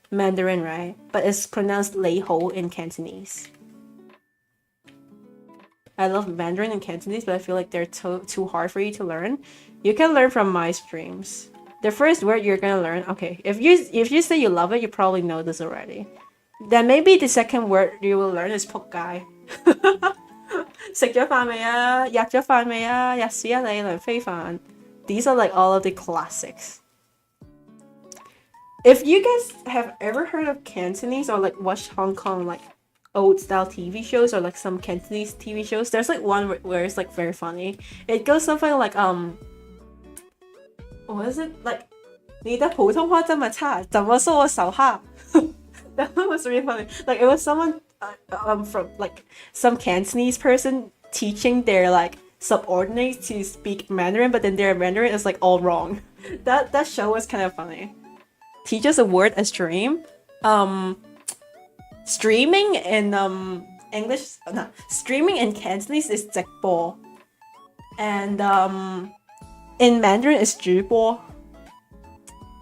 Mandarin, right? But it's pronounced 你好 in Cantonese. I love Mandarin and Cantonese, but I feel like they're too hard for you to learn. You can learn from my streams. The first word you're gonna learn, okay, if you say you love it, you probably know this already. Then maybe the second word you will learn is 仆街. 食咗飯未啊？吔咗飯未啊？吔屎啊你梁非凡. These are like all of the classics. If you guys have ever heard of Cantonese or like watched Hong Kong like old style TV shows or like some Cantonese TV shows, there's like one where it's like very funny. It goes something like what is it like? 你的普通话这么差，怎么说我手下? That one was really funny. Like it was someone from like some Cantonese person teaching their like subordinates to speak Mandarin, but then their Mandarin is like all wrong. That show was kind of funny. Teach us a word a stream. Streaming in English, no, streaming in Cantonese is 直播, and in Mandarin is 直播.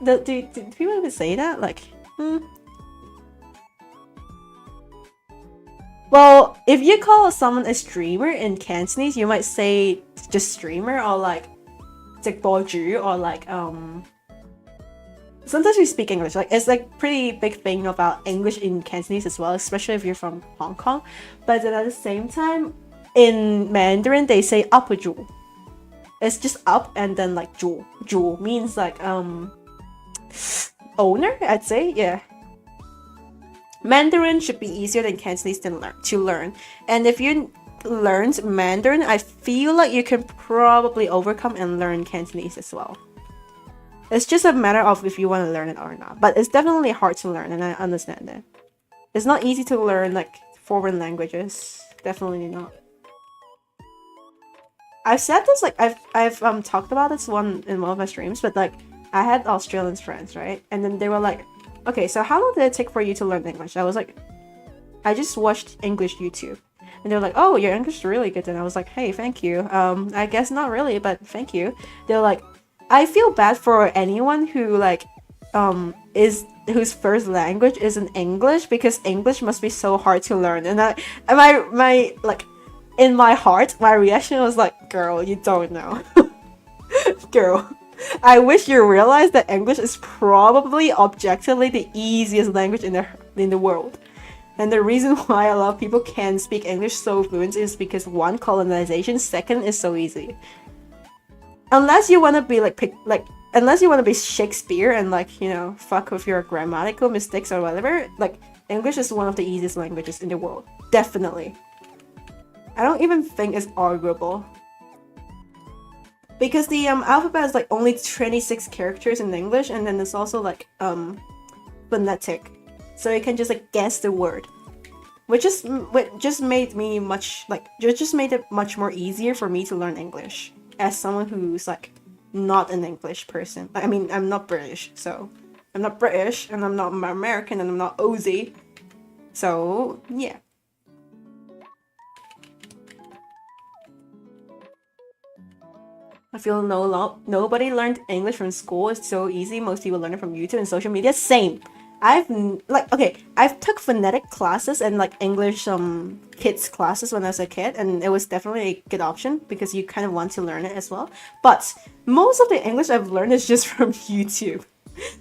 Do people even say that? Like, Well, if you call someone a streamer in Cantonese, you might say just streamer or like 直播主 or like sometimes we speak English. Like it's like pretty big thing about English in Cantonese as well, especially if you're from Hong Kong. But then at the same time, in Mandarin they say up主. It's just up and then like 主. 主 means like owner, I'd say, yeah. Mandarin should be easier than Cantonese to learn. And if you learned Mandarin, I feel like you can probably overcome and learn Cantonese as well. It's just a matter of if you want to learn it or not. But it's definitely hard to learn, and I understand it. It's not easy to learn like foreign languages. Definitely not. I've said this like I've talked about this one in one of my streams, but like I had Australian friends, right? And then they were like, "Okay, so how long did it take for you to learn English?" I was like, "I just watched English YouTube." And they were like, "Oh, your English is really good." And I was like, "Hey, thank you. I guess not really, but thank you." They're like, "I feel bad for anyone who like is whose first language isn't English because English must be so hard to learn." And my like in my heart, my reaction was like, "Girl, you don't know." Girl, I wish you realized that English is probably objectively the easiest language in the world. And the reason why a lot of people can speak English so fluent is because one, colonization, second, is so easy. Unless you want to be unless you want to be Shakespeare and like, you know, fuck with your grammatical mistakes or whatever, like English is one of the easiest languages in the world. Definitely. I don't even think it's arguable. Because the alphabet is like only 26 characters in English, and then there's also like phonetic. So you can just like guess the word. Which just made me just made it much more easier for me to learn English as someone who's like not an English person. I mean, I'm not British, so I'm not British, and I'm not American, and I'm not Aussie. So yeah. I feel nobody learned English from school. It's so easy. Most people learn it from YouTube and social media. Same. I've took phonetic classes and like English kids classes when I was a kid, and it was definitely a good option because you kind of want to learn it as well. But most of the English I've learned is just from YouTube.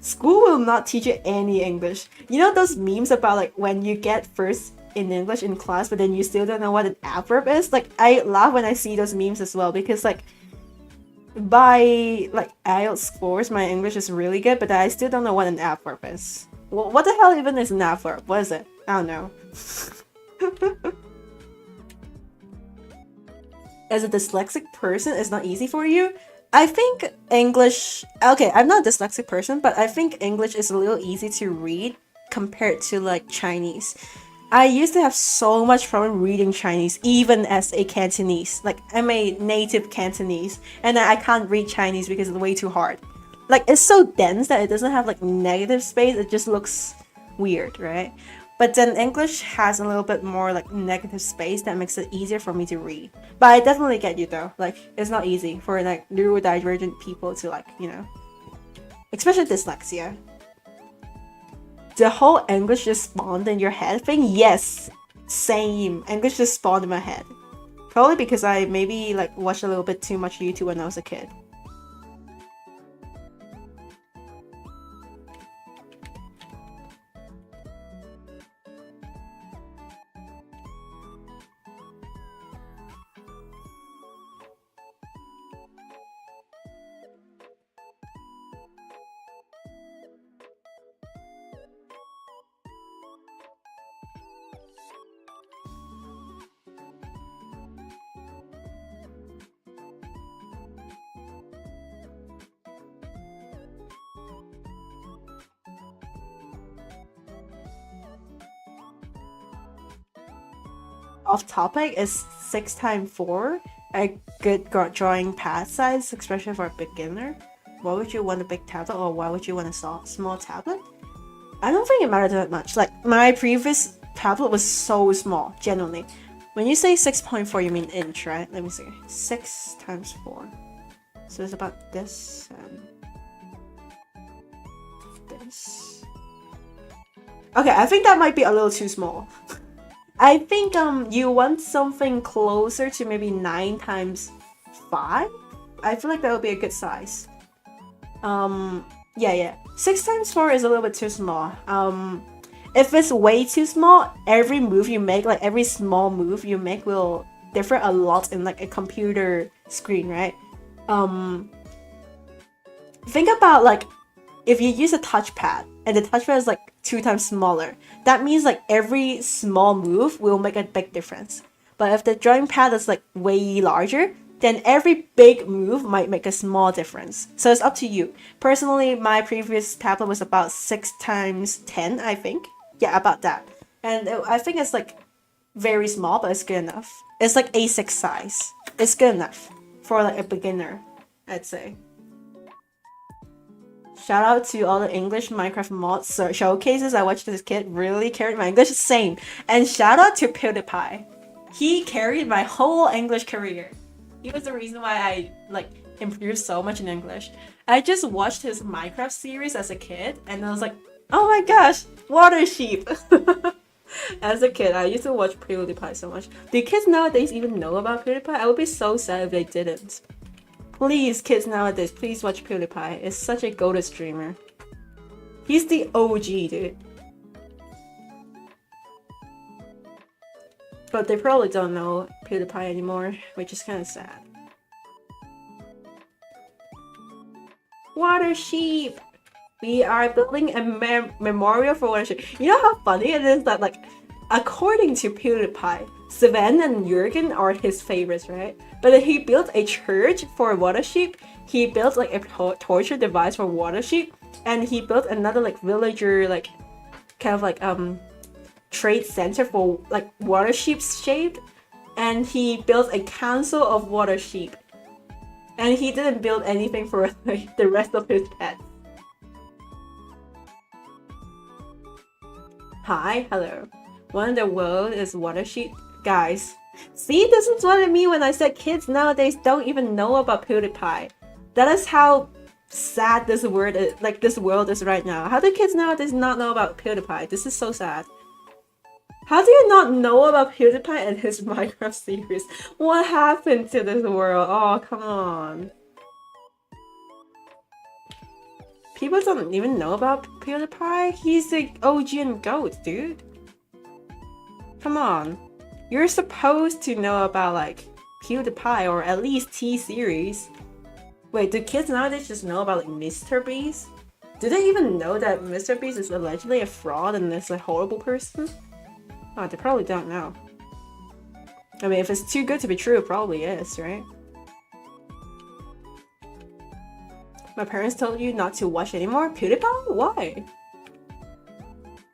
School will not teach you any English. You know those memes about like when you get first in English in class, but then you still don't know what an adverb is? Like I laugh when I see those memes as well because like by like IELTS scores, my English is really good, but I still don't know what an adverb is. Well, what the hell even is an adverb? What is it? I don't know. As a dyslexic person, it's not easy for you. I think English... Okay, I'm not a dyslexic person, but I think English is a little easy to read compared to like Chinese. I used to have so much problem reading Chinese, even as a Cantonese. Like, I'm a native Cantonese, and I can't read Chinese because it's way too hard. Like, it's so dense that it doesn't have, like, negative space. It just looks weird, right? But then English has a little bit more, like, negative space that makes it easier for me to read. But I definitely get you, though. Like, it's not easy for, like, neurodivergent people to, like, you know... Especially dyslexia. The whole English just spawned in your head thing? Yes! Same. English just spawned in my head. Probably because I maybe, like, watched a little bit too much YouTube when I was a kid. Off topic, is 6x4 a good drawing pad size, especially for a beginner? Why would you want a big tablet, or why would you want a small tablet? I don't think it matters that much. Like, my previous tablet was so small, genuinely. When you say 6.4, you mean inch, right? Let me see. 6x4. So it's about this and this. Okay, I think that might be a little too small. I think you want something closer to maybe 9x5. I feel like that would be a good size. Yeah. 6x4 is a little bit too small. If it's way too small, every move you make, like every small move you make, will differ a lot in like a computer screen, right? Think about like if you use a touchpad and the touchpad is like 2 times smaller, that means like every small move will make a big difference. But if the drawing pad is like way larger, then every big move might make a small difference. So it's up to you. Personally, my previous tablet was about 6x10, I think. Yeah, about that. and I think it's like very small, but it's good enough. It's like A6 size. It's good enough for like a beginner, I'd say. Shout out to all the English Minecraft mods showcases I watched as a kid. Really carried my English. Same. And shout out to PewDiePie. He carried my whole English career. He was the reason why I like improved so much in English. I just watched his Minecraft series as a kid, and I was like, oh my gosh, water sheep. As a kid, I used to watch PewDiePie so much. Do kids nowadays even know about PewDiePie? I would be so sad if they didn't. Please, kids nowadays, please watch PewDiePie. It's such a goated streamer. He's the OG, dude. But they probably don't know PewDiePie anymore, which is kind of sad. Water sheep! We are building a memorial for water sheep. You know how funny it is that, like, according to PewDiePie, Sven and Jürgen are his favorites, right? But then he built a church for water sheep. He built like a torture device for water sheep, and he built another like villager like kind of like trade center for like water sheep shaped, and he built a council of water sheep. And he didn't build anything for like the rest of his pets. Hi, hello. One in the world is water sheep. Guys, see, this is what I mean when I said kids nowadays don't even know about PewDiePie. That is how sad this world is, like this world is right now. How do kids nowadays not know about PewDiePie? This is so sad. How do you not know about PewDiePie and his Minecraft series? What happened to this world? Oh, come on. People don't even know about PewDiePie? He's the OG and GOAT, dude. Come on. You're supposed to know about like PewDiePie or at least T-Series. Wait, do kids nowadays just know about like Mr. Beast? Do they even know that Mr. Beast is allegedly a fraud and is a horrible person? Oh, they probably don't know. I mean, if it's too good to be true, it probably is, right? My parents told you not to watch anymore? PewDiePie? Why?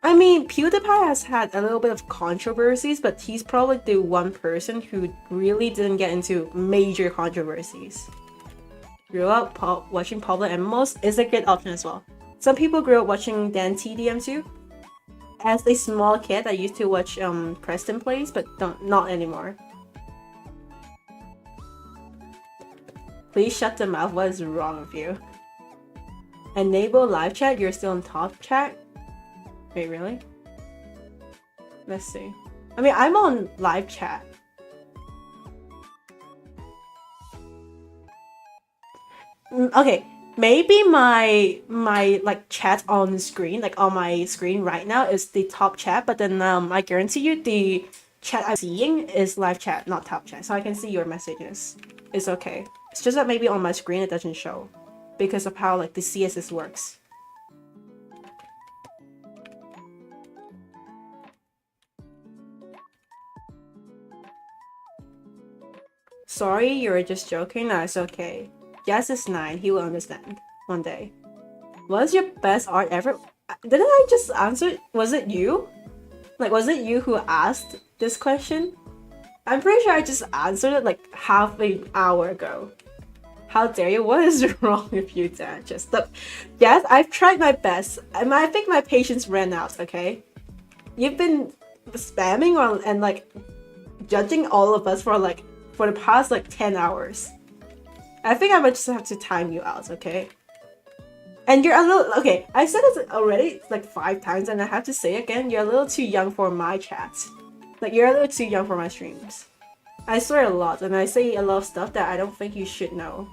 I mean, PewDiePie has had a little bit of controversies, but he's probably the one person who really didn't get into major controversies. Grew up watching Pablo MMOs is a good option as well. Some people grew up watching Dan TDM too. As a small kid, I used to watch Preston Plays, but not anymore. Please shut the mouth. What is wrong with you? Enable live chat. You're still in top chat. Wait, really? Let's see. I mean, I'm on live chat. Okay, maybe my like chat on screen, like on my screen right now, is the top chat, but then I guarantee you the chat I'm seeing is live chat, not top chat, so I can see your messages. It's okay. It's just that maybe on my screen it doesn't show because of how like the CSS works. Sorry, you were just joking. No, it's okay. Yes, it's 9. He will understand one day. What's your best art ever? Didn't I just answer? Was it you? Like, was it you who asked this question? I'm pretty sure I just answered it like half an hour ago. How dare you? What is wrong with you, Dan? Just look. Yes, I've tried my best. I think my patience ran out, okay? You've been spamming and like judging all of us for the past like 10 hours. I think I might just have to time you out, okay? And you're a little, okay, I said it already like 5 times and I have to say again, you're a little too young for my chat. Like, you're a little too young for my streams. I swear a lot and I say a lot of stuff that I don't think you should know.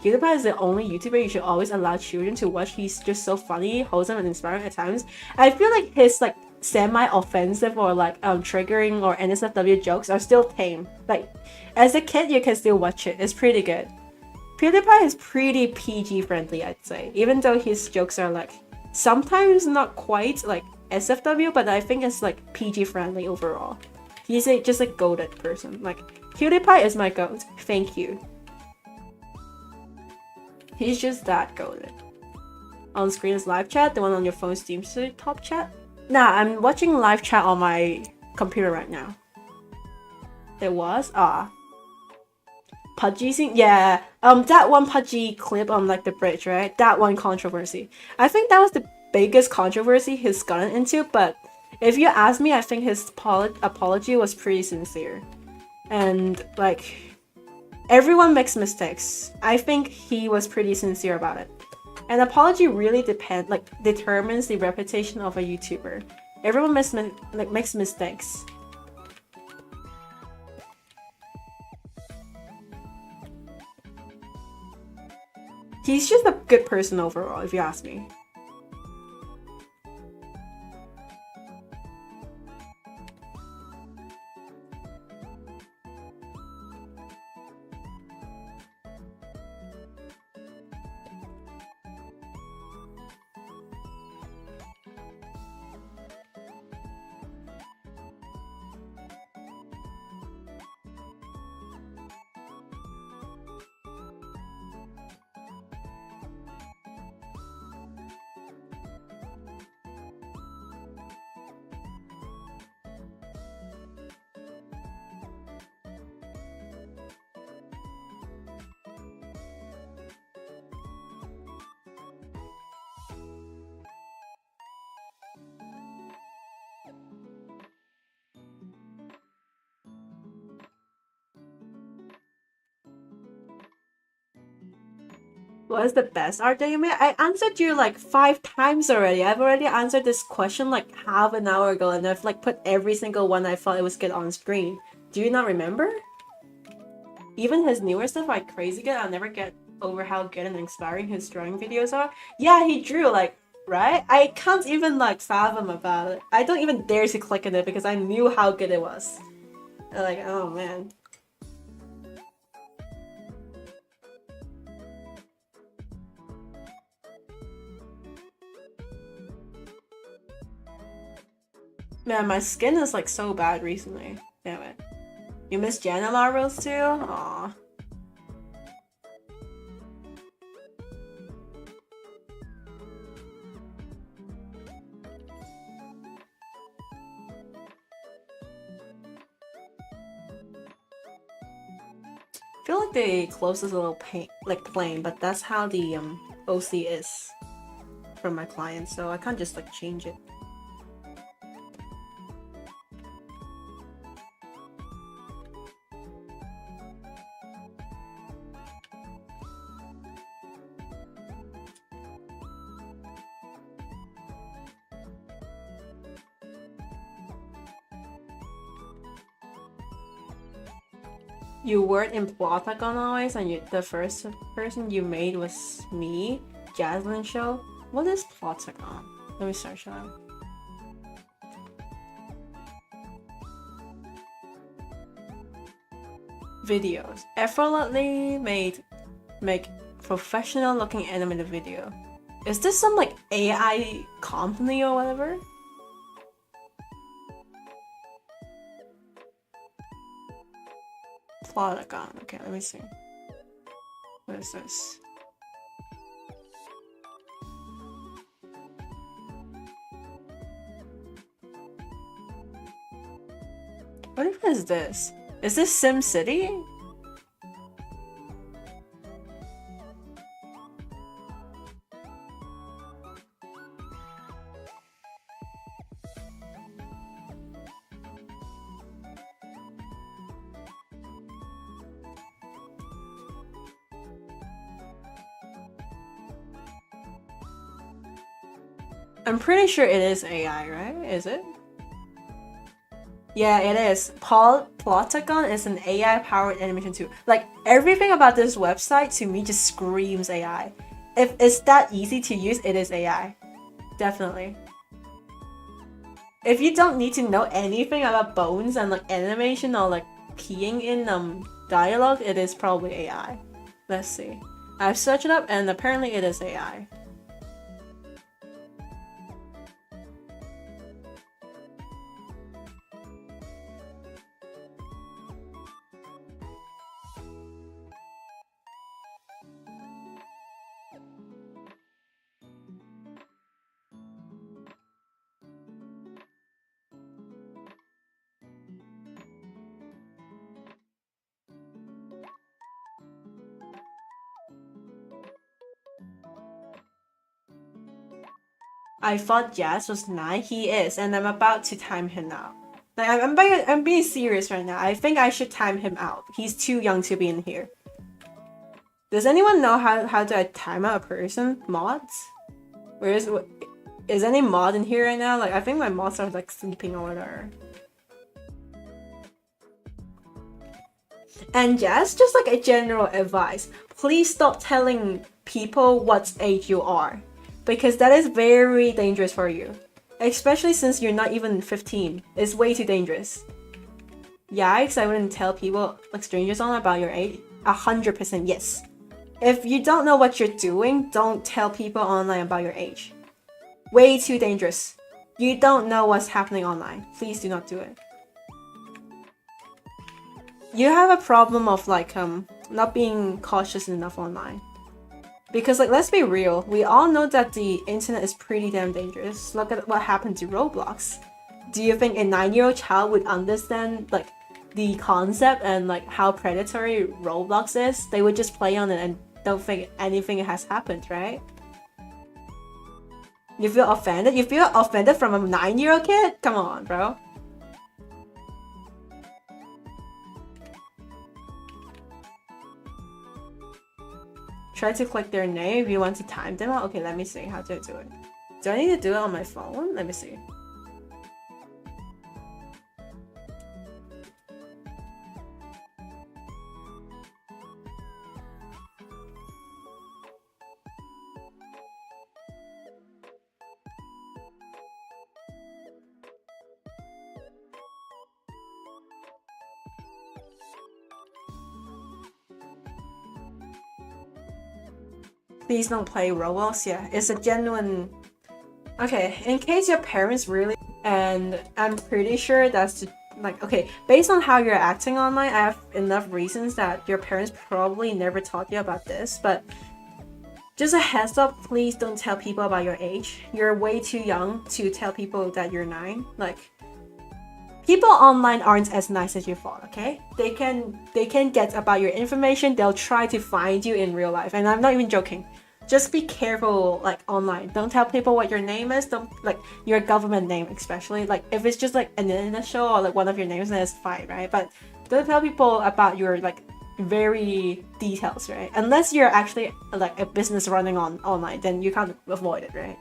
PewDiePie is the only YouTuber you should always allow children to watch. He's just so funny, wholesome, and inspiring at times. I feel like his like semi-offensive or like triggering or NSFW jokes are still tame. Like, as a kid, you can still watch it. It's pretty good. PewDiePie is pretty PG friendly, I'd say. Even though his jokes are like sometimes not quite like SFW, but I think it's like PG friendly overall. He's just a goated person. Like, PewDiePie is my goat. Thank you. He's just that goated. on screen is live chat. The one on your phone seems to top chat. Nah, I'm watching live chat on my computer right now. It was? Pudgy scene? Yeah. That one Pudgy clip on like the bridge, right? That one controversy. I think that was the biggest controversy he's gotten into, but if you ask me, I think his apology was pretty sincere. And like, everyone makes mistakes. I think he was pretty sincere about it. An apology really determines the reputation of a YouTuber. Everyone makes mistakes. He's just a good person overall, if you ask me. What is the best art that you made? I answered you like 5 times already. I've already answered this question like half an hour ago, and I've like put every single one I thought it was good on screen. Do you not remember? Even his newer stuff are crazy good. I'll never get over how good and inspiring his drawing videos are. Yeah, he drew like, right? I can't even like fathom about it. I don't even dare to click on it because I knew how good it was. Like, oh man. Man, my skin is like so bad recently. Damn it. You miss Jana Marbles too? Aww. I feel like they close this a little plain, but that's how the OC is from my client, so I can't just like change it. You weren't in Plotagon always, and the first person you made was me, Jaslyn Show. What is Plotagon? Let me search that. Videos. Effortlessly make professional looking animated video. Is this some like AI company or whatever? Plotagon. Okay, let me see. What is this? What even is this? Is this Sim City? I'm pretty sure it is AI, right? Is it? Yeah, it is. Plotagon is an AI-powered animation tool. Like, everything about this website to me just screams AI. If it's that easy to use, it is AI. Definitely. If you don't need to know anything about bones and like animation or like keying in dialogue, it is probably AI. Let's see. I've searched it up and apparently it is AI. I thought Jazz was 9. He is, and I'm about to time him out. Like I'm being serious right now. I think I should time him out. He's too young to be in here. Does anyone know how to time out a person? Mods? Where is any mod in here right now? Like I think my mods are like sleeping over there. And yes, just like a general advice, please stop telling people what age you are, because that is very dangerous for you. Especially since you're not even 15. It's way too dangerous. Yikes, I wouldn't tell people, like strangers on, about your age. 100% yes. If you don't know what you're doing, don't tell people online about your age. Way too dangerous. You don't know what's happening online. Please do not do it. You have a problem of like not being cautious enough online. Because like let's be real, we all know that the internet is pretty damn dangerous. Look at what happened to Roblox. Do you think a 9-year-old child would understand like the concept and like how predatory Roblox is? They would just play on it and don't think anything has happened, right? You feel offended? You feel offended from a 9-year-old kid? Come on, bro. Try to click their name if you want to time them out. Okay, let me see how to do it. Do I need to do it on my phone? Let me see. Please don't play Roblox. Yeah, it's a genuine... Okay, in case your parents really... And I'm pretty sure that's like... Okay, based on how you're acting online, I have enough reasons that your parents probably never taught you about this, but... Just a heads up, please don't tell people about your age. You're way too young to tell people that you're 9. Like... People online aren't as nice as you thought, okay? They can get about your information, they'll try to find you in real life, and I'm not even joking. Just be careful, like, online. Don't tell people what your name is, don't, like, your government name especially. Like, if it's just, like, an initial or, like, one of your names, then it's fine, right? But don't tell people about your, like, very details, right? Unless you're actually, like, a business running online, then you can't avoid it, right?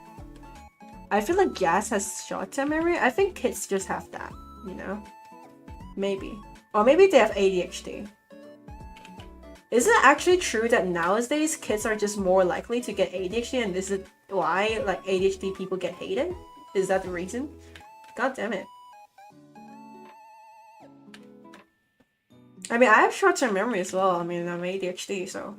I feel like Jazz has short-term memory. I think kids just have that. You know, maybe, or maybe they have ADHD. Is it actually true that nowadays kids are just more likely to get ADHD, and is it why like ADHD people get hated? Is that the reason? God damn it. I mean, I have short-term memory as well. I mean, I'm ADHD, so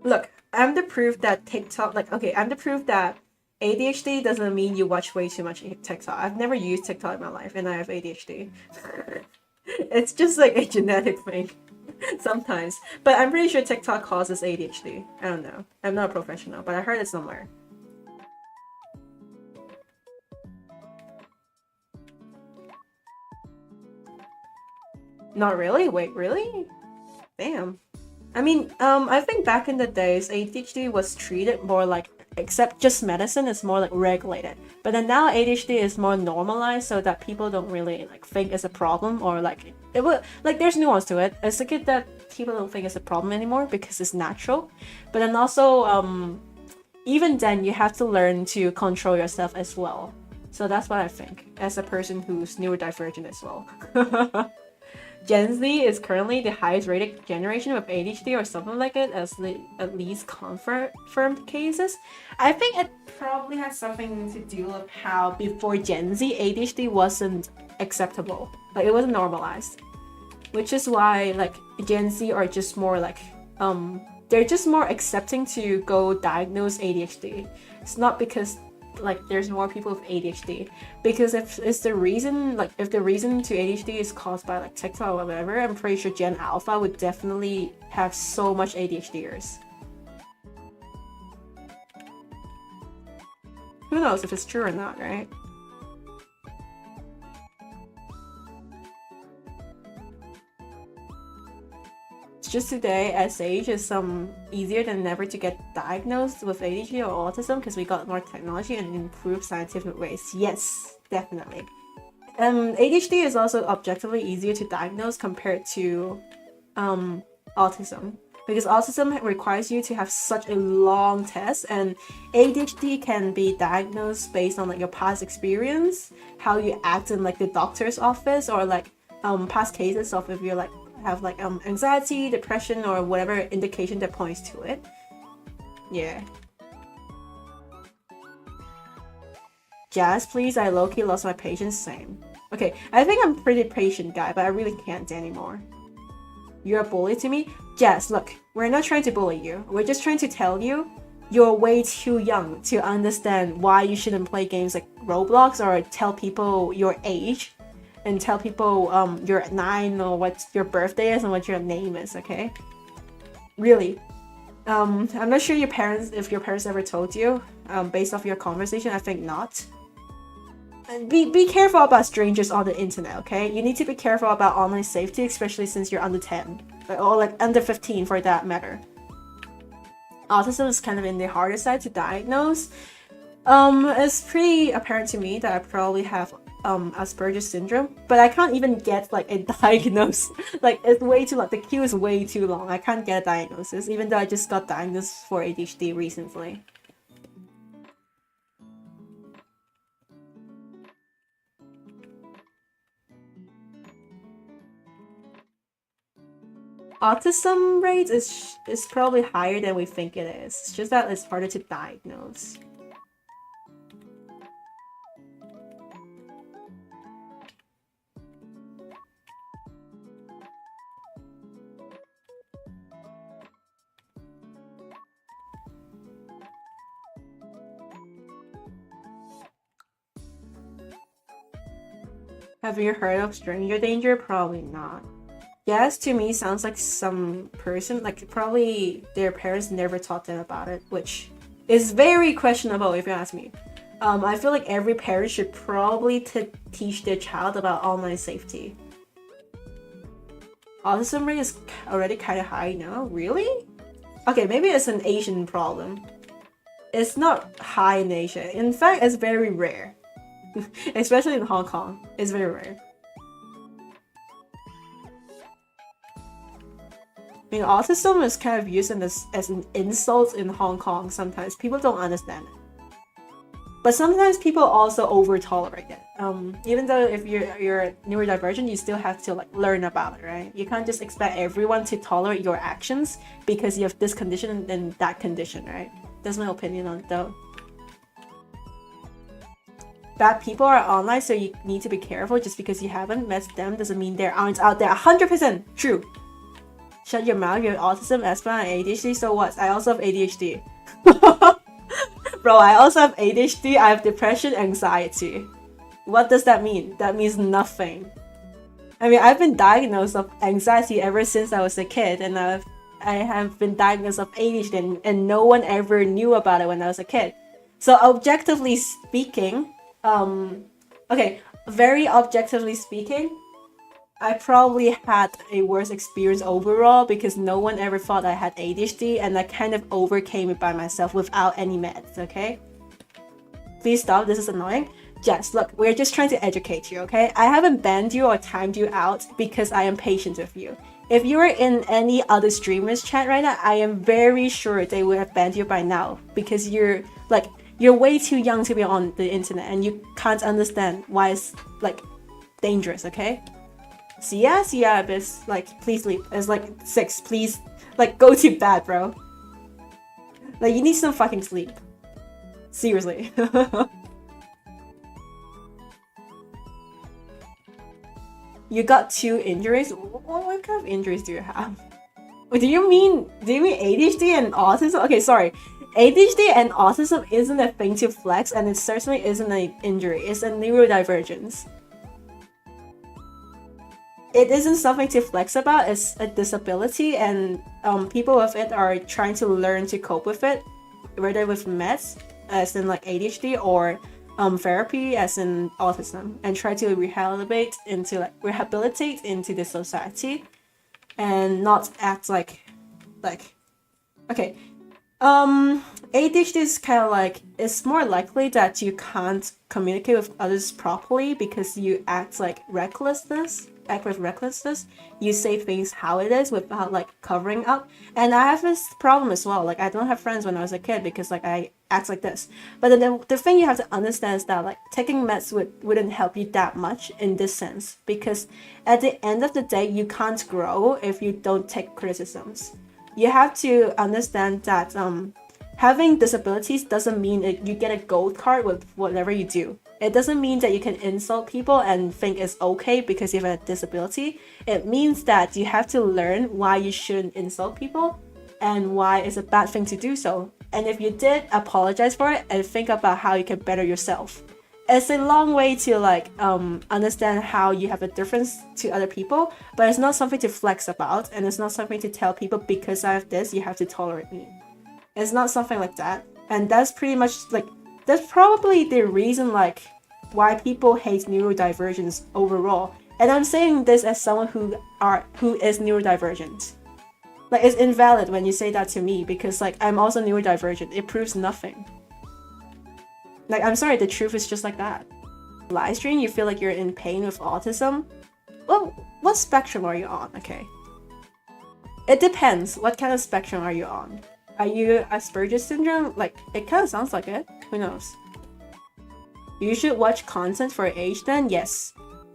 look, I'm the proof that TikTok, like, okay, I'm the proof that ADHD doesn't mean you watch way too much TikTok. I've never used TikTok in my life and I have ADHD. It's just like a genetic thing sometimes. But I'm pretty sure TikTok causes ADHD. I don't know. I'm not a professional, but I heard it somewhere. Not really? Wait, really? Damn. I mean, I think back in the days, ADHD was treated more like, except just medicine is more like regulated. But then now ADHD is more normalized so that people don't really like think it's a problem, or like it will, like there's nuance to it. It's like that people don't think it's a problem anymore because it's natural. But then also, even then you have to learn to control yourself as well. So that's what I think as a person who's neurodivergent as well. Gen Z is currently the highest rated generation with ADHD or something like it, as the at least confirmed cases. I think it probably has something to do with how before Gen Z, ADHD wasn't acceptable. Like it wasn't normalized. Which is why like Gen Z are just more like, they're just more accepting to go diagnose ADHD. It's not because like there's more people with ADHD, because if it's the reason, like if the reason to ADHD is caused by like TikTok or whatever, I'm pretty sure Gen Alpha would definitely have so much ADHDers. Who knows if it's true or not, right? It's just today, as age is easier than ever to get diagnosed with ADHD or autism because we got more technology and improved scientific ways. Yes, definitely. ADHD is also objectively easier to diagnose compared to autism, because autism requires you to have such a long test, and ADHD can be diagnosed based on like your past experience, how you act in like the doctor's office, or like past cases of if you like have like anxiety, depression, or whatever indication that points to it. Yeah. Jazz, please. I low-key lost my patience. Same. Okay, I think I'm pretty patient guy, but I really can't anymore. You're a bully to me? Jazz, look, we're not trying to bully you. We're just trying to tell you you're way too young to understand why you shouldn't play games like Roblox, or tell people your age and tell people you're 9 or what your birthday is and what your name is, okay? Really. I'm not sure if your parents ever told you, based off your conversation. I think not. And be careful about strangers on the internet, okay? You need to be careful about online safety, especially since you're under 10. Or like under 15 for that matter. Autism is kind of in the harder side to diagnose. It's pretty apparent to me that I probably have Asperger's syndrome, but I can't even get like a diagnosis. Like, it's way too long. The queue is way too long. I can't get a diagnosis, even though I just got diagnosed for ADHD recently. Autism rate is probably higher than we think it is. It's just that it's harder to diagnose. Have you heard of stranger danger? Probably not. Yes, to me sounds like some person, like probably their parents never taught them about it, which is very questionable if you ask me. I feel like every parent should probably teach their child about online safety. Autism rate is already kind of high now. Really? Okay, maybe it's an Asian problem. It's not high in Asia. In fact, it's very rare. Especially in Hong Kong. It's very rare. I mean, autism is kind of used as an insult in Hong Kong sometimes. People don't understand it. But sometimes people also over-tolerate it. Even though if you're neurodivergent, you still have to like learn about it, right? You can't just expect everyone to tolerate your actions because you have this condition and that condition, right? That's my opinion on it though. Bad people are online, so you need to be careful. Just because you haven't met them doesn't mean they aren't out there. 100% true. Shut your mouth, you have autism, asthma, and ADHD, so what? I also have ADHD. Bro, I also have ADHD, I have depression, anxiety. What does that mean? That means nothing. I mean, I've been diagnosed of anxiety ever since I was a kid, and I have been diagnosed of ADHD, and no one ever knew about it when I was a kid. So objectively speaking, very objectively speaking, I probably had a worse experience overall because no one ever thought I had ADHD, and I kind of overcame it by myself without any meds, okay? Please stop, this is annoying. Jess, look, we're just trying to educate you, okay? I haven't banned you or timed you out because I am patient with you. If you were in any other streamer's chat right now, I am very sure they would have banned you by now because you're way too young to be on the internet and you can't understand why it's like dangerous, okay? Yeah, Abyss, like, please sleep. It's like 6, please, like, go to bed, bro. Like, you need some fucking sleep. Seriously. You got 2 injuries? What kind of injuries do you have? Do you mean ADHD and autism? Okay, sorry. ADHD and autism isn't a thing to flex, and it certainly isn't an injury. It's a neurodivergence. It isn't something to flex about, it's a disability, and people with it are trying to learn to cope with it, whether with meds, as in like ADHD, or therapy, as in autism, and try to rehabilitate into the society. and not act like okay. ADHD is kind of like, it's more likely that you can't communicate with others properly because you act with recklessness. You say things how it is without like covering up. And I have this problem as well. Like I don't have friends when I was a kid because like I act like this. But then the thing you have to understand is that like taking meds wouldn't help you that much in this sense, because at the end of the day you can't grow if you don't take criticisms. You have to understand that having disabilities doesn't mean you get a gold card with whatever you do. It doesn't mean that you can insult people and think it's okay because you have a disability. It means that you have to learn why you shouldn't insult people and why it's a bad thing to do so. And if you did, apologize for it and think about how you can better yourself. It's a long way to like understand how you have a difference to other people, but it's not something to flex about, and it's not something to tell people because I have this, you have to tolerate me. It's not something like that. And that's pretty much like, that's probably the reason like why people hate neurodivergence overall. And I'm saying this as someone who is neurodivergent. Like it's invalid when you say that to me because like I'm also neurodivergent. It proves nothing. Like I'm sorry, the truth is just like that. Live stream, you feel like you're in pain with autism? Well, what spectrum are you on? Okay. It depends. What kind of spectrum are you on? Are you Asperger's syndrome? Like, it kind of sounds like it. Who knows? You should watch content for age then? Yes.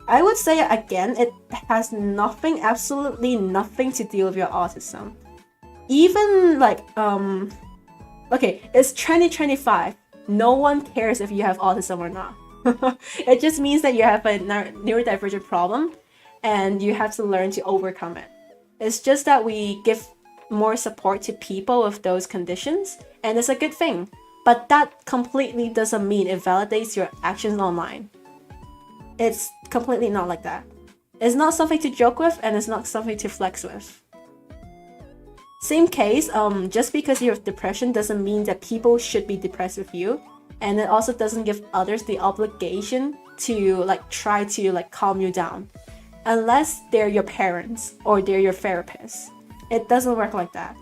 I would say, again, it has nothing, absolutely nothing to do with your autism. Even, like, okay, it's 2025. No one cares if you have autism or not. It just means that you have a neurodivergent problem, and you have to learn to overcome it. It's just that we give more support to people with those conditions, and it's a good thing. But that completely doesn't mean it validates your actions online. It's completely not like that. It's not something to joke with, and it's not something to flex with. Same case, just because you have depression doesn't mean that people should be depressed with you, and it also doesn't give others the obligation to like try to like calm you down, unless they're your parents or they're your therapist. It doesn't work like that.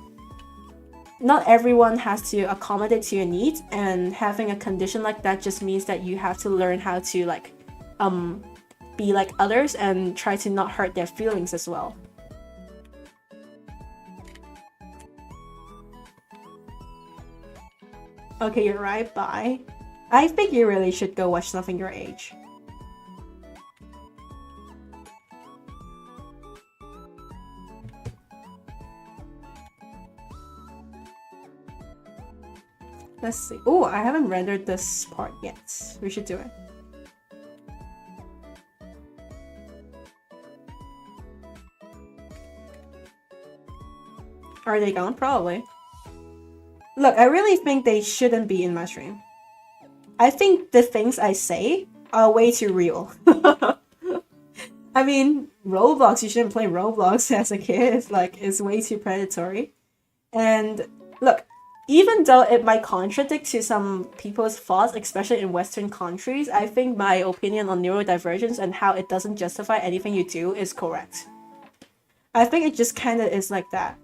Not everyone has to accommodate to your needs, and having a condition like that just means that you have to learn how to like be like others and try to not hurt their feelings as well. Okay, you're right, bye. I think you really should go watch something your age. Let's see. Oh, I haven't rendered this part yet. We should do it. Are they gone? Probably. Look, I really think they shouldn't be in my stream. I think the things I say are way too real. I mean, Roblox, you shouldn't play Roblox as a kid. Like, it's way too predatory. And look, even though it might contradict to some people's thoughts, especially in Western countries, I think my opinion on neurodivergence and how it doesn't justify anything you do is correct. I think it just kind of is like that.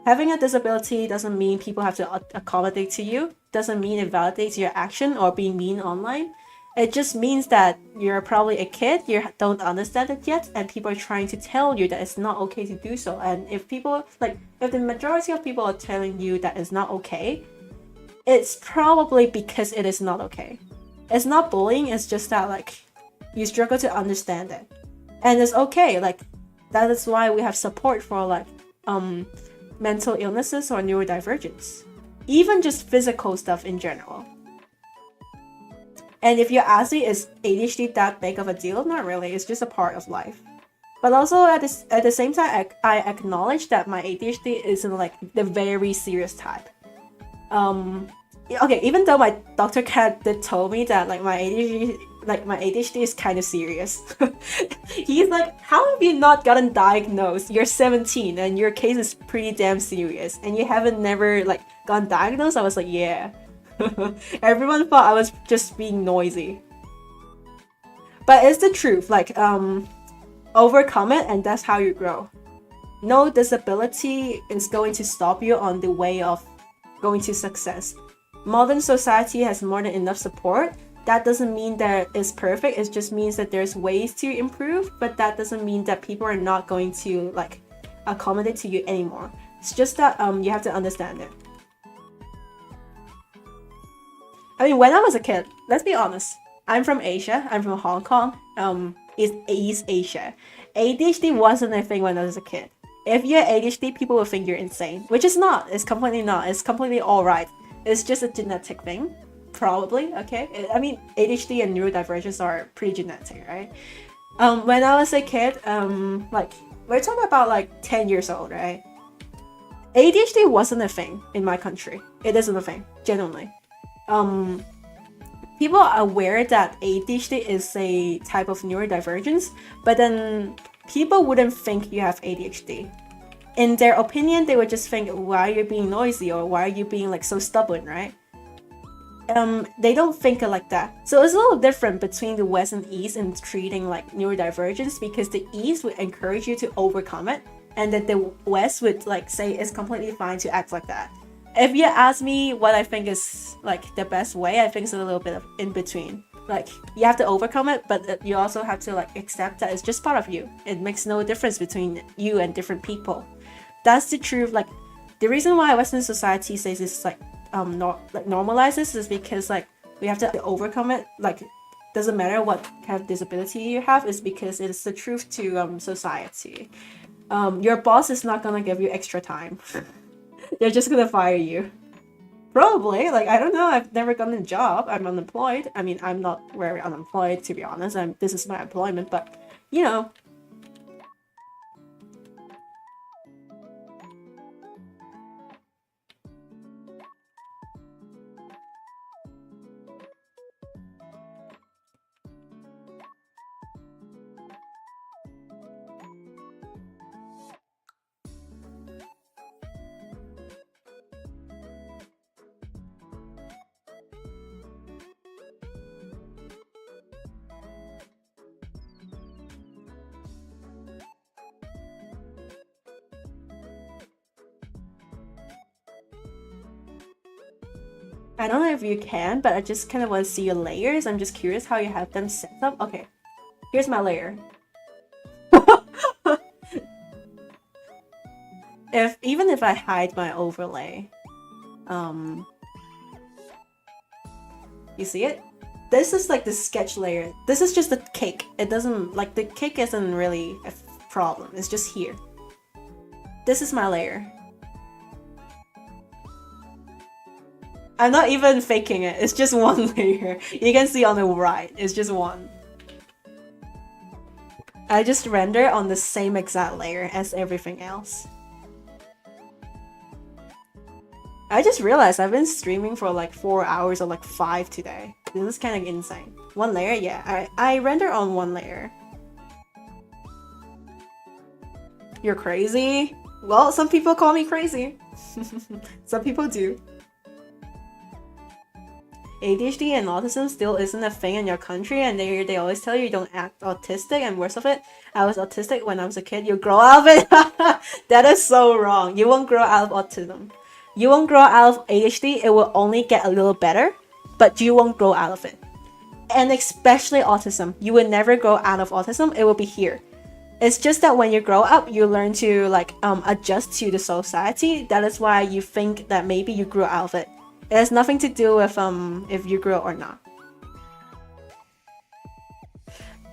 Having a disability doesn't mean people have to accommodate to you, doesn't mean it validates your action or being mean online. It just means that you're probably a kid, you don't understand it yet, and people are trying to tell you that it's not okay to do so. And if people, like, if the majority of people are telling you that it's not okay, it's probably because it is not okay. It's not bullying, it's just that, like, you struggle to understand it. And it's okay, like, that is why we have support for, like, mental illnesses or neurodivergence. Even just physical stuff in general. And if you ask me, is ADHD that big of a deal? Not really, it's just a part of life. But also at the same time, I acknowledge that my ADHD isn't like the very serious type. Okay, even though my doctor did told me that like my ADHD is kind of serious. He's like, how have you not gotten diagnosed? You're 17 and your case is pretty damn serious, and you haven't never like gotten diagnosed? I was like, yeah. Everyone thought I was just being noisy. But it's the truth, like overcome it and that's how you grow. no disability is going to stop you on the way of going to success. Modern society has more than enough support. That doesn't mean that it's perfect. It just means that there's ways to improve, but that doesn't mean that people are not going to like accommodate to you anymore. It's just that you have to understand it. I mean, when I was a kid, let's be honest, I'm from Asia. I'm from Hong Kong. It's East Asia. ADHD wasn't a thing when I was a kid. If you have ADHD, people will think you're insane, which is not. It's completely not. It's completely alright. It's just a genetic thing, probably. Okay. I mean, ADHD and neurodivergence are pretty genetic, right? When I was a kid, like we're talking about like 10 years old, right? ADHD wasn't a thing in my country. It isn't a thing, genuinely. People are aware that ADHD is a type of neurodivergence, but then people wouldn't think you have ADHD. In their opinion, they would just think, why are you being noisy, or why are you being like so stubborn, right? They don't think it like that. So it's a little different between the West and East in treating like neurodivergence, because the East would encourage you to overcome it, and that the West would like say it's completely fine to act like that. If you ask me what I think is like the best way, I think it's a little bit of in between. Like you have to overcome it, but you also have to like accept that it's just part of you. It makes no difference between you and different people. That's the truth. Like the reason why Western society says it's like normalizes is because like we have to overcome it. Like doesn't matter what kind of disability you have, is because it's the truth to society. Your boss is not gonna give you extra time. They're just gonna fire you. Probably. Like, I don't know. I've never gotten a job. I'm unemployed. I mean, I'm not very unemployed, to be honest. This is my employment, but, you know. I don't know if you can, but I just kind of want to see your layers. I'm just curious how you have them set up. Okay, here's my layer. Even if I hide my overlay, you see it? This is like the sketch layer. This is just the cake. It doesn't, like, the cake isn't really a problem. It's just here. This is my layer. I'm not even faking it. It's just one layer. You can see on the right. It's just one. I just render on the same exact layer as everything else. I just realized I've been streaming for like 4 hours or like 5 today. This is kind of insane. One layer? Yeah, I render on one layer. You're crazy? Well, some people call me crazy. Some people do. ADHD and autism still isn't a thing in your country, and they always tell you don't act autistic, and worse of it, I was autistic when I was a kid. You grow out of it. That is so wrong. You won't grow out of autism. You won't grow out of ADHD. It will only get a little better, but you won't grow out of it. And especially autism, you will never grow out of autism. It will be here. It's just that when you grow up, you learn to like adjust to the society. That is why you think that maybe you grew out of it. It has nothing to do with if you grow or not.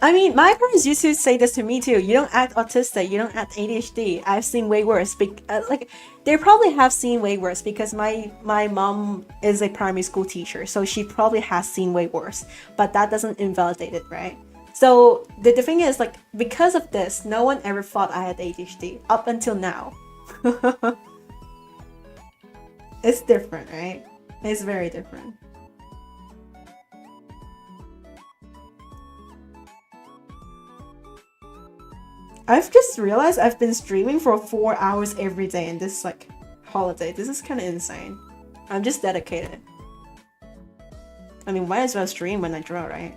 I mean, my parents used to say this to me too. You don't act autistic. You don't act ADHD. I've seen way worse. Like, they probably have seen way worse because my mom is a primary school teacher, so she probably has seen way worse. But that doesn't invalidate it, right? So the thing is, like, because of this, no one ever thought I had ADHD up until now. It's different, right? It's very different. I've just realized I've been streaming for 4 hours every day in this like holiday. This is kind of insane. I'm just dedicated. I mean, might as well stream when I draw, right?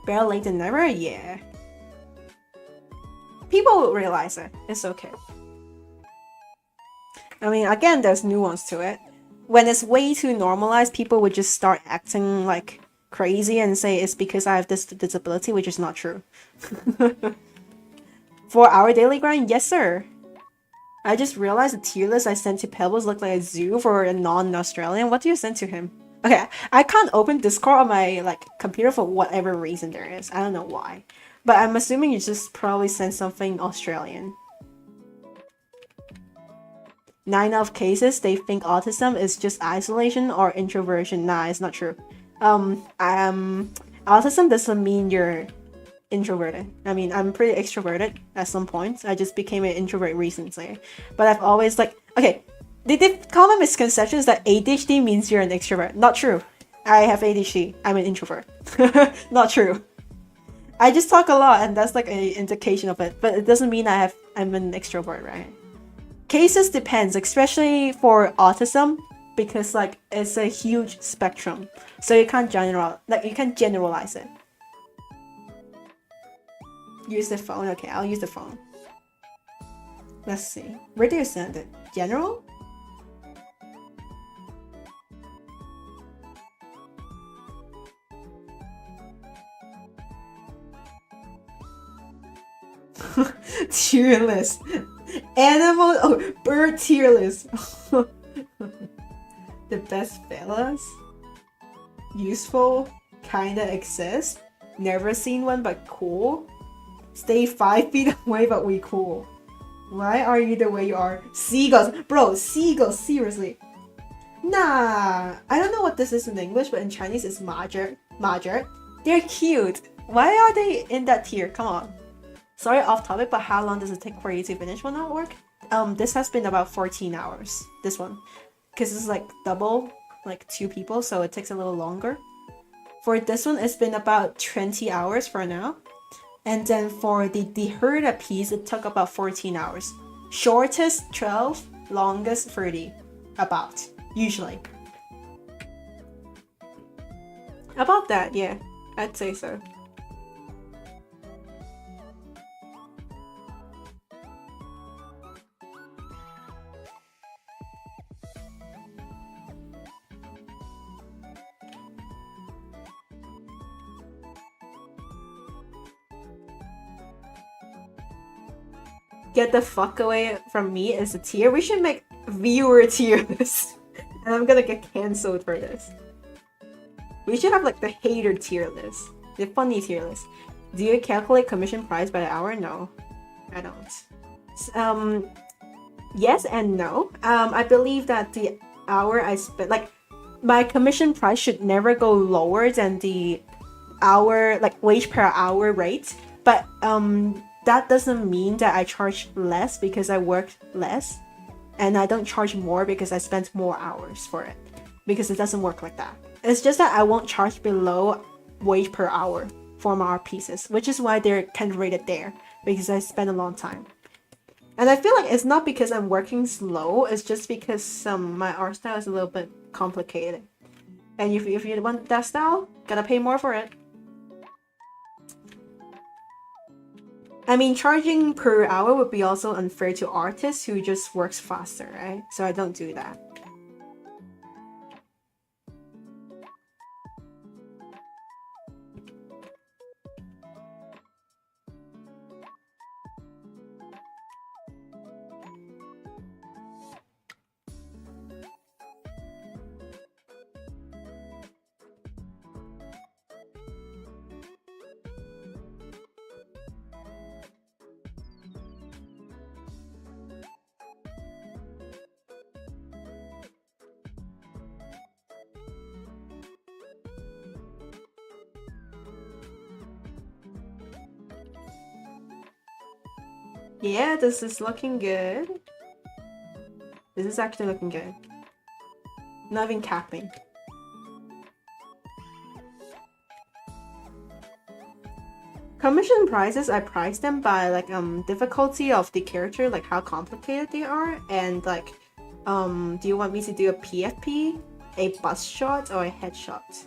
Better late than never? Yeah. people will realize it. It's okay. I mean, again, there's nuance to it. When it's way too normalized, people would just start acting like crazy and say it's because I have this disability, which is not true. For our daily grind, yes sir. I just realized the tier list I sent to Pebbles looked like a zoo for a non-Australian. What do you send to him? Okay, I can't open Discord on my computer for whatever reason there is. I don't know why. But I'm assuming you just probably sent something Australian. 9 out of cases, they think autism is just isolation or introversion. Nah, it's not true. Autism doesn't mean you're introverted. I mean, I'm pretty extroverted at some points. I just became an introvert recently. But I've always okay, the common misconception is that ADHD means you're an extrovert. Not true. I have ADHD. I'm an introvert. Not true. I just talk a lot and that's like an indication of it. But it doesn't mean I'm an extrovert, right? Cases depends, especially for autism, because it's a huge spectrum. So you can't generalize it. Use the phone. Okay, I'll use the phone. Let's see. Where do you send it? General? Tier list. Animal. Oh, bird tier list. The best fellas. Useful. Kinda exist. Never seen one but cool. Stay 5 feet away but we cool. Why are you the way you are? Seagulls. Bro, seagulls, seriously. Nah. I don't know what this is in English, but in Chinese it's majer. Majer. They're cute. Why are they in that tier? Come on. Sorry, off topic, but how long does it take for you to finish one artwork? This has been about 14 hours. This one. Because it's double, 2 people, so it takes a little longer. For this one, it's been about 20 hours for now. And then for the Herda piece, it took about 14 hours. Shortest 12, longest 30. About. Usually. About that, yeah. I'd say so. Get the fuck away from me is a tier. We should make viewer tier list. And I'm gonna get cancelled for this. We should have the hater tier list. The funny tier list. Do you calculate commission price by the hour? No. I don't. Yes and no. I believe that the hour I spent my commission price should never go lower than the hour wage per hour rate. But that doesn't mean that I charge less because I worked less, and I don't charge more because I spent more hours for it, because it doesn't work like that. It's just that I won't charge below wage per hour for my art pieces, which is why they're kind of rated there, because I spent a long time. And I feel like it's not because I'm working slow, it's just because my art style is a little bit complicated. And if you want that style, gotta pay more for it. I mean, charging per hour would be also unfair to artists who just works faster, right? So I don't do that. Yeah, this is looking good. This is actually looking good. Not even capping. Commission prices, I price them by difficulty of the character, how complicated they are, and do you want me to do a PFP, a bust shot, or a headshot?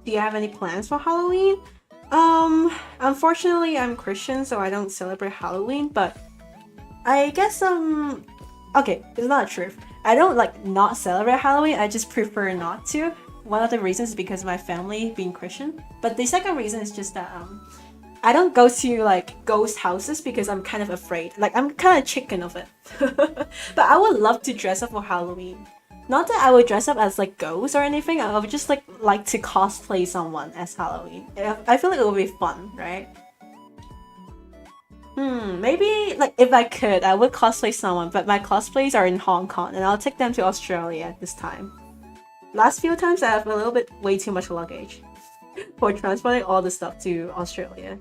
Do you have any plans for Halloween? Unfortunately, I'm Christian, so I don't celebrate Halloween, but I guess okay, it's not the truth. I don't like not celebrate Halloween. I just prefer not to. One of the reasons is because of my family being Christian, but the second reason is just that I don't go to like ghost houses because I'm kind of afraid. Like I'm kind of chicken of it. But I would love to dress up for Halloween. Not that I would dress up as like ghosts or anything. I would just like to cosplay someone as Halloween. I feel like it would be fun, right? Maybe like if I could, I would cosplay someone, but my cosplays are in Hong Kong, and I'll take them to Australia this time. Last few times, I have a little bit way too much luggage for transporting all the stuff to Australia.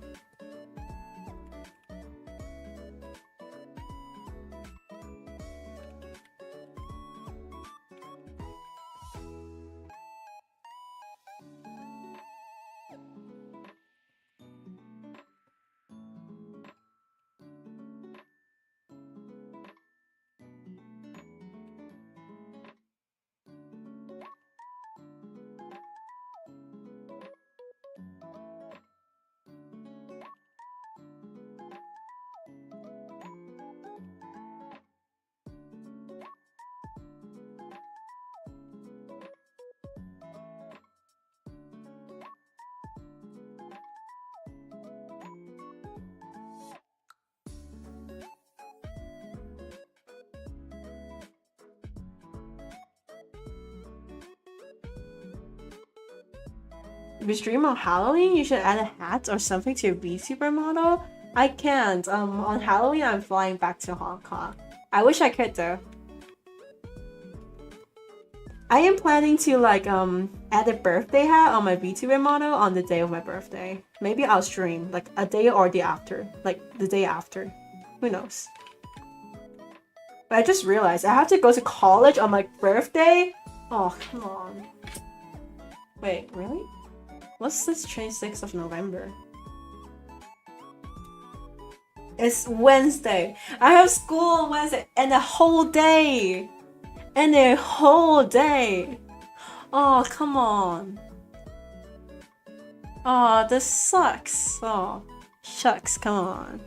If you stream on Halloween, you should add a hat or something to your VTuber model. I can't. On Halloween, I'm flying back to Hong Kong. I wish I could though. I am planning to like add a birthday hat on my VTuber model on the day of my birthday. Maybe I'll stream like a day or the after, like the day after. Who knows? But I just realized I have to go to college on my birthday. Oh, come on. Wait, really? What's this 26th of November? It's Wednesday. I have school on Wednesday and a whole day. And a whole day. Oh, come on. Oh, this sucks. Oh, shucks, come on.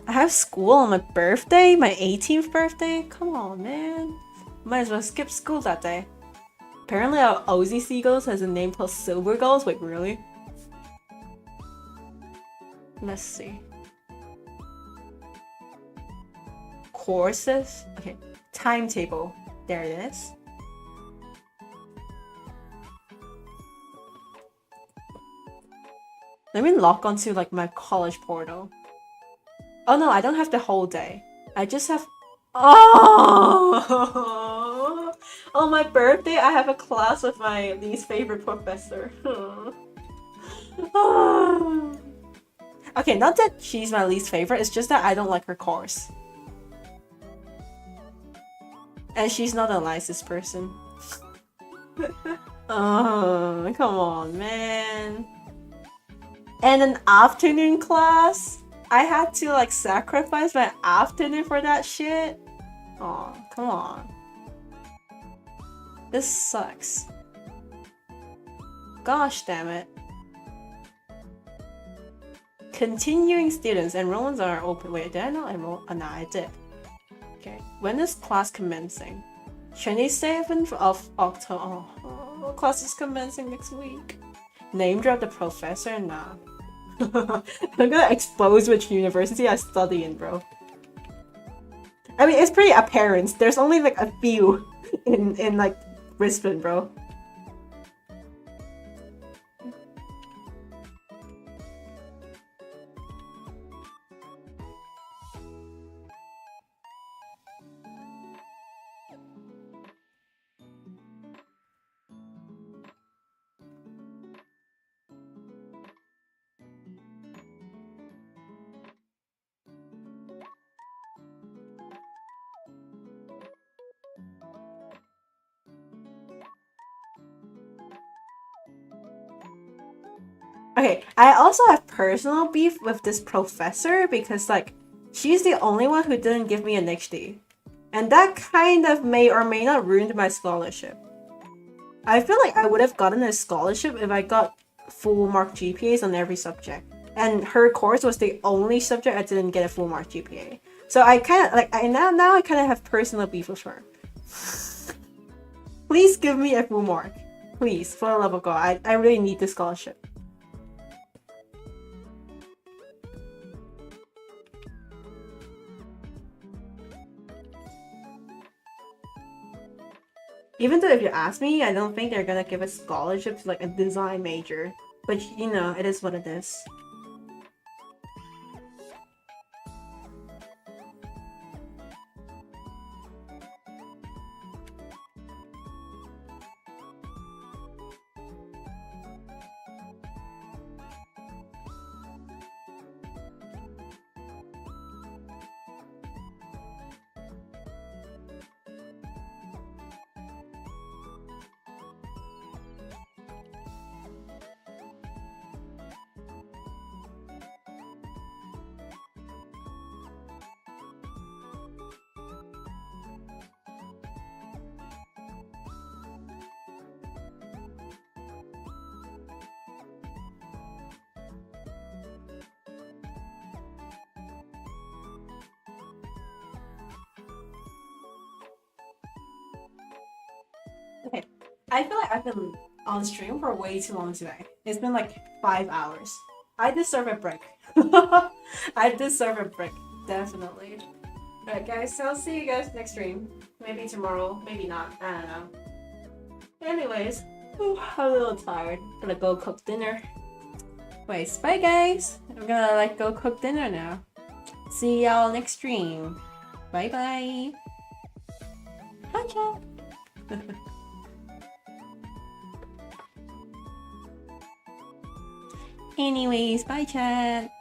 I have school on my birthday? My 18th birthday? Come on, man. Might as well skip school that day. Apparently our Aussie Seagulls has a name called Silver Gulls. Wait, really? Let's see. Courses? Okay. Timetable. There it is. Let me log onto like my college portal. Oh no, I don't have the whole day. I just have... Oh! On my birthday, I have a class with my least favorite professor. Okay, not that she's my least favorite, it's just that I don't like her course. And she's not a licensed person. Oh, come on, man. And an afternoon class? I had to like sacrifice my afternoon for that shit? Oh, come on. This sucks. Gosh damn it. Continuing students. Enrollments are open. Wait, did I not enroll? Oh, no, I did. Okay. When is class commencing? 27th of October. Oh, class is commencing next week. Name drop the professor? Nah. I'm gonna expose which university I study in, bro. I mean, it's pretty apparent. There's only like a few in like Brisbane, bro. Okay, I also have personal beef with this professor because like she's the only one who didn't give me an HD. And that kind of may or may not ruin my scholarship. I feel like I would have gotten a scholarship if I got full mark GPAs on every subject. And her course was the only subject I didn't get a full mark GPA. So I kind of like I now I kind of have personal beef with her. Please give me a full mark. Please, for the love of God, I really need this scholarship. Even though if you ask me, I don't think they're gonna give a scholarship to like a design major. But you know, it is what it is. Okay, I feel like I've been on stream for way too long today. It's been like 5 hours. I deserve a break. I deserve a break, definitely. Alright guys, so I'll see you guys next stream. Maybe tomorrow, maybe not, I don't know. Anyways, I'm a little tired. Gonna go cook dinner. Wait, bye guys! I'm gonna like go cook dinner now. See y'all next stream. Bye bye! Bye chat! Anyways, bye chat!